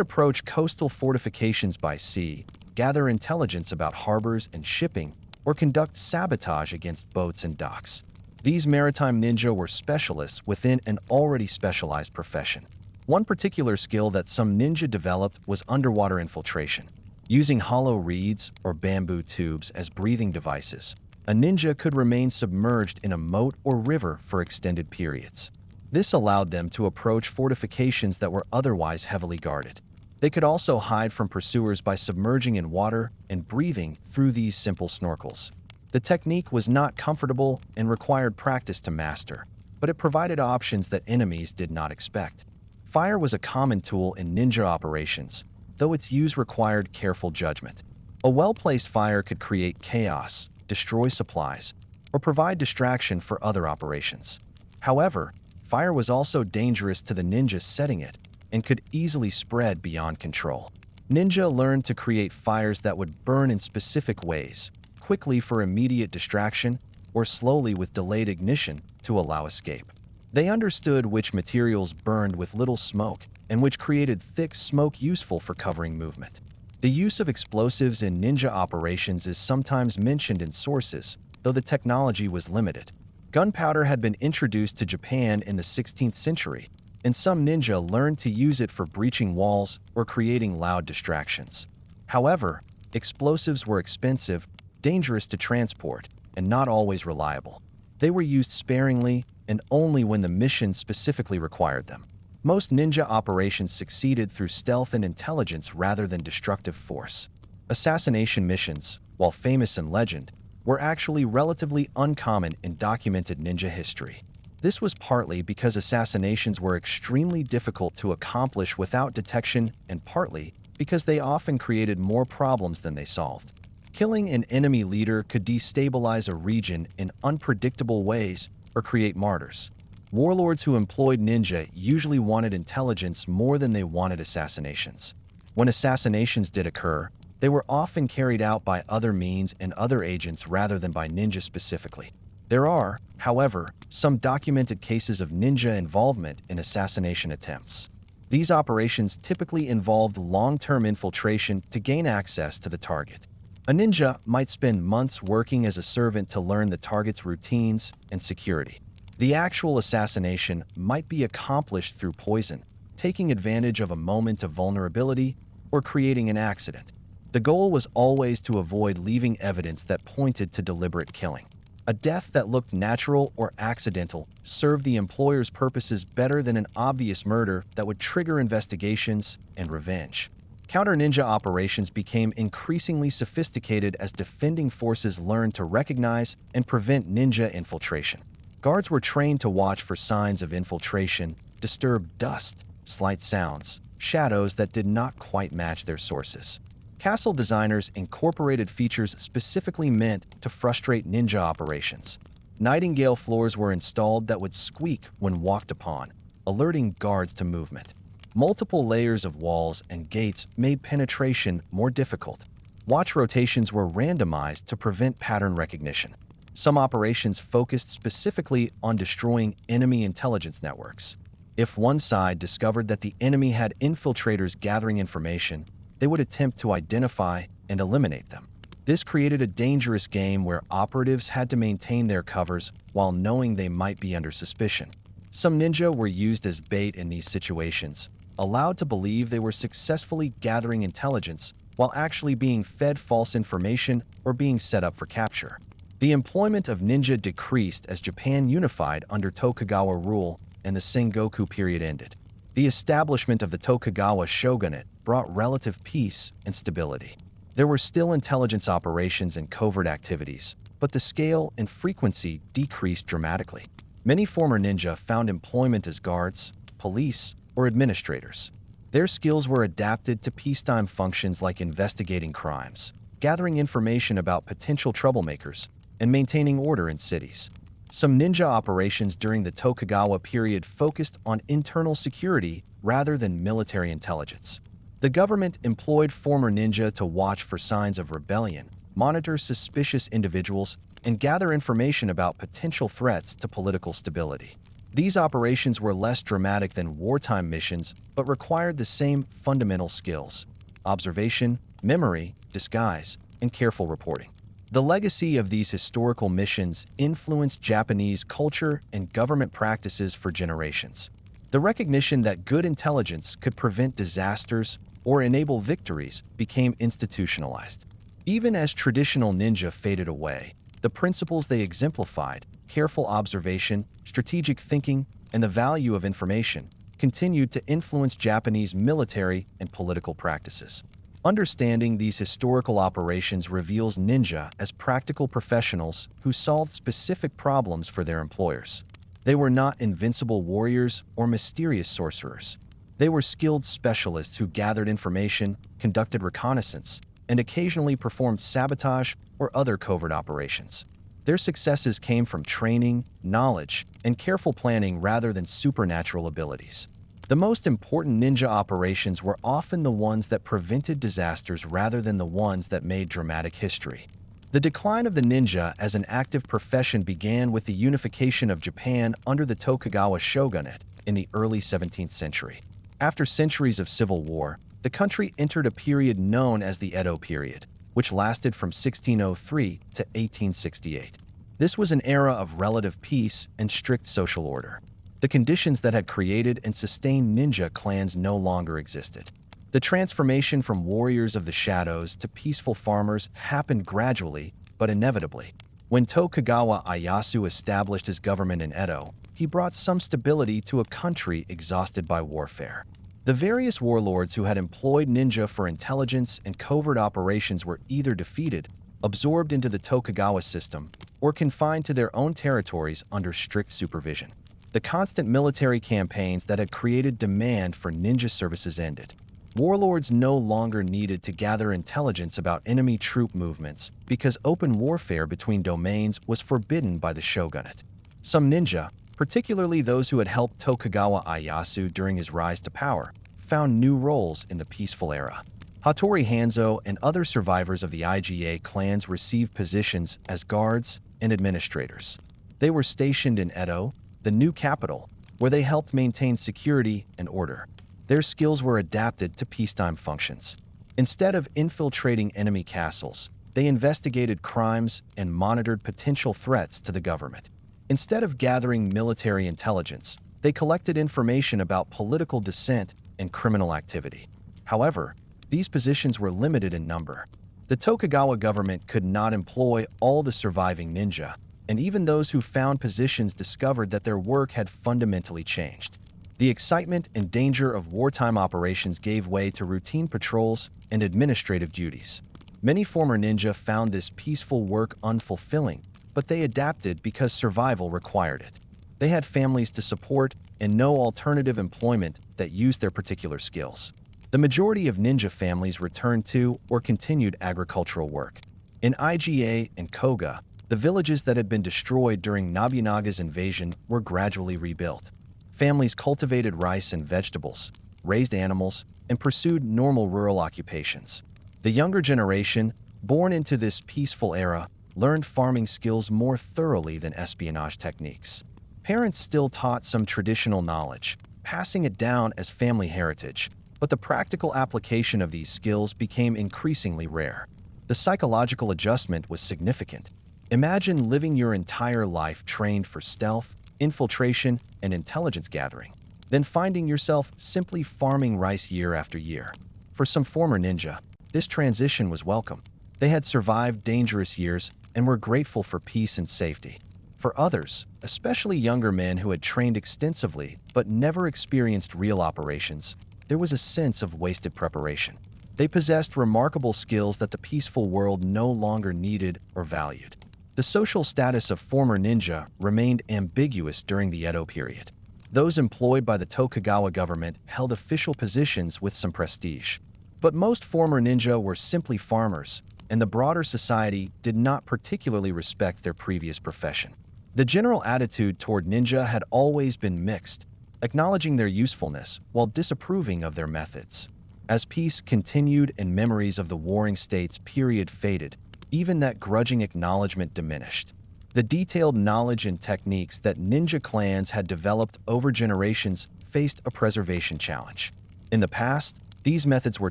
approach coastal fortifications by sea, gather intelligence about harbors and shipping, or conduct sabotage against boats and docks. These maritime ninja were specialists within an already specialized profession. One particular skill that some ninja developed was underwater infiltration. Using hollow reeds or bamboo tubes as breathing devices, a ninja could remain submerged in a moat or river for extended periods. This allowed them to approach fortifications that were otherwise heavily guarded. They could also hide from pursuers by submerging in water and breathing through these simple snorkels. The technique was not comfortable and required practice to master, but it provided options that enemies did not expect. Fire was a common tool in ninja operations, though its use required careful judgment. A well-placed fire could create chaos, destroy supplies, or provide distraction for other operations. However, fire was also dangerous to the ninja setting it and could easily spread beyond control. Ninja learned to create fires that would burn in specific ways, quickly for immediate distraction or slowly with delayed ignition to allow escape. They understood which materials burned with little smoke and which created thick smoke useful for covering movement. The use of explosives in ninja operations is sometimes mentioned in sources, though the technology was limited. Gunpowder had been introduced to Japan in the 16th century, and some ninja learned to use it for breaching walls or creating loud distractions. However, explosives were expensive, dangerous to transport, and not always reliable. They were used sparingly and only when the mission specifically required them. Most ninja operations succeeded through stealth and intelligence rather than destructive force. Assassination missions, while famous in legend, were actually relatively uncommon in documented ninja history. This was partly because assassinations were extremely difficult to accomplish without detection and partly because they often created more problems than they solved. Killing an enemy leader could destabilize a region in unpredictable ways or create martyrs. Warlords who employed ninja usually wanted intelligence more than they wanted assassinations. When assassinations did occur, they were often carried out by other means and other agents rather than by ninja specifically. There are, however, some documented cases of ninja involvement in assassination attempts. These operations typically involved long-term infiltration to gain access to the target. A ninja might spend months working as a servant to learn the target's routines and security. The actual assassination might be accomplished through poison, taking advantage of a moment of vulnerability, or creating an accident. The goal was always to avoid leaving evidence that pointed to deliberate killing. A death that looked natural or accidental served the employer's purposes better than an obvious murder that would trigger investigations and revenge. Counter-ninja operations became increasingly sophisticated as defending forces learned to recognize and prevent ninja infiltration. Guards were trained to watch for signs of infiltration, disturbed dust, slight sounds, shadows that did not quite match their sources. Castle designers incorporated features specifically meant to frustrate ninja operations. Nightingale floors were installed that would squeak when walked upon, alerting guards to movement. Multiple layers of walls and gates made penetration more difficult. Watch rotations were randomized to prevent pattern recognition. Some operations focused specifically on destroying enemy intelligence networks. If one side discovered that the enemy had infiltrators gathering information, they would attempt to identify and eliminate them. This created a dangerous game where operatives had to maintain their covers while knowing they might be under suspicion. Some ninja were used as bait in these situations, allowed to believe they were successfully gathering intelligence while actually being fed false information or being set up for capture. The employment of ninja decreased as Japan unified under Tokugawa rule and the Sengoku period ended. The establishment of the Tokugawa shogunate brought relative peace and stability. There were still intelligence operations and covert activities, but the scale and frequency decreased dramatically. Many former ninja found employment as guards, police, or administrators. Their skills were adapted to peacetime functions like investigating crimes, gathering information about potential troublemakers, and maintaining order in cities. Some ninja operations during the Tokugawa period focused on internal security rather than military intelligence. The government employed former ninja to watch for signs of rebellion, monitor suspicious individuals, and gather information about potential threats to political stability. These operations were less dramatic than wartime missions, but required the same fundamental skills: observation, memory, disguise, and careful reporting. The legacy of these historical missions influenced Japanese culture and government practices for generations. The recognition that good intelligence could prevent disasters or enable victories became institutionalized. Even as traditional ninja faded away, the principles they exemplified, careful observation, strategic thinking, and the value of information, continued to influence Japanese military and political practices. Understanding these historical operations reveals ninja as practical professionals who solved specific problems for their employers. They were not invincible warriors or mysterious sorcerers. They were skilled specialists who gathered information, conducted reconnaissance, and occasionally performed sabotage or other covert operations. Their successes came from training, knowledge, and careful planning rather than supernatural abilities. The most important ninja operations were often the ones that prevented disasters rather than the ones that made dramatic history. The decline of the ninja as an active profession began with the unification of Japan under the Tokugawa shogunate in the early 17th century. After centuries of civil war, the country entered a period known as the Edo period, which lasted from 1603 to 1868. This was an era of relative peace and strict social order. The conditions that had created and sustained ninja clans no longer existed. The transformation from warriors of the shadows to peaceful farmers happened gradually, but inevitably. When Tokugawa Ieyasu established his government in Edo, he brought some stability to a country exhausted by warfare. The various warlords who had employed ninja for intelligence and covert operations were either defeated, absorbed into the Tokugawa system, or confined to their own territories under strict supervision. The constant military campaigns that had created demand for ninja services ended. Warlords no longer needed to gather intelligence about enemy troop movements because open warfare between domains was forbidden by the shogunate. Some ninja, particularly those who had helped Tokugawa Ieyasu during his rise to power, found new roles in the peaceful era. Hattori Hanzo and other survivors of the IGA clans received positions as guards and administrators. They were stationed in Edo, the new capital, where they helped maintain security and order. Their skills were adapted to peacetime functions. Instead of infiltrating enemy castles, they investigated crimes and monitored potential threats to the government. Instead of gathering military intelligence, they collected information about political dissent and criminal activity. However, these positions were limited in number. The Tokugawa government could not employ all the surviving ninja, and even those who found positions discovered that their work had fundamentally changed. The excitement and danger of wartime operations gave way to routine patrols and administrative duties. Many former ninja found this peaceful work unfulfilling, but they adapted because survival required it. They had families to support and no alternative employment that used their particular skills. The majority of ninja families returned to or continued agricultural work. In IGA and Koga, the villages that had been destroyed during Nobunaga's invasion were gradually rebuilt. Families cultivated rice and vegetables, raised animals, and pursued normal rural occupations. The younger generation, born into this peaceful era, learned farming skills more thoroughly than espionage techniques. Parents still taught some traditional knowledge, passing it down as family heritage, but the practical application of these skills became increasingly rare. The psychological adjustment was significant. Imagine living your entire life trained for stealth, infiltration, and intelligence gathering, then finding yourself simply farming rice year after year. For some former ninja, this transition was welcome. They had survived dangerous years and were grateful for peace and safety. For others, especially younger men who had trained extensively but never experienced real operations, there was a sense of wasted preparation. They possessed remarkable skills that the peaceful world no longer needed or valued. The social status of former ninja remained ambiguous during the Edo period. Those employed by the Tokugawa government held official positions with some prestige. But most former ninja were simply farmers, and the broader society did not particularly respect their previous profession. The general attitude toward ninja had always been mixed, acknowledging their usefulness while disapproving of their methods. As peace continued and memories of the warring states period faded, even that grudging acknowledgement diminished. The detailed knowledge and techniques that ninja clans had developed over generations faced a preservation challenge. In the past, these methods were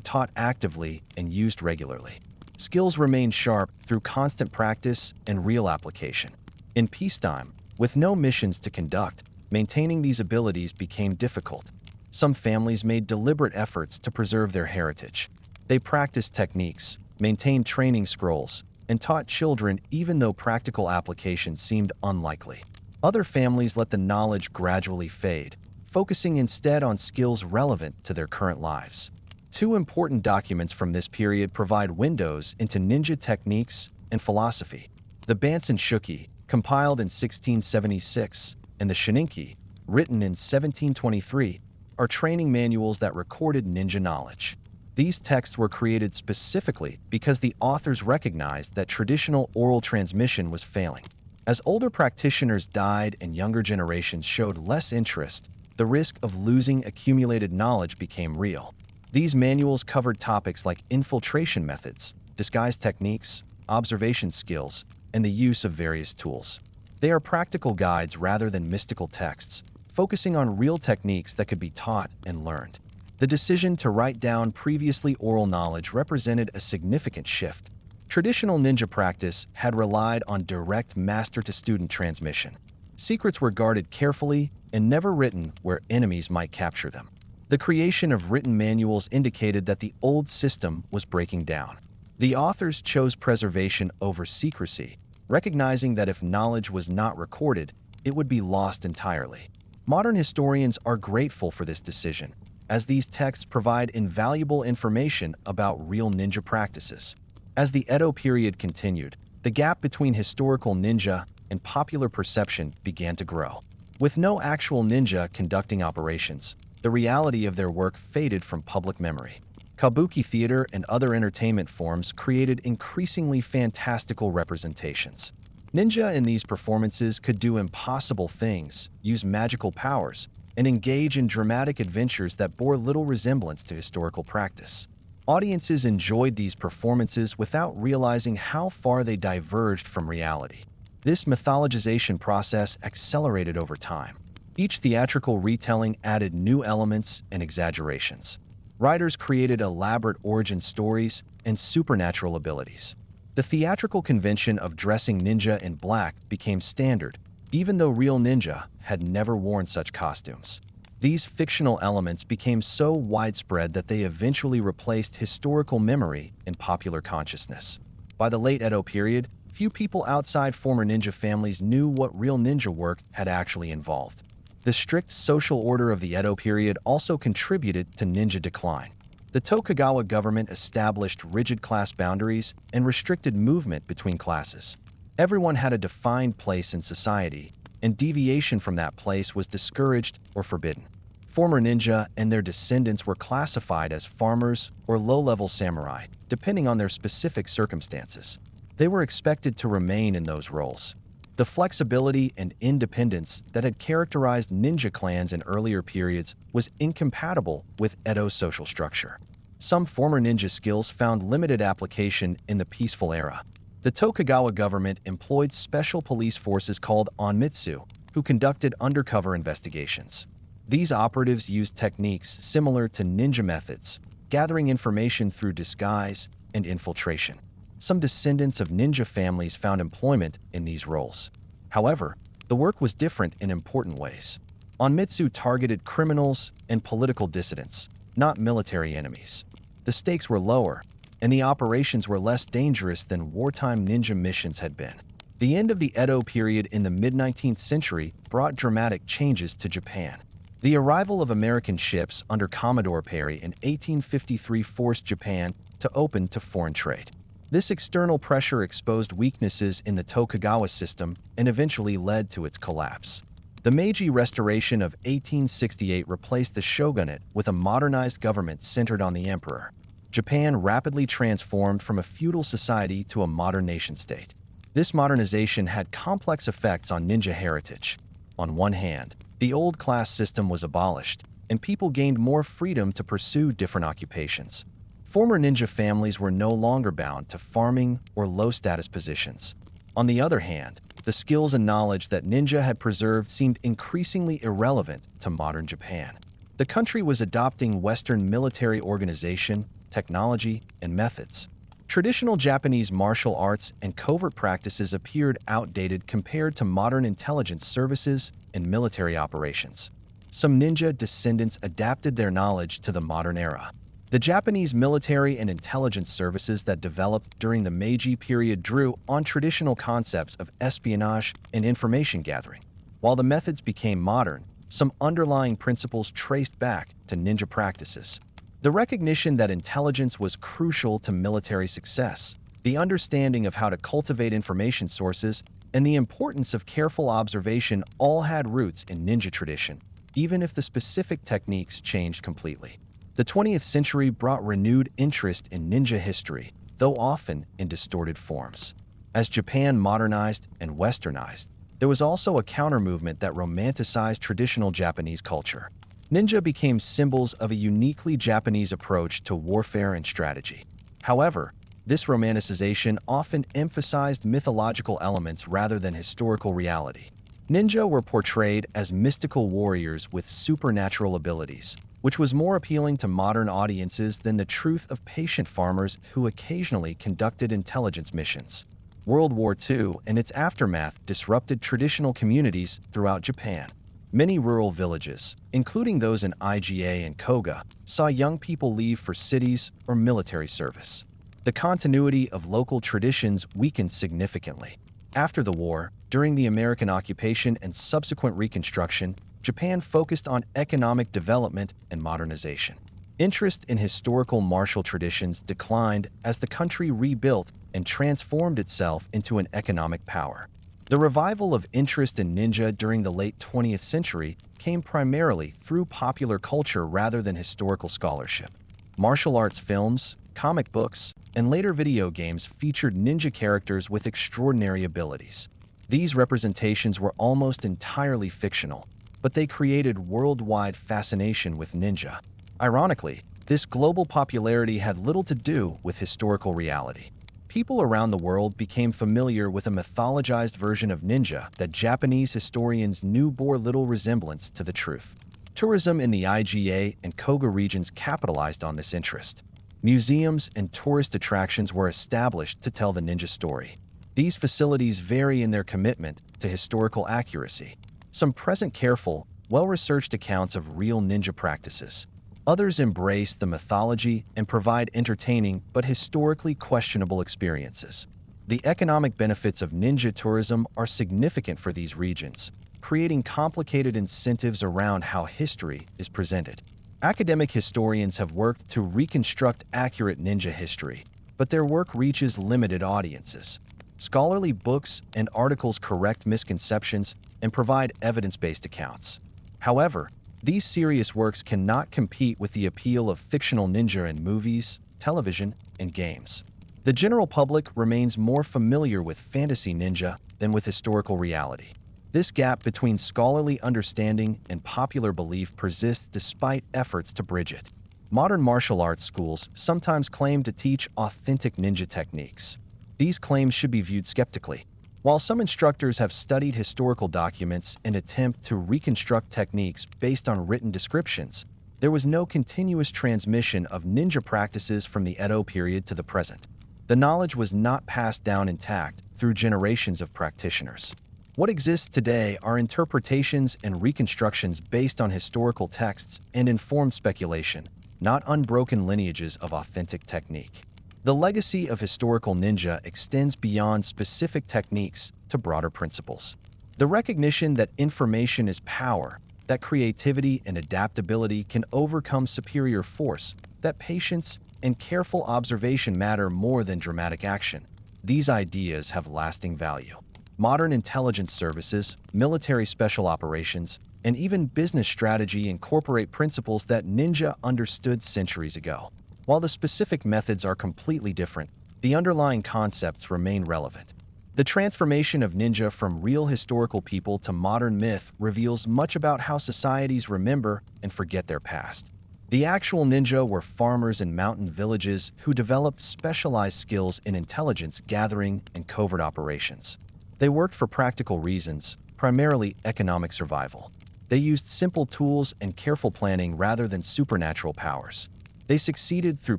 taught actively and used regularly. Skills remained sharp through constant practice and real application. In peacetime, with no missions to conduct, maintaining these abilities became difficult. Some families made deliberate efforts to preserve their heritage. They practiced techniques, maintained training scrolls, and taught children even though practical application seemed unlikely. Other families let the knowledge gradually fade, focusing instead on skills relevant to their current lives. Two important documents from this period provide windows into ninja techniques and philosophy. The Bansen Shuki, compiled in 1676, and the Shininki, written in 1723, are training manuals that recorded ninja knowledge. These texts were created specifically because the authors recognized that traditional oral transmission was failing. As older practitioners died and younger generations showed less interest, the risk of losing accumulated knowledge became real. These manuals covered topics like infiltration methods, disguise techniques, observation skills, and the use of various tools. They are practical guides rather than mystical texts, focusing on real techniques that could be taught and learned. The decision to write down previously oral knowledge represented a significant shift. Traditional ninja practice had relied on direct master-to-student transmission. Secrets were guarded carefully and never written where enemies might capture them. The creation of written manuals indicated that the old system was breaking down. The authors chose preservation over secrecy, recognizing that if knowledge was not recorded, it would be lost entirely. Modern historians are grateful for this decision, as these texts provide invaluable information about real ninja practices. As the Edo period continued, the gap between historical ninja and popular perception began to grow. With no actual ninja conducting operations, the reality of their work faded from public memory. Kabuki theater and other entertainment forms created increasingly fantastical representations. Ninja in these performances could do impossible things, use magical powers, and engage in dramatic adventures that bore little resemblance to historical practice. Audiences enjoyed these performances without realizing how far they diverged from reality. This mythologization process accelerated over time. Each theatrical retelling added new elements and exaggerations. Writers created elaborate origin stories and supernatural abilities. The theatrical convention of dressing ninja in black became standard, even though real ninja had never worn such costumes. These fictional elements became so widespread that they eventually replaced historical memory in popular consciousness. By the late Edo period, few people outside former ninja families knew what real ninja work had actually involved. The strict social order of the Edo period also contributed to ninja decline. The Tokugawa government established rigid class boundaries and restricted movement between classes. Everyone had a defined place in society, and deviation from that place was discouraged or forbidden. Former ninja and their descendants were classified as farmers or low-level samurai, depending on their specific circumstances. They were expected to remain in those roles. The flexibility and independence that had characterized ninja clans in earlier periods was incompatible with Edo's social structure. Some former ninja skills found limited application in the peaceful era. The Tokugawa government employed special police forces called onmitsu, who conducted undercover investigations. These operatives used techniques similar to ninja methods, gathering information through disguise and infiltration. Some descendants of ninja families found employment in these roles. However, the work was different in important ways. Onmitsu targeted criminals and political dissidents, not military enemies. The stakes were lower, and the operations were less dangerous than wartime ninja missions had been. The end of the Edo period in the mid-19th century brought dramatic changes to Japan. The arrival of American ships under Commodore Perry in 1853 forced Japan to open to foreign trade. This external pressure exposed weaknesses in the Tokugawa system and eventually led to its collapse. The Meiji Restoration of 1868 replaced the shogunate with a modernized government centered on the emperor. Japan rapidly transformed from a feudal society to a modern nation-state. This modernization had complex effects on ninja heritage. On one hand, the old class system was abolished, and people gained more freedom to pursue different occupations. Former ninja families were no longer bound to farming or low-status positions. On the other hand, the skills and knowledge that ninja had preserved seemed increasingly irrelevant to modern Japan. The country was adopting Western military organization, technology, and methods. Traditional Japanese martial arts and covert practices appeared outdated compared to modern intelligence services and military operations. Some ninja descendants adapted their knowledge to the modern era. The Japanese military and intelligence services that developed during the Meiji period drew on traditional concepts of espionage and information gathering. While the methods became modern, some underlying principles traced back to ninja practices. The recognition that intelligence was crucial to military success, the understanding of how to cultivate information sources, and the importance of careful observation all had roots in ninja tradition, even if the specific techniques changed completely. The 20th century brought renewed interest in ninja history, though often in distorted forms. As Japan modernized and westernized, there was also a counter-movement that romanticized traditional Japanese culture. Ninja became symbols of a uniquely Japanese approach to warfare and strategy. However, this romanticization often emphasized mythological elements rather than historical reality. Ninja were portrayed as mystical warriors with supernatural abilities, which was more appealing to modern audiences than the truth of patient farmers who occasionally conducted intelligence missions. World War II and its aftermath disrupted traditional communities throughout Japan. Many rural villages, including those in Iga and Koga, saw young people leave for cities or military service. The continuity of local traditions weakened significantly. After the war, during the American occupation and subsequent Reconstruction, Japan focused on economic development and modernization. Interest in historical martial traditions declined as the country rebuilt and transformed itself into an economic power. The revival of interest in ninja during the late 20th century came primarily through popular culture rather than historical scholarship. Martial arts films, comic books, and later video games featured ninja characters with extraordinary abilities. These representations were almost entirely fictional, but they created worldwide fascination with ninja. Ironically, this global popularity had little to do with historical reality. People around the world became familiar with a mythologized version of ninja that Japanese historians knew bore little resemblance to the truth. Tourism in the Iga and Koga regions capitalized on this interest. Museums and tourist attractions were established to tell the ninja story. These facilities vary in their commitment to historical accuracy. Some present careful, well-researched accounts of real ninja practices. Others embrace the mythology and provide entertaining but historically questionable experiences. The economic benefits of ninja tourism are significant for these regions, creating complicated incentives around how history is presented. Academic historians have worked to reconstruct accurate ninja history, but their work reaches limited audiences. Scholarly books and articles correct misconceptions and provide evidence-based accounts. However, these serious works cannot compete with the appeal of fictional ninja in movies, television, and games. The general public remains more familiar with fantasy ninja than with historical reality. This gap between scholarly understanding and popular belief persists despite efforts to bridge it. Modern martial arts schools sometimes claim to teach authentic ninja techniques. These claims should be viewed skeptically. While some instructors have studied historical documents and attempt to reconstruct techniques based on written descriptions, there was no continuous transmission of ninja practices from the Edo period to the present. The knowledge was not passed down intact through generations of practitioners. What exists today are interpretations and reconstructions based on historical texts and informed speculation, not unbroken lineages of authentic technique. The legacy of historical ninja extends beyond specific techniques to broader principles. The recognition that information is power, that creativity and adaptability can overcome superior force, that patience and careful observation matter more than dramatic action. These ideas have lasting value. Modern intelligence services, military special operations, and even business strategy incorporate principles that ninja understood centuries ago. While the specific methods are completely different, the underlying concepts remain relevant. The transformation of ninja from real historical people to modern myth reveals much about how societies remember and forget their past. The actual ninja were farmers in mountain villages who developed specialized skills in intelligence gathering and covert operations. They worked for practical reasons, primarily economic survival. They used simple tools and careful planning rather than supernatural powers. They succeeded through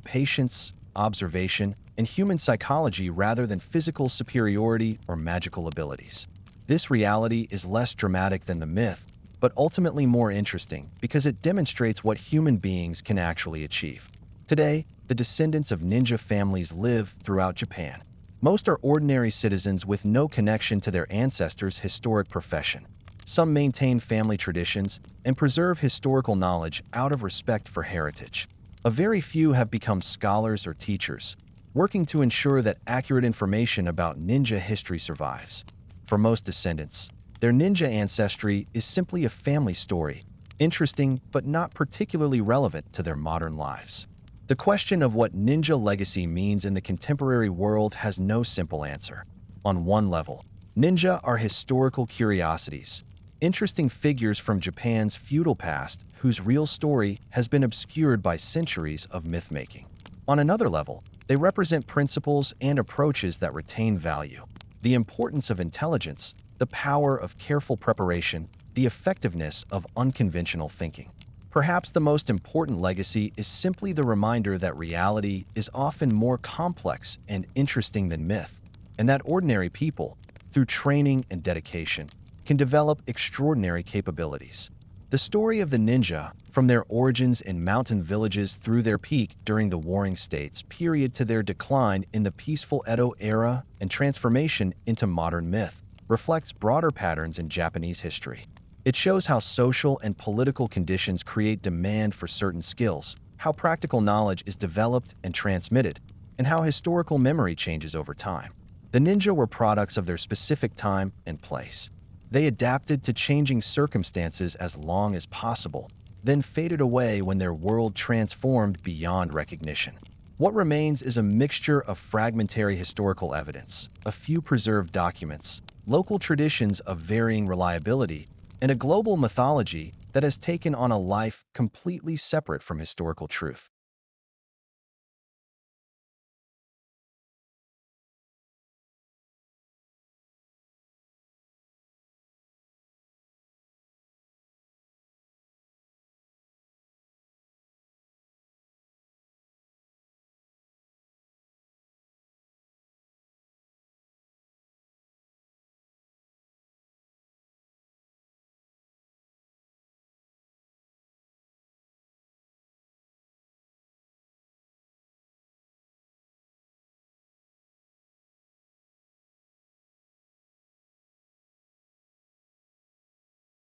patience, observation, and human psychology rather than physical superiority or magical abilities. This reality is less dramatic than the myth, but ultimately more interesting because it demonstrates what human beings can actually achieve. Today, the descendants of ninja families live throughout Japan. Most are ordinary citizens with no connection to their ancestors' historic profession. Some maintain family traditions and preserve historical knowledge out of respect for heritage. A very few have become scholars or teachers, working to ensure that accurate information about ninja history survives. For most descendants, their ninja ancestry is simply a family story, interesting but not particularly relevant to their modern lives. The question of what ninja legacy means in the contemporary world has no simple answer. On one level, ninja are historical curiosities, interesting figures from Japan's feudal past whose real story has been obscured by centuries of myth-making. On another level, they represent principles and approaches that retain value. The importance of intelligence, the power of careful preparation, the effectiveness of unconventional thinking. Perhaps the most important legacy is simply the reminder that reality is often more complex and interesting than myth, and that ordinary people, through training and dedication, can develop extraordinary capabilities. The story of the ninja, from their origins in mountain villages through their peak during the Warring States period to their decline in the peaceful Edo era and transformation into modern myth, reflects broader patterns in Japanese history. It shows how social and political conditions create demand for certain skills, how practical knowledge is developed and transmitted, and how historical memory changes over time. The ninja were products of their specific time and place. They adapted to changing circumstances as long as possible, then faded away when their world transformed beyond recognition. What remains is a mixture of fragmentary historical evidence, a few preserved documents, local traditions of varying reliability, and a global mythology that has taken on a life completely separate from historical truth.